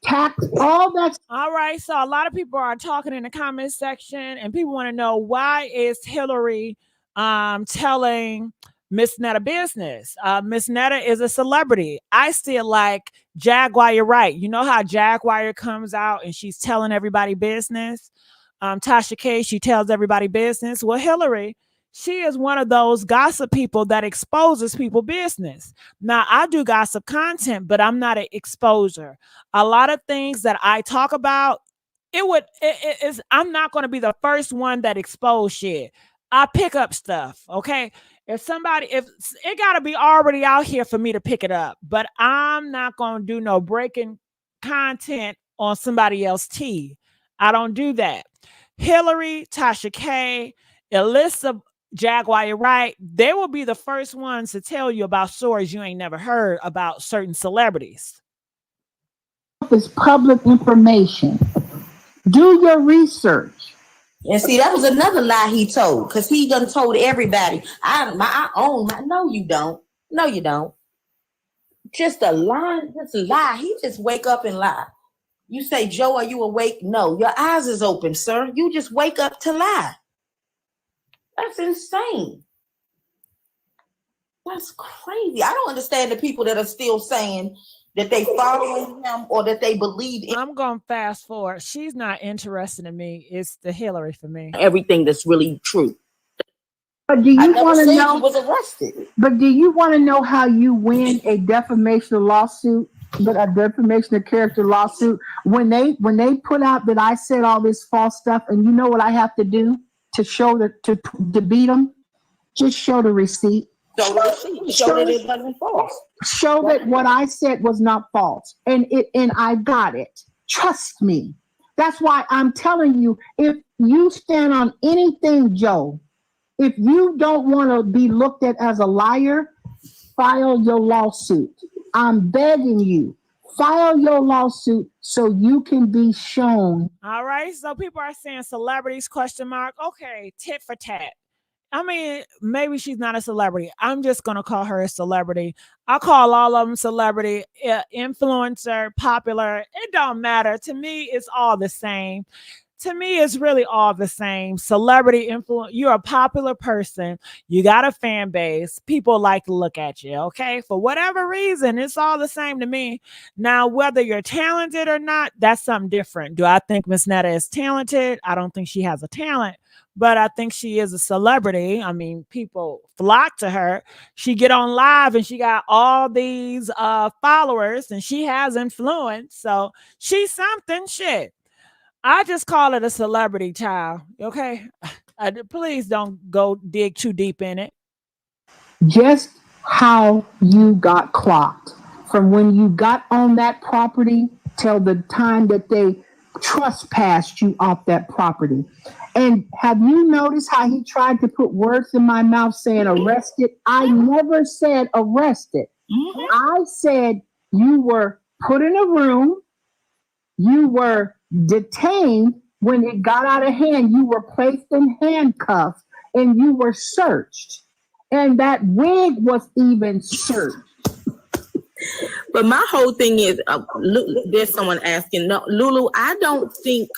tax, all that. All right, so a lot of people are talking in the comment section, and people want to know, why is Hillary telling Miss Netta business? Miss Netta is a celebrity. I still like Jaguar Right. You know how Jaguar comes out and she's telling everybody business? Tasha K, she tells everybody business. Well, Hillary, she is one of those gossip people that exposes people business. Now, I do gossip content, but I'm not an exposer. A lot of things that I talk about, I'm not going to be the first one that expose shit. I pick up stuff, okay? If it got to be already out here for me to pick it up, but I'm not going to do no breaking content on somebody else's tea. I don't do that. Hillary, Tasha K, Alyssa, Jaguar Right, they will be the first ones to tell you about stories you ain't never heard about certain celebrities. It's public information. Do your research. And see, that was another lie he told, because he done told everybody, I own my. No, you don't. No, you don't. Just a lie. Just a lie. He just wake up and lie. You say, Joe, are you awake? No, your eyes is open, sir. You just wake up to lie. That's insane. That's crazy. I don't understand the people that are still saying that they following him or that they believe in I'm going to fast forward. She's not interested in me. It's the Hillary for me. everything that's really true. But do you want to know? He was arrested. But do you want to know how you win a defamation lawsuit? But a defamation of character lawsuit, when they put out that I said all this false stuff, and you know what I have to do to show that to beat them? Just show the receipt. Show that it wasn't false. Show that what I said was not false, and I got it. Trust me. That's why I'm telling you, if you stand on anything, Joe, if you don't want to be looked at as a liar, file your lawsuit. I'm begging you, file your lawsuit so you can be shown. All right. So people are saying celebrities, ? Okay, tit for tat. I mean, maybe she's not a celebrity. I'm just going to call her a celebrity. I call all of them celebrity, influencer, popular. It don't matter. To me, it's all the same. To me, it's really all the same. Celebrity influence. You're a popular person. You got a fan base. People like to look at you. Okay. For whatever reason, it's all the same to me. Now, whether you're talented or not, that's something different. Do I think Miss Netta is talented? I don't think she has a talent, but I think she is a celebrity. I mean, people flock to her. She get on live and she got all these followers and she has influence. So she's something. Shit. I just call it a celebrity, child. Okay? Please don't go dig too deep in it. Just how you got clocked from when you got on that property till the time that they trespassed you off that property. And have you noticed how he tried to put words in my mouth saying arrested? I never said arrested. I said you were put in a room, you were detained. When it got out of hand, you were placed in handcuffs and you were searched. And that wig was even searched. But my whole thing is, there's someone asking, no, Lulu, I don't think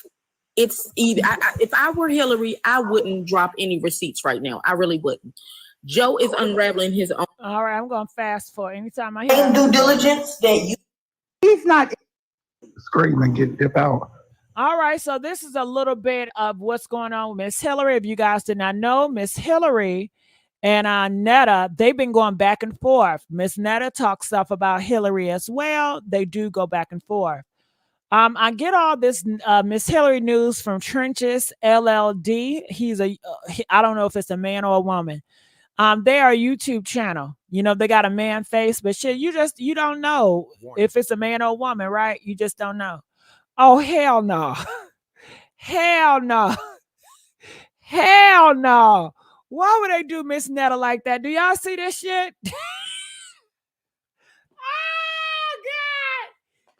it's either. If I were Hillary, I wouldn't drop any receipts right now. I really wouldn't. Joe is unraveling his own. All right, I'm going to fast forward. Anytime I hear due diligence that you. He's not Scream and get dip out. All right, so this is a little bit of what's going on with Miss Hillary. If you guys did not know, Miss Hillary and Netta, they've been going back and forth. Miss Netta talks stuff about Hillary as well. They do go back and forth. I get all this Miss Hillary news from Trenches LLD. I don't know if it's a man or a woman. They are a YouTube channel. You know, they got a man face, but shit, you don't know if it's a man or a woman, right? You just don't know. Oh, hell no. Hell no. Hell no. Why would they do Miss Netta like that? Do y'all see this shit? Oh, God.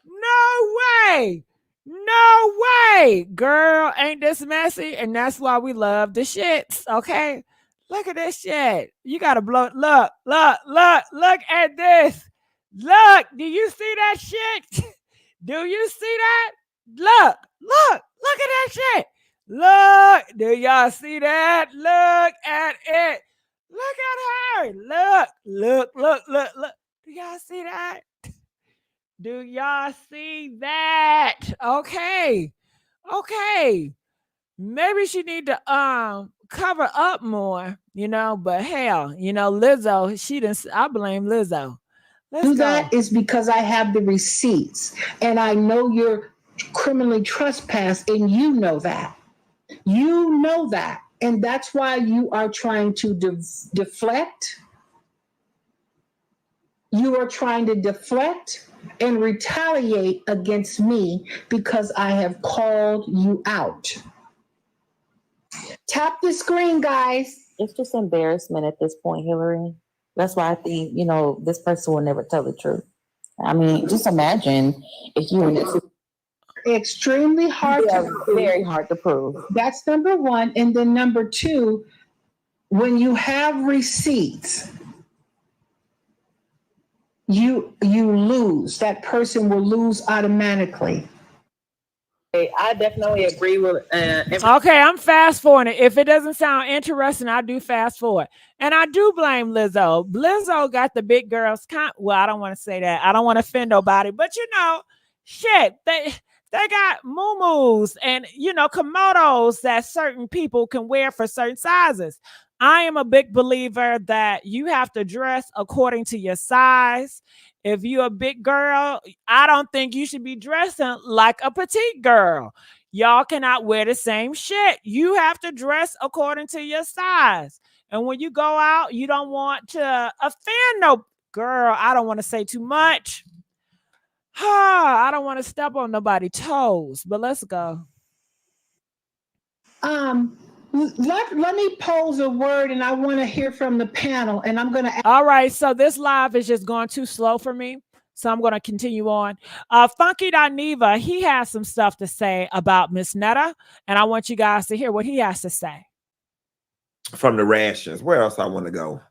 No way. No way. Girl, ain't this messy? And that's why we love the shits, okay? Look at this shit. You got to blow. Look at this. Look. Do you see that shit? Do you see that? Look at that shit. Look, do y'all see that? Look at it. Look at her. Look. Do y'all see that? Do y'all see that? Okay. Maybe she need to cover up more, you know, but hell, you know, Lizzo, I blame Lizzo. Do that is because I have the receipts and I know you're criminally trespassed and you know that. You know that. And that's why you are trying to deflect. You are trying to deflect and retaliate against me because I have called you out. Tap the screen, guys. It's just embarrassment at this point, Hillary. That's why I think, you know, this person will never tell the truth. I mean, just imagine if you were in this. Extremely hard to prove. Very hard to prove. That's number one. And then number two, when you have receipts, you lose. That person will lose automatically. I definitely agree with. Okay, I'm fast forwarding. If it doesn't sound interesting, I do fast forward, and I do blame Lizzo. Lizzo got the big girls. Well, I don't want to say that. I don't want to offend nobody, but shit, they got muumuus and komodos that certain people can wear for certain sizes. I am a big believer that you have to dress according to your size. If you're a big girl, I don't think you should be dressing like a petite girl. Y'all cannot wear the same shit. You have to dress according to your size. And when you go out, you don't want to offend no girl. I don't want to say too much. I don't want to step on nobody's toes, but let's go. Let me pose a word, and I want to hear from the panel. And I'm going to. All right, so this live is just going too slow for me, so I'm going to continue on. Funky Dineva, he has some stuff to say about Miss Netta, and I want you guys to hear what he has to say. From the rations, where else I want to go?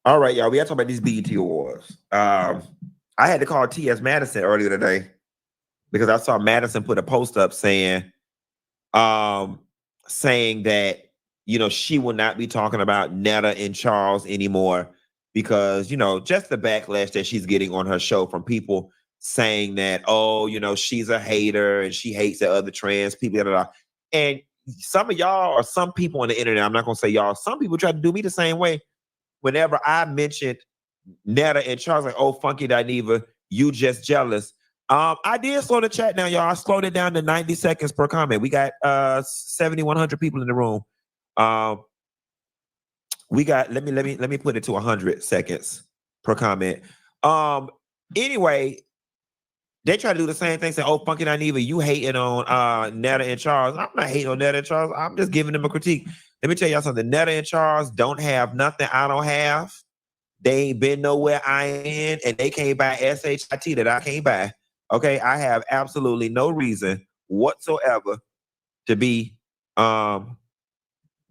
All right, y'all. We got to talk about these BET Awards. I had to call T.S. Madison earlier today because I saw Madison put a post up saying that she will not be talking about Netta and Charles anymore because just the backlash that she's getting on her show from people saying that she's a hater and she hates the other trans people. And some of y'all or some people on the internet, I'm not gonna say y'all, some people try to do me the same way. Whenever I mentioned Netta and Charles, like, oh, Funky Dineva, you just jealous. I did slow the chat down, y'all. I slowed it down to 90 seconds per comment. We got 7,100 people in the room. We got let me put it to 100 seconds per comment. Anyway, they try to do the same thing, say, oh, Funky Dineva, you hating on Netta and Charles. I'm not hating on Netta and Charles. I'm just giving them a critique. Let me tell y'all something. Netta and Charles don't have nothing I don't have. They ain't been nowhere I ain't, and they can't buy SHIT that I can't buy. Okay, I have absolutely no reason whatsoever to be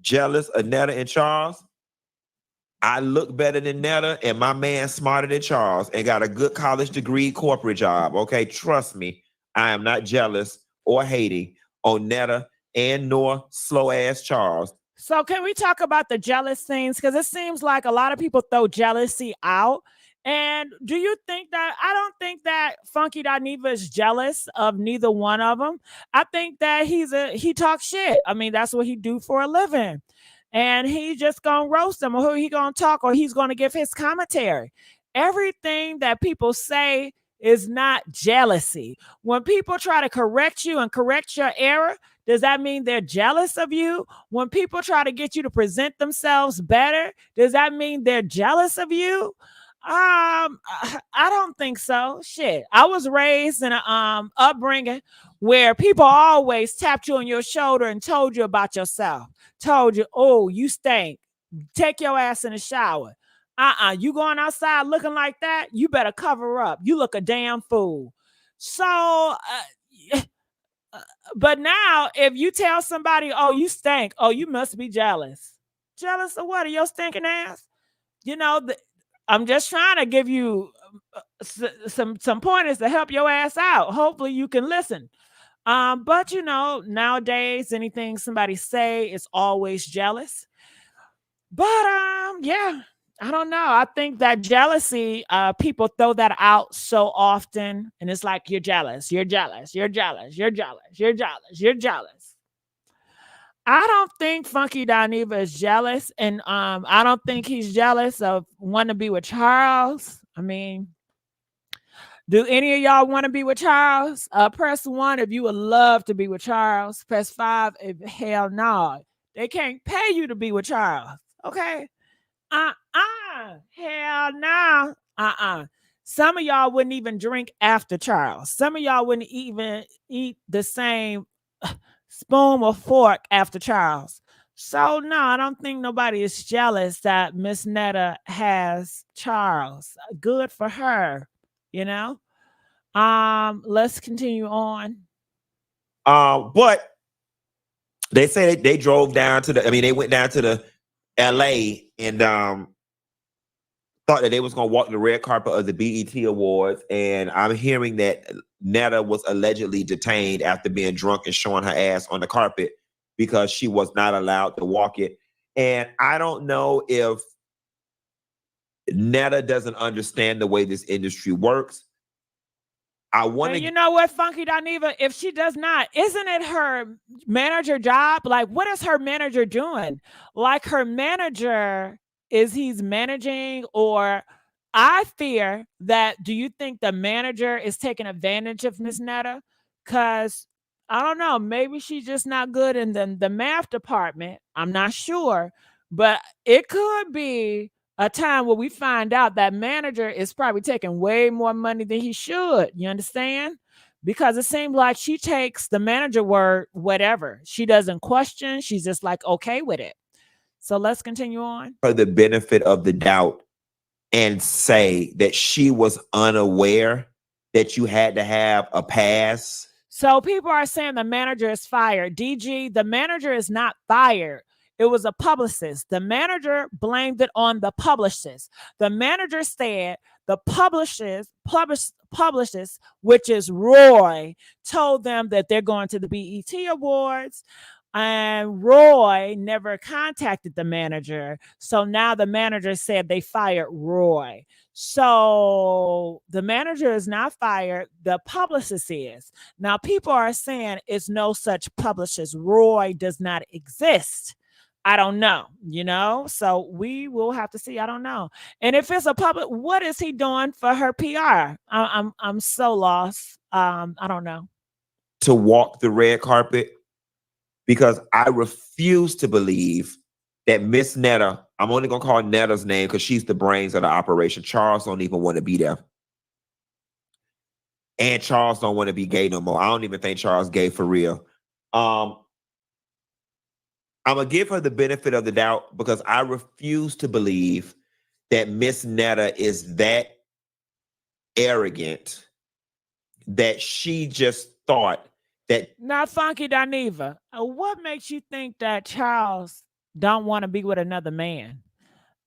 jealous of Netta and Charles. I look better than Netta, and my man smarter than Charles and got a good college degree corporate job. Okay, trust me, I am not jealous or hating on Netta and nor slow ass Charles. So can we talk about the jealous things? Because it seems like a lot of people throw jealousy out. And do you think that, I don't think that Funky Dineva is jealous of neither one of them. I think that he talks shit. I mean, that's what he do for a living. And he just gonna roast them, or who he gonna talk, or he's gonna give his commentary. Everything that people say is not jealousy. When people try to correct you and correct your error, does that mean they're jealous of you? When people try to get you to present themselves better, does that mean they're jealous of you? I don't think so. Shit. I was raised in a upbringing where people always tapped you on your shoulder and told you about yourself. Told you, oh, you stink. Take your ass in the shower. You going outside looking like that? You better cover up. You look a damn fool. So, but now if you tell somebody, oh, you stink, oh, you must be jealous. Jealous of what? Of your stinking ass? I'm just trying to give you some pointers to help your ass out. Hopefully you can listen. But nowadays anything somebody say is always jealous. But yeah, I don't know. I think that jealousy, people throw that out so often, and it's like you're jealous, you're jealous, you're jealous, you're jealous, you're jealous, you're jealous. I don't think Funky Dineva is jealous, and I don't think he's jealous of wanting to be with Charles. I mean, do any of y'all want to be with Charles? Press 1 if you would love to be with Charles. Press 5 if hell no. They can't pay you to be with Charles. Okay? Hell no. Some of y'all wouldn't even drink after Charles. Some of y'all wouldn't even eat the same spoon or fork after Charles. So no, I don't think nobody is jealous that Miss Netta has Charles. Good for her, Let's continue on. But they say they drove down they went down to the LA and thought that they was gonna walk the red carpet of the BET Awards, and I'm hearing that Netta was allegedly detained after being drunk and showing her ass on the carpet because she was not allowed to walk it. And I don't know if Netta doesn't understand the way this industry works. I want to. You know what, Funky Dineva? If she does not, isn't it her manager job? Like, what is her manager doing? Like, her manager he's managing, or I fear that. Do you think the manager is taking advantage of Miss Netta? Because I don't know, maybe she's just not good in the math department. I'm not sure, but it could be a time where we find out that manager is probably taking way more money than he should. You understand? Because it seems like she takes the manager word, whatever. She doesn't question. She's just like, okay with it. So let's continue on. For the benefit of the doubt and say that she was unaware that you had to have a pass. So people are saying the manager is fired. DG, the manager is not fired. It was a publicist. The manager blamed it on the publicist. The manager said the publicist, which is Roy, told them that they're going to the BET Awards. And Roy never contacted the manager. So now the manager said they fired Roy. So the manager is not fired. The publicist is. Now people are saying it's no such publicist. Roy does not exist. I don't know, so we will have to see. I don't know. And if it's a public, what is he doing for her PR? I'm so lost. I don't know. To walk the red carpet, because I refuse to believe that Miss Netta, I'm only gonna call Netta's name because she's the brains of the operation. Charles don't even want to be there. And Charles don't want to be gay no more. I don't even think Charles gay for real. I'm going to give her the benefit of the doubt because I refuse to believe that Miss Netta is that arrogant that she just thought that. Now, Funky Dineva, what makes you think that Charles don't want to be with another man?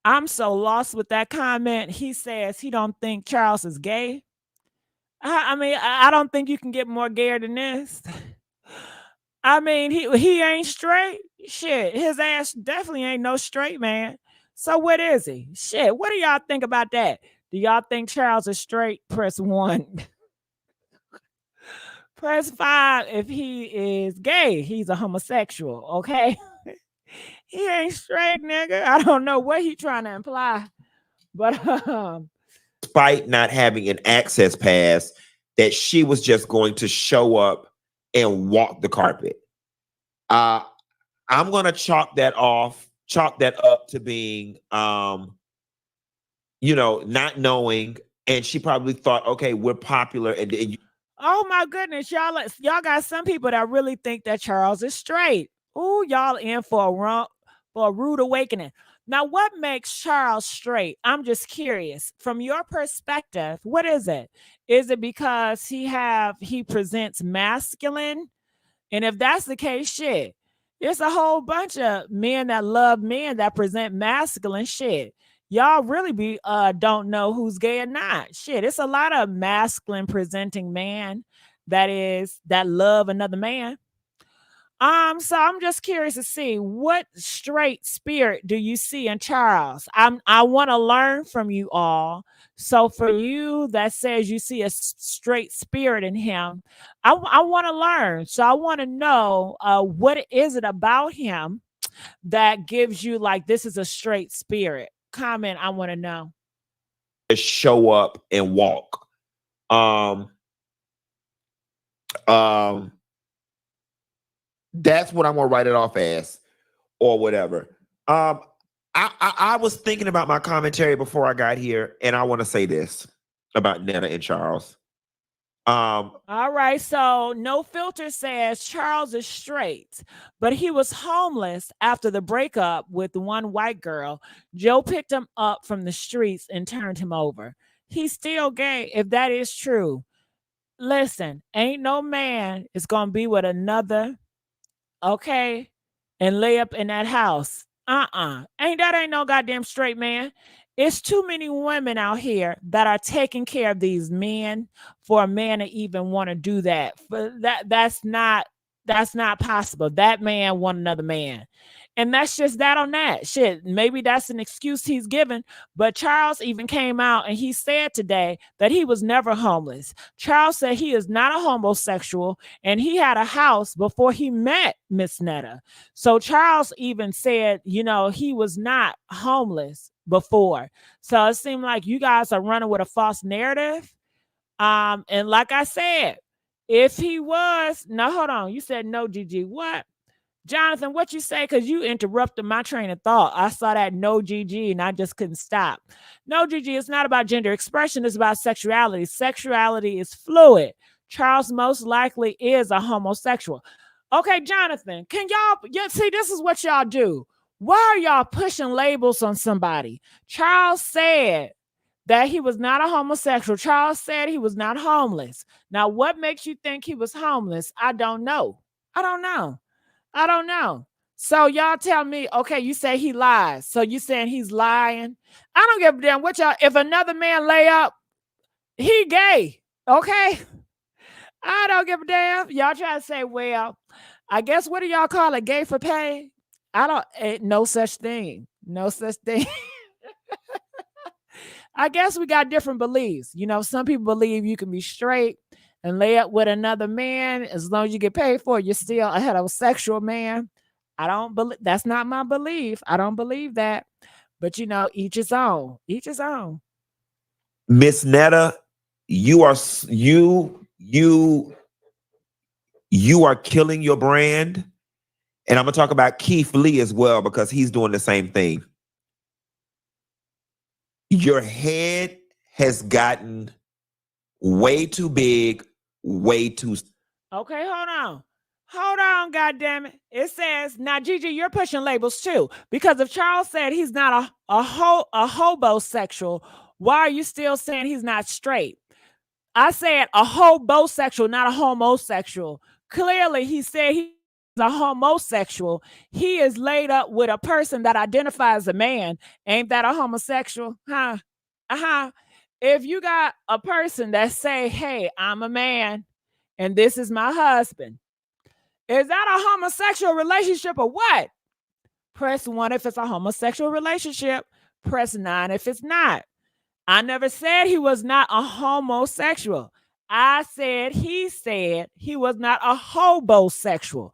I'm so lost with that comment. He says he don't think Charles is gay. I mean, I don't think you can get more gayer than this. I mean, he ain't straight. Shit, his ass definitely ain't no straight man. So what is he? Shit, what do y'all think about that? Do y'all think Charles is straight? Press 1. Press 5 if he is gay. He's a homosexual, okay? He ain't straight, nigga. I don't know what he trying to imply. But despite not having an access pass, that she was just going to show up and walk the carpet. I'm gonna chalk that up to being not knowing, and she probably thought, okay, we're popular, and oh my goodness, y'all got some people that really think that Charles is straight. Ooh, y'all in for a rude awakening. Now, what makes Charles straight? I'm just curious. From your perspective, what is it? Is it because he presents masculine? And if that's the case, shit, it's a whole bunch of men that love men that present masculine shit. Y'all really don't know who's gay or not. Shit, it's a lot of masculine presenting man that love another man. So I'm just curious to see what straight spirit do you see in Charles? I want to learn from you all. So for you that says you see a straight spirit in him, I want to learn. So I want to know what is it about him that gives you like this is a straight spirit? Comment. I want to know. Show up and walk. That's what I'm gonna write it off as, or whatever. I was thinking about my commentary before I got here, and I want to say this about Netta and Charles. All right, so No Filter says Charles is straight, but he was homeless after the breakup with one white girl. Joe picked him up from the streets and turned him over. He's still gay if that is true. Listen, ain't no man is gonna be with another, okay, and lay up in that house. Ain't no goddamn straight man. It's too many women out here that are taking care of these men for a man to even want to do that. That's not possible. That man want another man. And that's just that on that shit. Maybe that's an excuse he's given. But Charles even came out and he said today that he was never homeless. Charles said he is not a homosexual and he had a house before he met Miss Netta. So Charles even said, you know, he was not homeless before. So it seemed like you guys are running with a false narrative. And like I said, if he was, no, hold on. You said no, GG. What? Jonathan, what you say? Because you interrupted my train of thought. I saw that no GG and I just couldn't stop. No GG, it's not about gender expression. It's about sexuality. Sexuality is fluid. Charles most likely is a homosexual. Okay, Jonathan, can y'all see, this is what y'all do. Why are y'all pushing labels on somebody? Charles said that he was not a homosexual. Charles said he was not homeless. Now, what makes you think he was homeless? I don't know. I don't know. So y'all tell me, okay, you say he lies. So you saying he's lying? I don't give a damn what y'all, if another man lay up, he gay. Okay. I don't give a damn. Y'all try to say, well, I guess what do y'all call it? Gay for pay? No such thing. No such thing. I guess we got different beliefs. You know, some people believe you can be straight and lay up with another man as long as you get paid for it, you're still a heterosexual man. I don't believe, that's not my belief. I don't believe that. But you know, each his own. Each his own. Miss Netta, you are killing your brand. And I'm gonna talk about Keith Lee as well because he's doing the same thing. Your head has gotten way too big, way too. Okay, hold on, goddammit. It says, now Gigi, you're pushing labels too. Because if Charles said he's not a hobosexual, why are you still saying he's not straight? I said a hobosexual, not a homosexual. Clearly, he said he's a homosexual. He is laid up with a person that identifies as a man. Ain't that a homosexual? Huh? If you got a person that say, hey, I'm a man and this is my husband, is that a homosexual relationship or what? Press 1 if it's a homosexual relationship. Press 9 if it's not. I never said he was not a homosexual. I said he was not a hobosexual.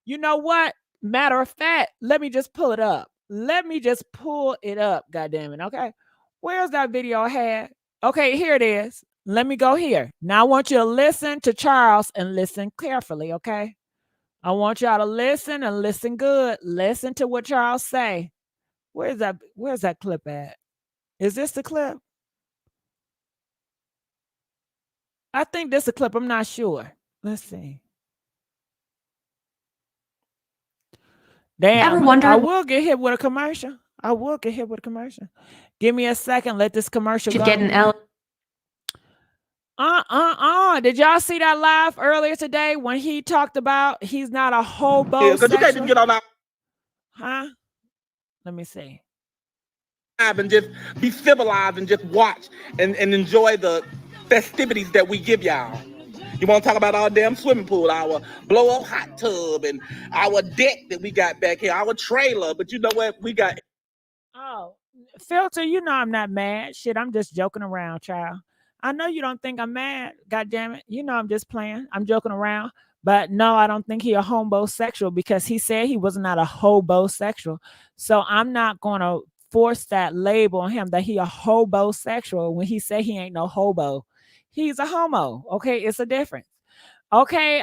You know what? Matter of fact, let me just pull it up. Goddammit. Okay. Where's that video I had? Okay, here it is. Let me go here. Now I want you to listen to Charles and listen carefully, okay? I want y'all to listen and listen good. Listen to what Charles say. Where's that clip at? Is this the clip? I think this is a clip. I'm not sure. Let's see. Damn, I will get hit with a commercial. Give me a second. Let this commercial go. Get an L. Did y'all see that live earlier today when he talked about he's not a hobosexual? Yeah, because you can't just get on our Huh? Let me see. and just be civilized and just watch and enjoy the festivities that we give y'all. You want to talk about our damn swimming pool, our blow-up hot tub, and our deck that we got back here, our trailer. But you know what? We got. Oh, Filter, you know I'm not mad. Shit, I'm just joking around, child. I know you don't think I'm mad. God damn it. You know I'm just playing. I'm joking around. But no, I don't think he a homosexual because he said he was not a hobosexual. So I'm not going to force that label on him that he a hobosexual when he said he ain't no hobo. He's a homo. Okay, it's a difference. Okay,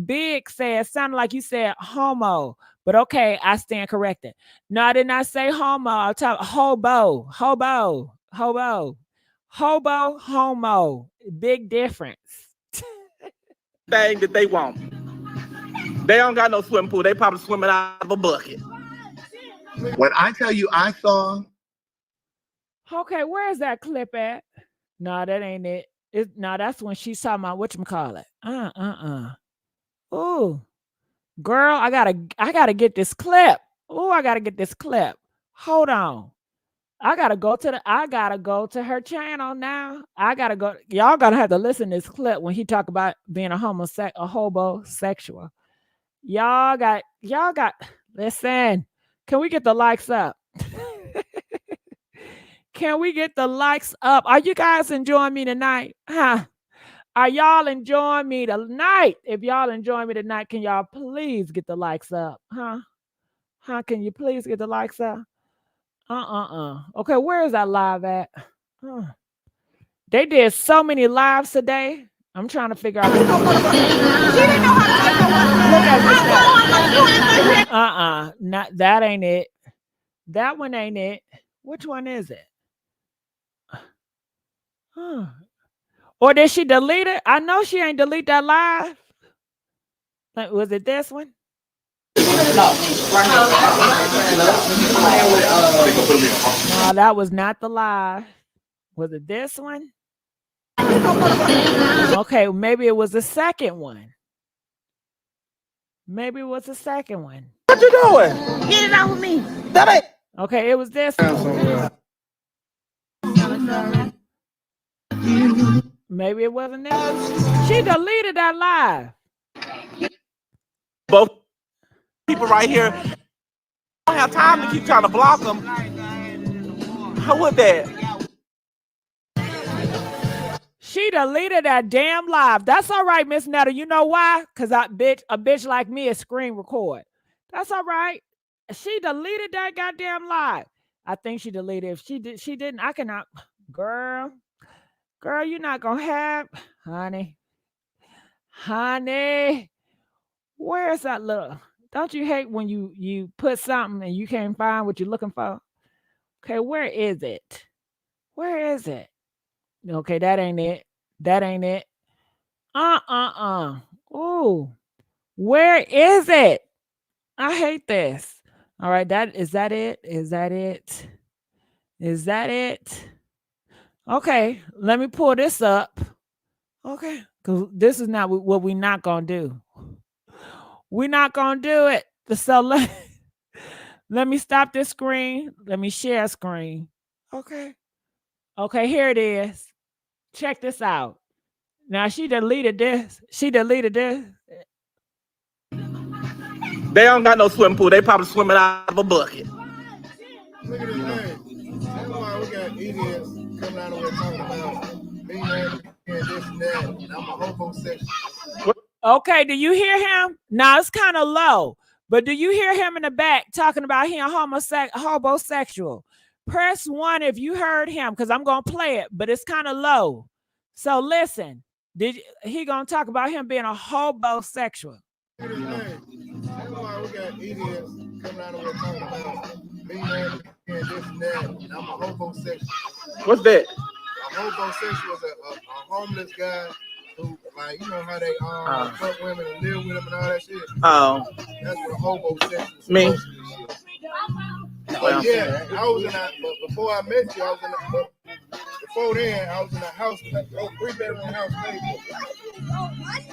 Big said, sounded like you said homo, but okay, I stand corrected. No, I did not say homo. I'll talk hobo. Homo. Big difference. Thing that they want. They don't got no swimming pool. They probably swimming out of a bucket. When I tell you I saw. Okay, where's that clip at? No, that ain't it. No, that's when she's talking about whatchamacallit. Ooh, girl, I gotta get this clip. Ooh, I gotta get this clip. Hold on. I gotta go to her channel now. I gotta go. Y'all gonna have to listen to this clip when he talk about being a homosexual. Y'all got listen. Can we get the likes up? Can we get the likes up? Are you guys enjoying me tonight? Huh? Are y'all enjoying me tonight? If y'all enjoying me tonight, can y'all please get the likes up? Huh? Can you please get the likes up? Okay, where is that live at? They did so many lives today. I'm trying to figure out. Look at this. Not that ain't it. That one ain't it. Which one is it? Or did she delete it? I know she ain't delete that live. Was it this one? No, that was not the live. Was it this one? Okay, maybe it was the second one. Maybe it was the second one. What you doing? Get it out with me. That ain't. Okay, it was this one. Maybe it wasn't this. She deleted that live. Both people right here. I don't have time to keep trying to block them. How would that? She deleted that damn live. That's all right, Miss Netta. You know why? Because a bitch like me is screen record. That's all right. She deleted that goddamn live. I think she deleted it. If she didn't, I cannot. Girl, you're not gonna have, honey. Where's that little? Don't you hate when you put something and you can't find what you're looking for? Okay, where is it? Where is it? Okay, that ain't it. That ain't it. Ooh, where is it? I hate this. All right, is that it? Is that it? Is that it? Okay, let me pull this up. Okay, because this is not what we're not gonna do. We're not gonna do it. So let me stop this screen. Let me share screen. Okay. Okay, here it is. Check this out. Now she deleted this. She deleted this. They don't got no swimming pool. They probably swimming out of a bucket. Look at this thing. That's why we got idiots coming out of here talking about being and this and that. And I'm a homosexual. Okay, do you hear him? Now it's kind of low, but do you hear him in the back talking about him homosexual? Press 1 if you heard him, because I'm gonna play it, but it's kind of low. So listen, he gonna talk about him being a homosexual? Look at this thing. That's why we got idiots coming out of here talking about being and this and that. And I'm a homosexual. What's that? A homosexual is a homeless guy who, like, you know how they fuck women and live with them and all that shit. Oh. That's what a homosexual is. Me. But yeah, I was in that. But before I met you, I was in that. Before then, I was in a house, a 3-bedroom house.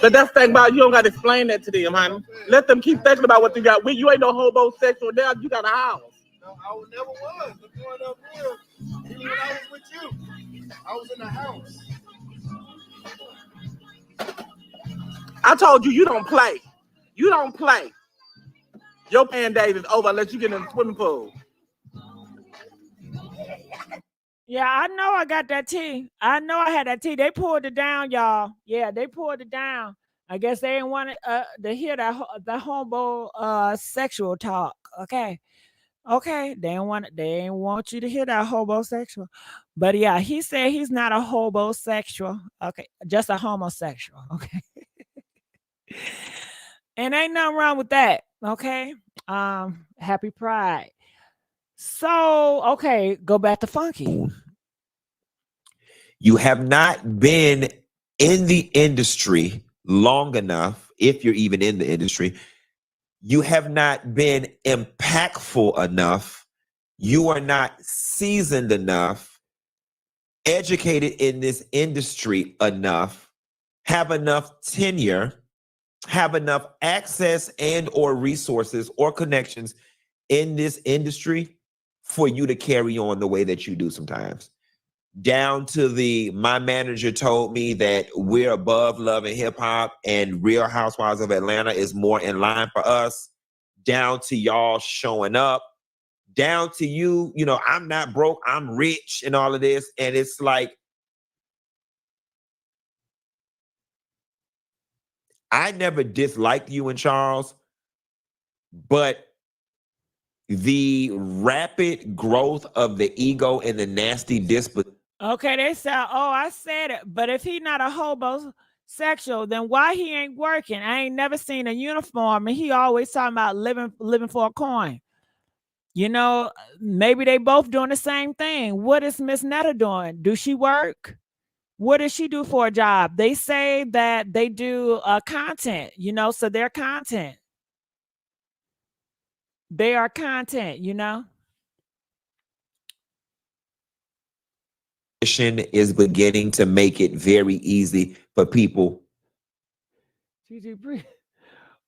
But that's the thing about you don't got to explain that to them, honey. Let them keep thinking about what you got. You ain't no homosexual now. You got a house. No, I never was. But growing up here, even when I was with you, I was in a house. I told you, you don't play. You don't play. Your playing days is over unless you get in the swimming pool. Yeah, I know I got that tea. I know I had that tea. They pulled it down, y'all. Yeah, they pulled it down. I guess they didn't want to hear that homosexual talk. Okay. They didn't want you to hear that homosexual. But yeah, he said he's not a homosexual. Okay, just a homosexual. Okay. And ain't nothing wrong with that. Okay. Happy Pride. So, okay, go back to Funky. You have not been in the industry long enough, if you're even in the industry. You have not been impactful enough. You are not seasoned enough, educated in this industry enough, have enough tenure, have enough access and or resources or connections in this industry for you to carry on the way that you do sometimes. Down to my manager told me that we're above Love and Hip Hop and Real Housewives of Atlanta is more in line for us. Down to y'all showing up. Down to you, I'm not broke, I'm rich and all of this. And it's like, I never disliked you and Charles, but the rapid growth of the ego and the nasty disposition. Okay, they say, oh, I said it. But if he not a homosexual, then why he ain't working? I ain't never seen a uniform, and he always talking about living for a coin. Maybe they both doing the same thing. What is Miss Netta doing? Do she work? What does she do for a job? They say that they do content, so they're content. They are content, is beginning to make it very easy for people. Okay,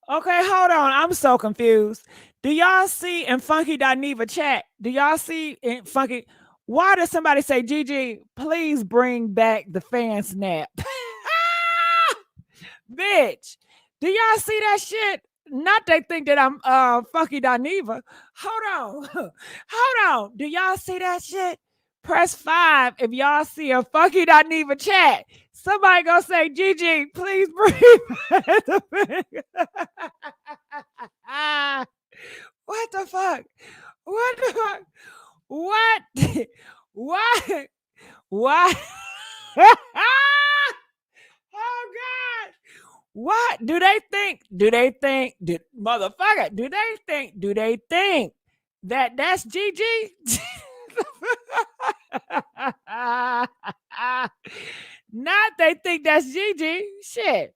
hold on. I'm so confused. Do y'all see in Funky Dineva chat? Do y'all see in Funky? Why does somebody say, Gigi, please bring back the fan snap? Bitch, do y'all see that shit? Not they think that I'm Funky Dineva. Hold on. Hold on. Do y'all see that shit? Press 5 if y'all see a Funky Dineva chat. Somebody gonna say, Gigi, please bring back the What the fuck? What the fuck? What? What? What? Oh God. What do they think? Motherfucker, do they think that that's Gigi? Not they think that's Gigi. Shit.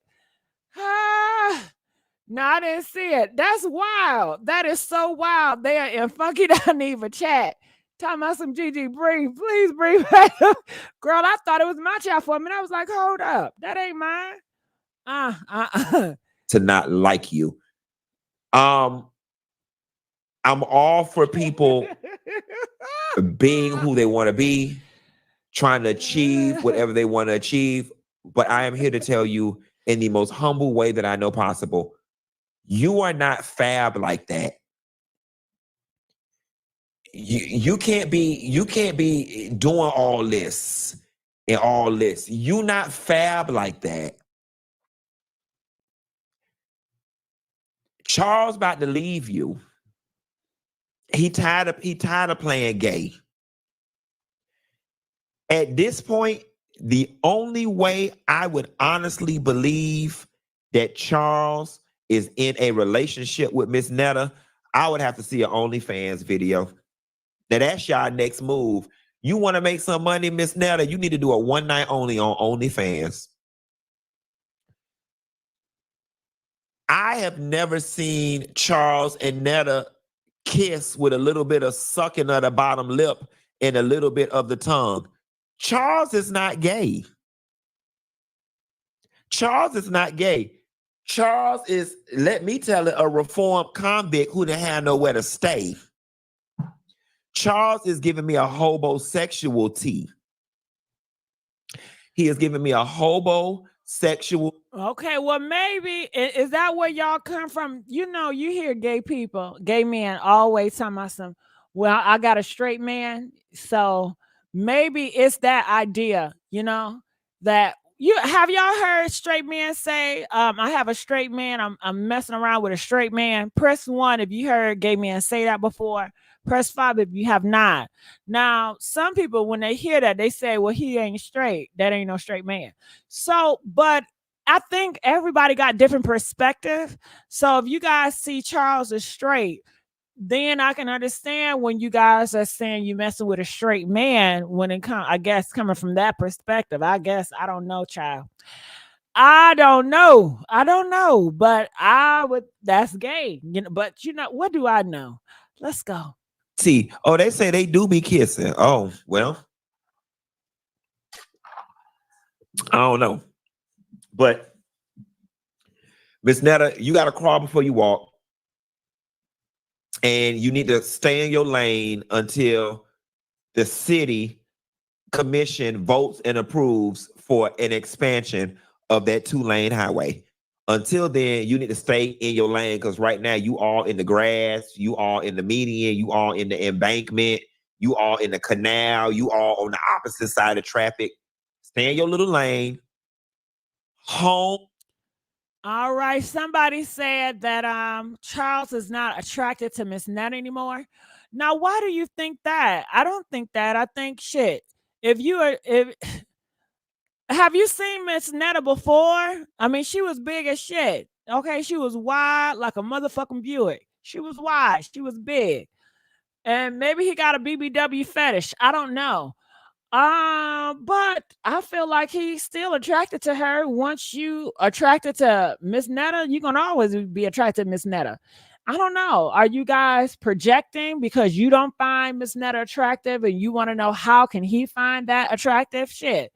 No, I didn't see it. That's wild. That is so wild. They are in Funky Dineva chat. Talking about some Gigi, please bring back. Girl, I thought it was my chat for a minute. I was like, hold up. That ain't mine. To not like you. I'm all for people being who they want to be, trying to achieve whatever they want to achieve. But I am here to tell you in the most humble way that I know possible, you are not fab like that. You can't be doing all this and all this. You not fab like that. Charles about to leave you. He tired of playing gay. At this point, the only way I would honestly believe that Charles is in a relationship with Miss Netta, I would have to see an OnlyFans video. Now that's y'all next move. You want to make some money, Miss Netta, you need to do a one night only on OnlyFans. I have never seen Charles and Netta kiss with a little bit of sucking of the bottom lip and a little bit of the tongue. Charles is not gay. Charles is not gay. Charles is, let me tell it, a reformed convict who didn't have nowhere to stay. Charles is giving me a hobosexual tea. He is giving me a hobosexual. Okay, well, maybe is that where y'all come from? You hear gay men always talking about some, well, I got a straight man. So maybe it's that idea, that have y'all heard straight men say, I have a straight man, I'm messing around with a straight man. Press 1 if you heard gay men say that before. Press 5 if you have not. Now, some people, when they hear that, they say, well, he ain't straight. That ain't no straight man. So, but I think everybody got different perspective. So if you guys see Charles as straight, then I can understand when you guys are saying you messing with a straight man when it comes, I guess, coming from that perspective. I guess, I don't know, child. I don't know, but that's gay. But what do I know? Let's go. See, they say they do be kissing. Oh, well, I don't know. But Miss Netta, you got to crawl before you walk. and you need to stay in your lane until the city commission votes and approves for an expansion of that 2-lane highway. Until then, you need to stay in your lane, because right now you all in the grass, you all in the median, you all in the embankment, you all in the canal, you all on the opposite side of traffic. Stay in your little lane. Home. All right. Somebody said that Charles is not attracted to Miss Netta anymore. Now, why do you think that? I don't think that. I think shit. If have you seen Miss Netta before? I mean, she was big as shit. Okay, she was wide like a motherfucking Buick. She was wide. She was big. And maybe he got a BBW fetish. I don't know. But I feel like he's still attracted to her. Once you attracted to Miss Netta, you're gonna always be attracted to Miss Netta. I don't know. Are you guys projecting because you don't find Miss Netta attractive and you want to know how can he find that attractive? Shit.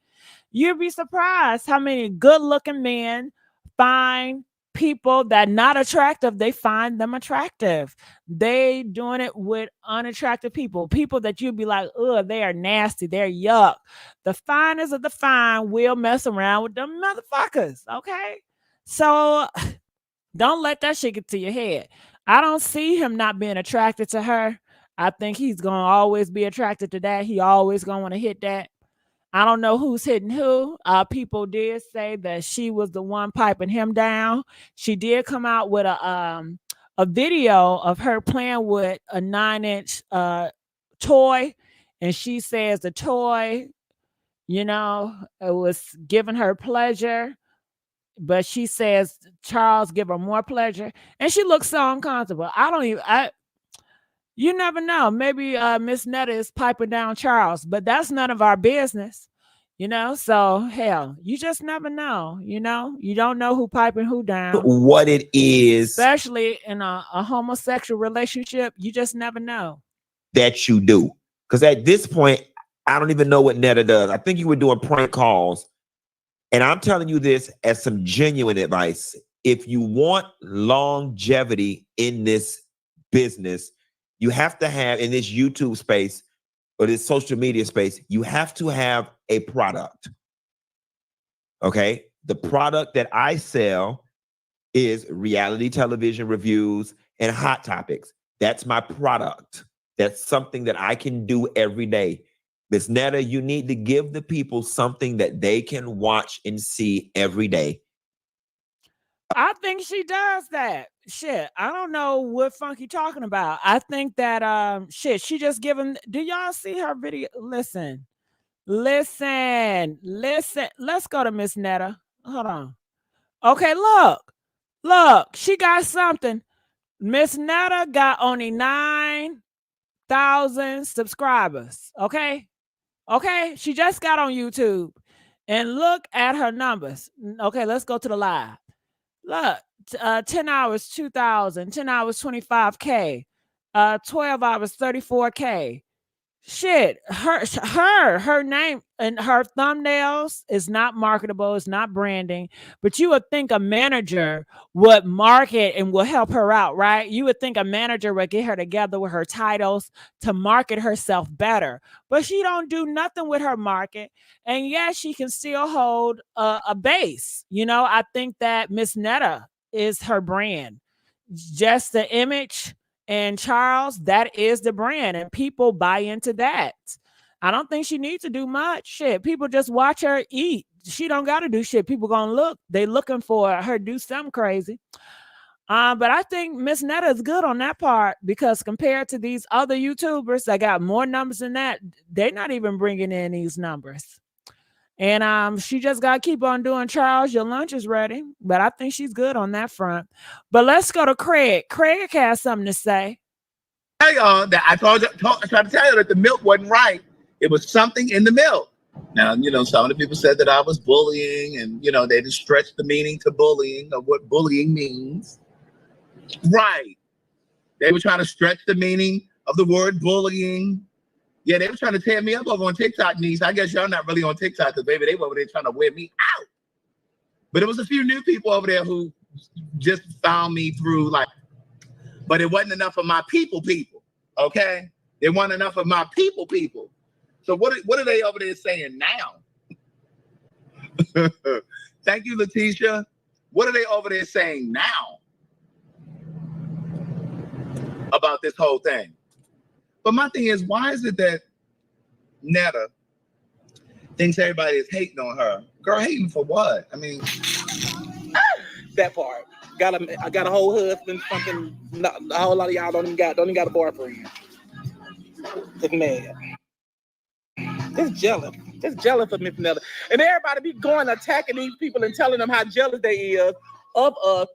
You'd be surprised how many good-looking men find people that not attractive. They find them attractive. They doing it with unattractive people that you'd be like, ugh, they are nasty, they're yuck. The finest of the fine will mess around with them motherfuckers. Okay, so don't let that shit get to your head. I don't see him not being attracted to her. I think he's gonna always be attracted to that. He always gonna want to hit that. I don't know who's hitting who. People did say that she was the one piping him down. She did come out with a video of her playing with a 9-inch toy, and she says the toy, it was giving her pleasure, but she says Charles give her more pleasure, and she looks so uncomfortable. You never know. Maybe Miss Netta is piping down Charles, but that's none of our business, So hell, you just never know. You don't know who piping who down. What it is, especially in a homosexual relationship, you just never know that you do. Because at this point, I don't even know what Netta does. I think you were doing prank calls, and I'm telling you this as some genuine advice. If you want longevity in this business, you have to have, in this YouTube space or this social media space, you have to have a product. Okay? The product that I sell is reality television reviews and hot topics. That's my product. That's something that I can do every day. Miss Netta, you need to give the people something that they can watch and see every day. I think she does that. Shit, I don't know what Funky talking about. I think that she just giving. Do y'all see her video? Listen. Let's go to Miss Netta. Hold on. Okay, look. She got something. Miss Netta got only 9,000 subscribers. Okay, she just got on YouTube, and look at her numbers. Okay, let's go to the live. Look, 10 hours, 2,000, 10 hours, 25K, 12 hours, 34K. Shit, her name and her thumbnails is not marketable, it's not branding, but you would think a manager would market and will help her out, right? You would think a manager would get her together with her titles to market herself better, but she don't do nothing with her market, and yes, she can still hold a base. I think that Miss Netta is her brand, just the image. And Charles, that is the brand, and people buy into that. I don't think she needs to do much. Shit, people just watch her eat. She don't got to do shit. People gonna look. They looking for her to do something crazy. But I think Miss Netta is good on that part, because compared to these other YouTubers that got more numbers than that, they're not even bringing in these numbers. And she just got to keep on doing Charles, your lunch is ready. But I think she's good on that front. But let's go to Craig. Craig has something to say. Hey, y'all, that I tried to tell you that the milk wasn't right. It was something in the milk. Now, some of the people said that I was bullying, and, they just stretched the meaning to bullying of what bullying means. Right. They were trying to stretch the meaning of the word bullying. Yeah, they were trying to tear me up over on TikTok, niece. I guess y'all not really on TikTok, because, baby, they were over there trying to wear me out. But it was a few new people over there who just found me through, like, but it wasn't enough of my people. Okay, there wasn't enough of my people. So what are they over there saying now? Thank you, Letitia. What are they over there saying now about this whole thing? But my thing is, why is it that Netta thinks everybody is hating on her? Girl, hating for what? I mean, that part. I got a whole husband. Something. A whole lot of y'all don't even got a boyfriend. Just mad. Just jealous of Miss Netta. And everybody be going attacking these people and telling them how jealous they is of us.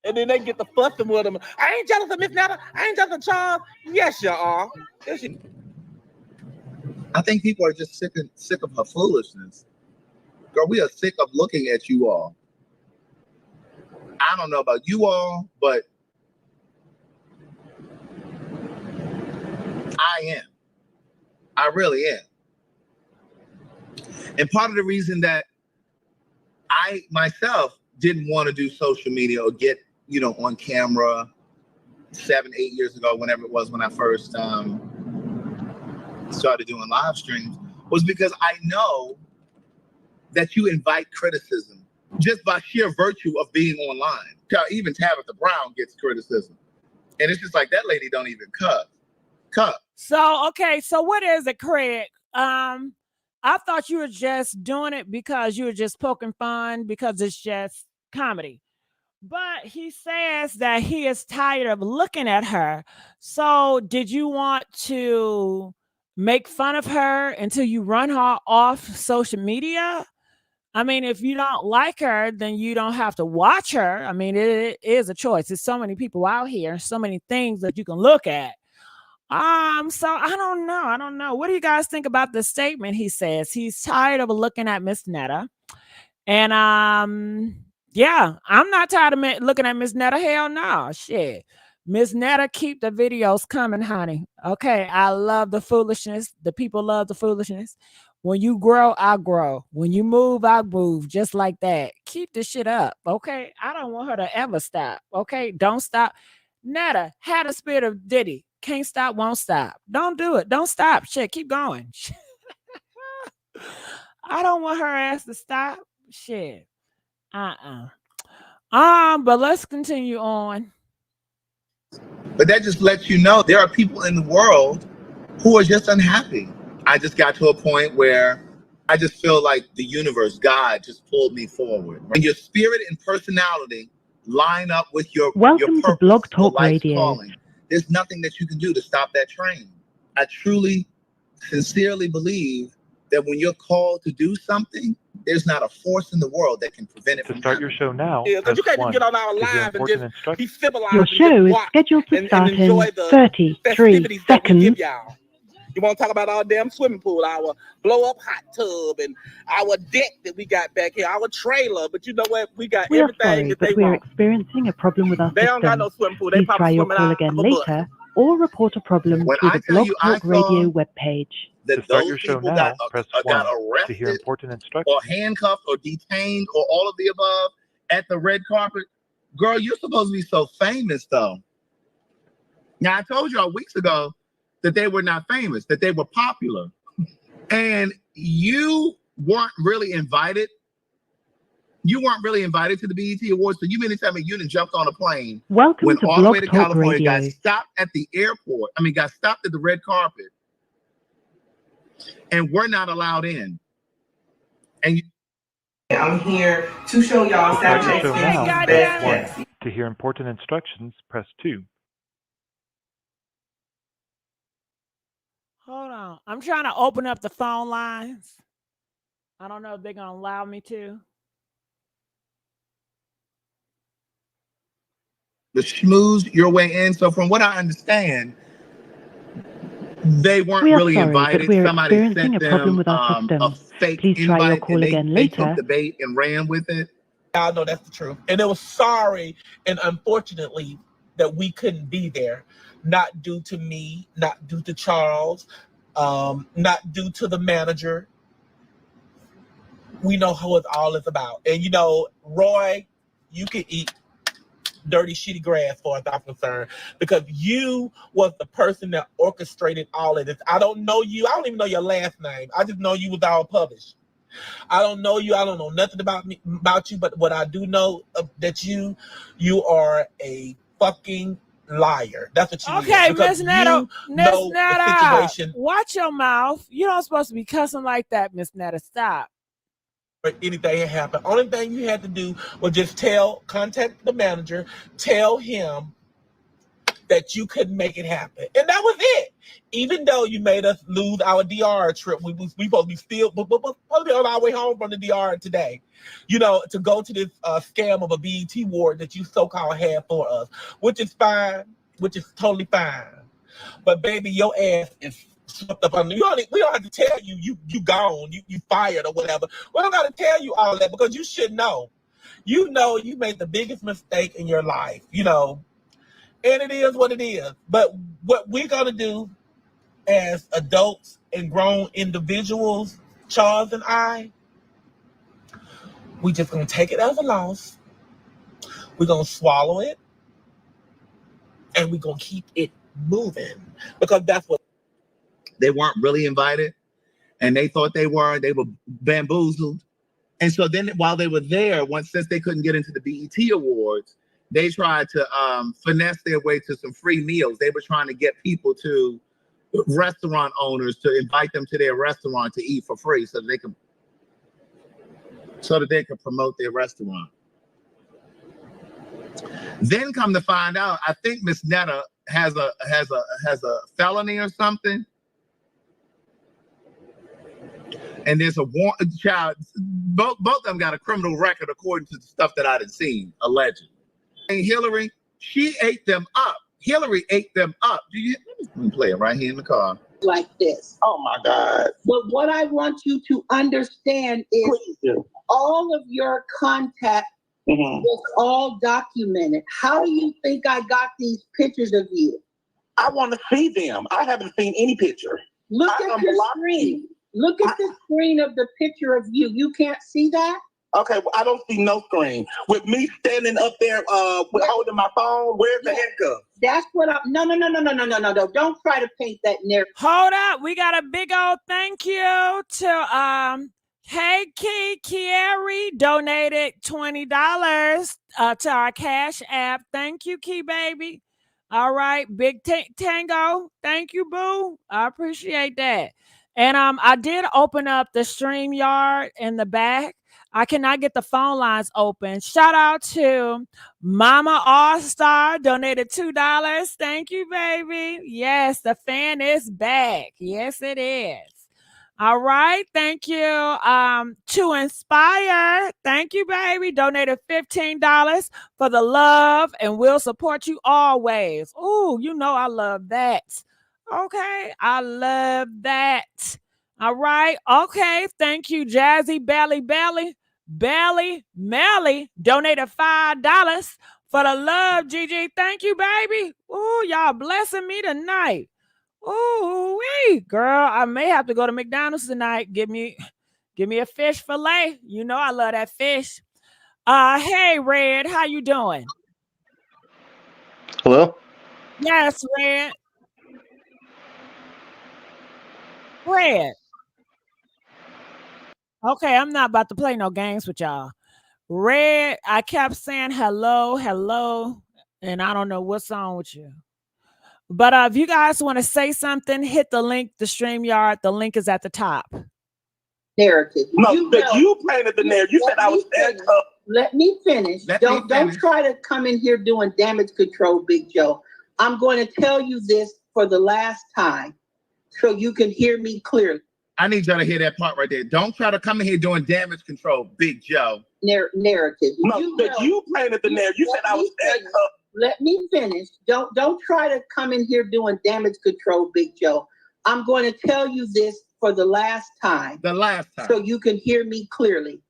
And then they get the fussing with them. I ain't jealous of Miss Netta. I ain't jealous of Charles. Yes, you are. Yes, you. I think people are just sick of her foolishness. Girl, we are sick of looking at you all. I don't know about you all, but I am. I really am. And part of the reason that I myself didn't want to do social media or get, on camera 7-8 years ago, whenever it was when I first started doing live streams, was because I know that you invite criticism just by sheer virtue of being online. Even Tabitha Brown gets criticism. And it's just like, that lady don't even cut. So, okay, so what is it, Craig? I thought you were just doing it because you were just poking fun because it's just comedy. But he says that he is tired of looking at her. So did you want to make fun of her until you run her off social media? I mean, if you don't like her, then you don't have to watch her. I mean, it is a choice. There's so many people out here, so many things that you can look at. So I don't know. What do you guys think about the statement? He says he's tired of looking at Miss Netta. And yeah, I'm not tired of looking at Miss Netta. Hell no. Shit. Miss Netta, keep the videos coming, honey. Okay. I love the foolishness. The people love the foolishness. When you grow, I grow. When you move, I move. Just like that. Keep the shit up. Okay. I don't want her to ever stop. Okay. Don't stop. Netta had a spirit of Diddy. Can't stop, won't stop. Don't do it. Don't stop. Shit, keep going. I don't want her ass to stop. Shit. But let's continue on. But that just lets you know there are people in the world who are just unhappy. I just got to a point where I just feel like the universe, God, just pulled me forward. And your spirit and personality line up with your Welcome purpose, to Blog Talk your life's Radio. calling. There's nothing that you can do to stop that train. I truly, sincerely believe that when you're called to do something, there's not a force in the world that can prevent it from start your show now. Yeah, because you can't even get on our live and just be civilized. Your show is scheduled to start in 33 seconds. You want to talk about our damn swimming pool, our blow-up hot tub, and our deck that we got back here, our trailer. But you know what? We got We are everything sorry, that but they we're want. experiencing a problem with our They don't got system. no swimming pool. They Please probably try your swimming call out again of a bucket. later or report a problem When through I the tell Blog you I Talk Radio saw webpage. that those people got arrested or handcuffed or detained or all of the above at the red carpet. Girl, you're supposed to be so famous, though. Now, I told y'all weeks ago that they were not famous, that they were popular. And you weren't really invited. You weren't really invited to the BET Awards. So you mean to tell me you didn't jump on a plane, Welcome went to all the Blog way to Talk California, Radio. got stopped at the airport. Got stopped at the red carpet, and we're not allowed in. And I'm here to show y'all Saturday show now, best press tips. 1. To hear important instructions, press 2. Hold on. I'm trying to open up the phone lines. I don't know if they're going to allow me to. the schmooze your way in. So from what I understand, they weren't We are really sorry, but invited. we're Somebody experiencing sent a problem them with our a system. fake Please try your invite, call and again they took later. the bait and ran with it. Y'all know that's the truth. And it was sorry and unfortunately that we couldn't be there. Not due to me, not due to Charles, not due to the manager. We know who it all is about. And you know, Roy, you can eat dirty, shitty grass, as far as I'm concerned, because you was the person that orchestrated all of this. I don't know you. I don't even know your last name. I just know you was all published. I don't know you. I don't know nothing about you. But what I do know that you are a fucking liar. That's what you Okay, is. Miss Netta. Miss Netta, situation. watch your mouth. You don't supposed to be cussing like that, Miss Netta. Stop. Or anything had happened. Only thing you had to do was just contact the manager, tell him that you couldn't make it happen, and that was it. Even though you made us lose our DR trip, we supposed to be supposed to be on our way home from the DR today, to go to this scam of a BET award that you so-called had for us, which is fine, which is totally fine. But baby, your ass is swept up under. We don't have to tell you gone, you fired or whatever. We don't got to tell you all that because you should know. You know you made the biggest mistake in your life, and it is what it is. But what we're gonna do as adults and grown individuals, Charles and I, we just gonna take it as a loss. We're gonna swallow it, and we're gonna keep it moving because that's what they weren't really invited, and they thought they were. They were bamboozled, and so then while they were there, since they couldn't get into the BET Awards, they tried to finesse their way to some free meals. They were trying to get people to restaurant owners to invite them to their restaurant to eat for free so that they could promote their restaurant. Then come to find out, I think Miss Netta has a felony or something. And there's a child, both of them got a criminal record according to the stuff that I'd seen, alleged. And Hillary, she ate them up. Hillary ate them up. Let me play it right here in the car. Like this. Oh my God. But what I want you to understand is all of your contact was all documented. How do you think I got these pictures of you? I want to see them. I haven't seen any picture. Look at the screen. Look at the screen of the picture of you. You can't see that? Okay, well, I don't see no screen. With me standing up there holding my phone, where's the handcuff? That's what I'm... No. Don't try to paint that narrative. Hold up. We got a big old thank you to Hey Kieri donated $20 to our Cash App. Thank you, Key Baby. All right, Big Tango. Thank you, Boo. I appreciate that. And I did open up the StreamYard in the back. I cannot get the phone lines open. Shout out to Mama All-Star, donated $2. Thank you, baby. Yes, the fan is back. Yes, it is. All right. Thank you. To Inspire. Thank you, baby. Donated $15 for the love, and we'll support you always. Ooh, I love that. Okay. I love that. All right. Okay. Thank you, Jazzy Belly Melly donated $5 for the love, Gigi. Thank you, baby. Ooh, y'all blessing me tonight. Ooh, girl, I may have to go to McDonald's tonight. Give me a fish fillet. I love that fish. Hey, Red, how you doing? Hello? Yes, Red. Red. Okay, I'm not about to play no games with y'all. Red, I kept saying hello, and I don't know what's on with you. But if you guys want to say something, hit the link, the StreamYard. The link is at the top. Narrative. No, you painted the narrative. You said I was standing up. Let me finish. Don't try to come in here doing damage control, Big Joe. I'm going to tell you this for the last time so you can hear me clearly. I need y'all to hear that part right there. Don't try to come in here doing damage control, Big Joe. Narrative. No, you painted the narrative. You said I was standing up. Let me finish. Don't try to come in here doing damage control, Big Joe. I'm going to tell you this for the last time. The last time. So you can hear me clearly.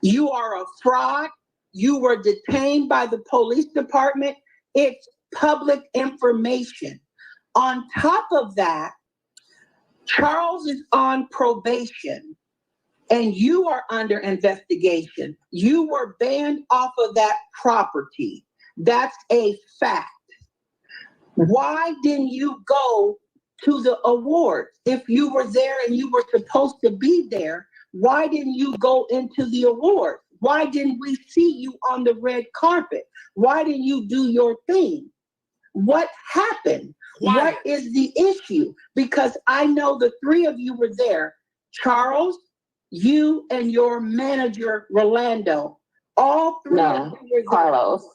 You are a fraud. You were detained by the police department. It's public information. On top of that, Charles is on probation and you are under investigation. You were banned off of that property. That's a fact. Why didn't you go to the awards? If you were there and you were supposed to be there, why didn't you go into the awards? Why didn't we see you on the red carpet? Why didn't you do your thing? What happened? What is the issue? Because I know the three of you were there. Charles, you and your manager, Rolando. All three of you were there. Carlos.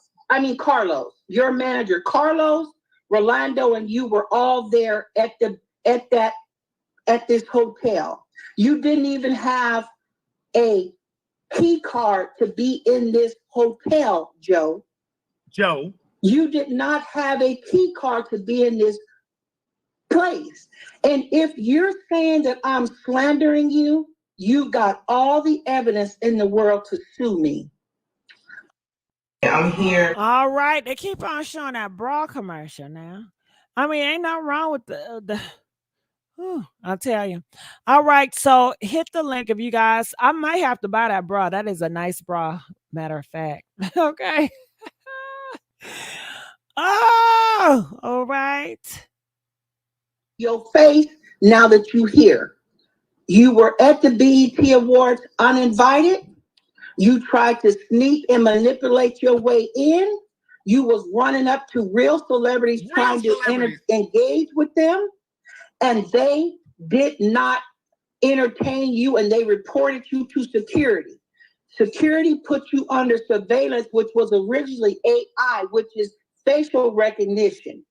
Your manager, Carlos, Rolando, and you were all there at this hotel. You didn't even have a key card to be in this hotel, Joe. You did not have a key card to be in this place. And if you're saying that I'm slandering you, you got all the evidence in the world to sue me. I'm here. All right. They keep on showing that bra commercial now. I mean, ain't nothing wrong with the I'll tell you. All right. So hit the link if you guys, I might have to buy that bra. That is a nice bra, matter of fact. Okay. Oh, all right. Your face now that you here. You were at the BET Awards uninvited. You tried to sneak and manipulate your way in. You was running up to real celebrities trying to engage with them. And they did not entertain you and they reported you to security. Security put you under surveillance, which was originally AI, which is facial recognition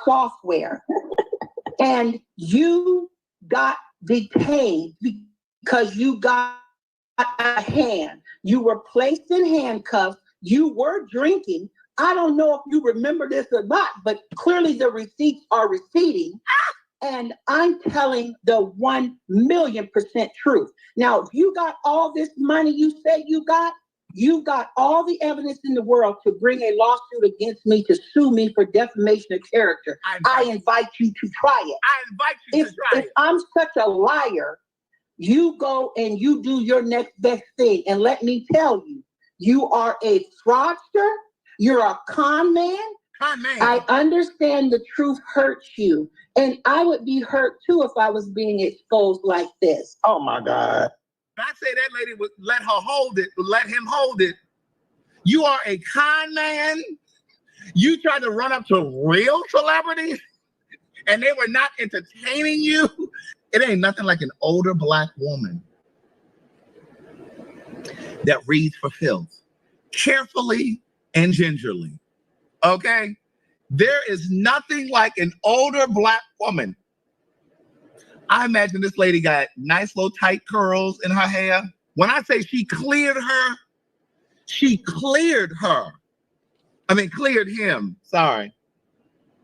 software. And you got detained because you got a hand. You were placed in handcuffs. You were drinking. I don't know if you remember this or not, but clearly the receipts are receding. And I'm telling the 1,000,000% truth. Now, if you got all this money you said you got all the evidence in the world to bring a lawsuit against me to sue me for defamation of character. I invite you to try it. I invite you to try it. If I'm such a liar, you go and you do your next best thing. And let me tell you, you are a fraudster. You're a con man. I understand the truth hurts you. And I would be hurt too if I was being exposed like this. Oh my God. I say that lady would let him hold it. You are a con man. You tried to run up to real celebrities and they were not entertaining you. It ain't nothing like an older Black woman that reads for filth carefully and gingerly. Okay? There is nothing like an older Black woman. I imagine this lady got nice little tight curls in her hair. When I say she cleared him. Sorry.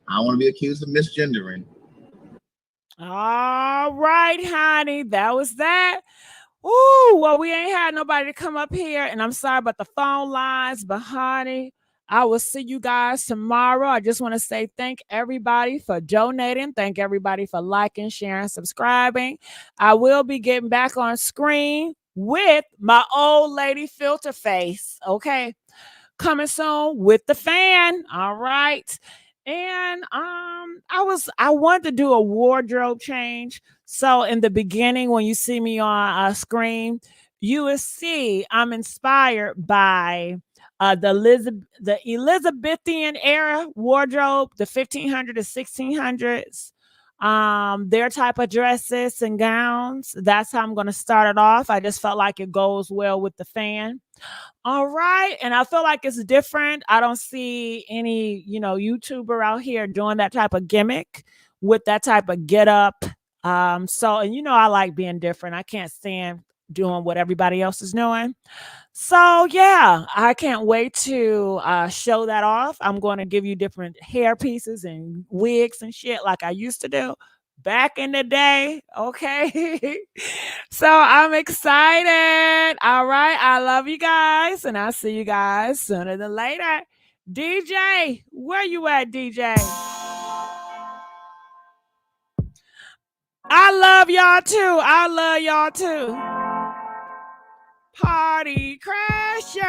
I don't want to be accused of misgendering. All right, honey. That was that. Ooh, well, we ain't had nobody to come up here, and I'm sorry about the phone lines, but honey, I will see you guys tomorrow. I just want to say thank everybody for donating. Thank everybody for liking, sharing, subscribing. I will be getting back on screen with my old lady filter face. Okay. Coming soon with the fan. All right. And I wanted to do a wardrobe change. So in the beginning, when you see me on screen, you will see I'm inspired by the Elizabethan era wardrobe, the 1500s to 1600s, their type of dresses and gowns. That's how I'm going to start it off. I just felt like it goes well with the fan. All right. And I feel like it's different. I don't see any, YouTuber out here doing that type of gimmick with that type of get up. And I like being different. I can't stand doing what everybody else is doing. So yeah, I can't wait to show that off. I'm going to give you different hair pieces and wigs and shit like I used to do back in the day. Okay. So I'm excited. All right. I love you guys. And I'll see you guys sooner than later. DJ, where you at, DJ? I love y'all too. I love y'all too. Party crashers.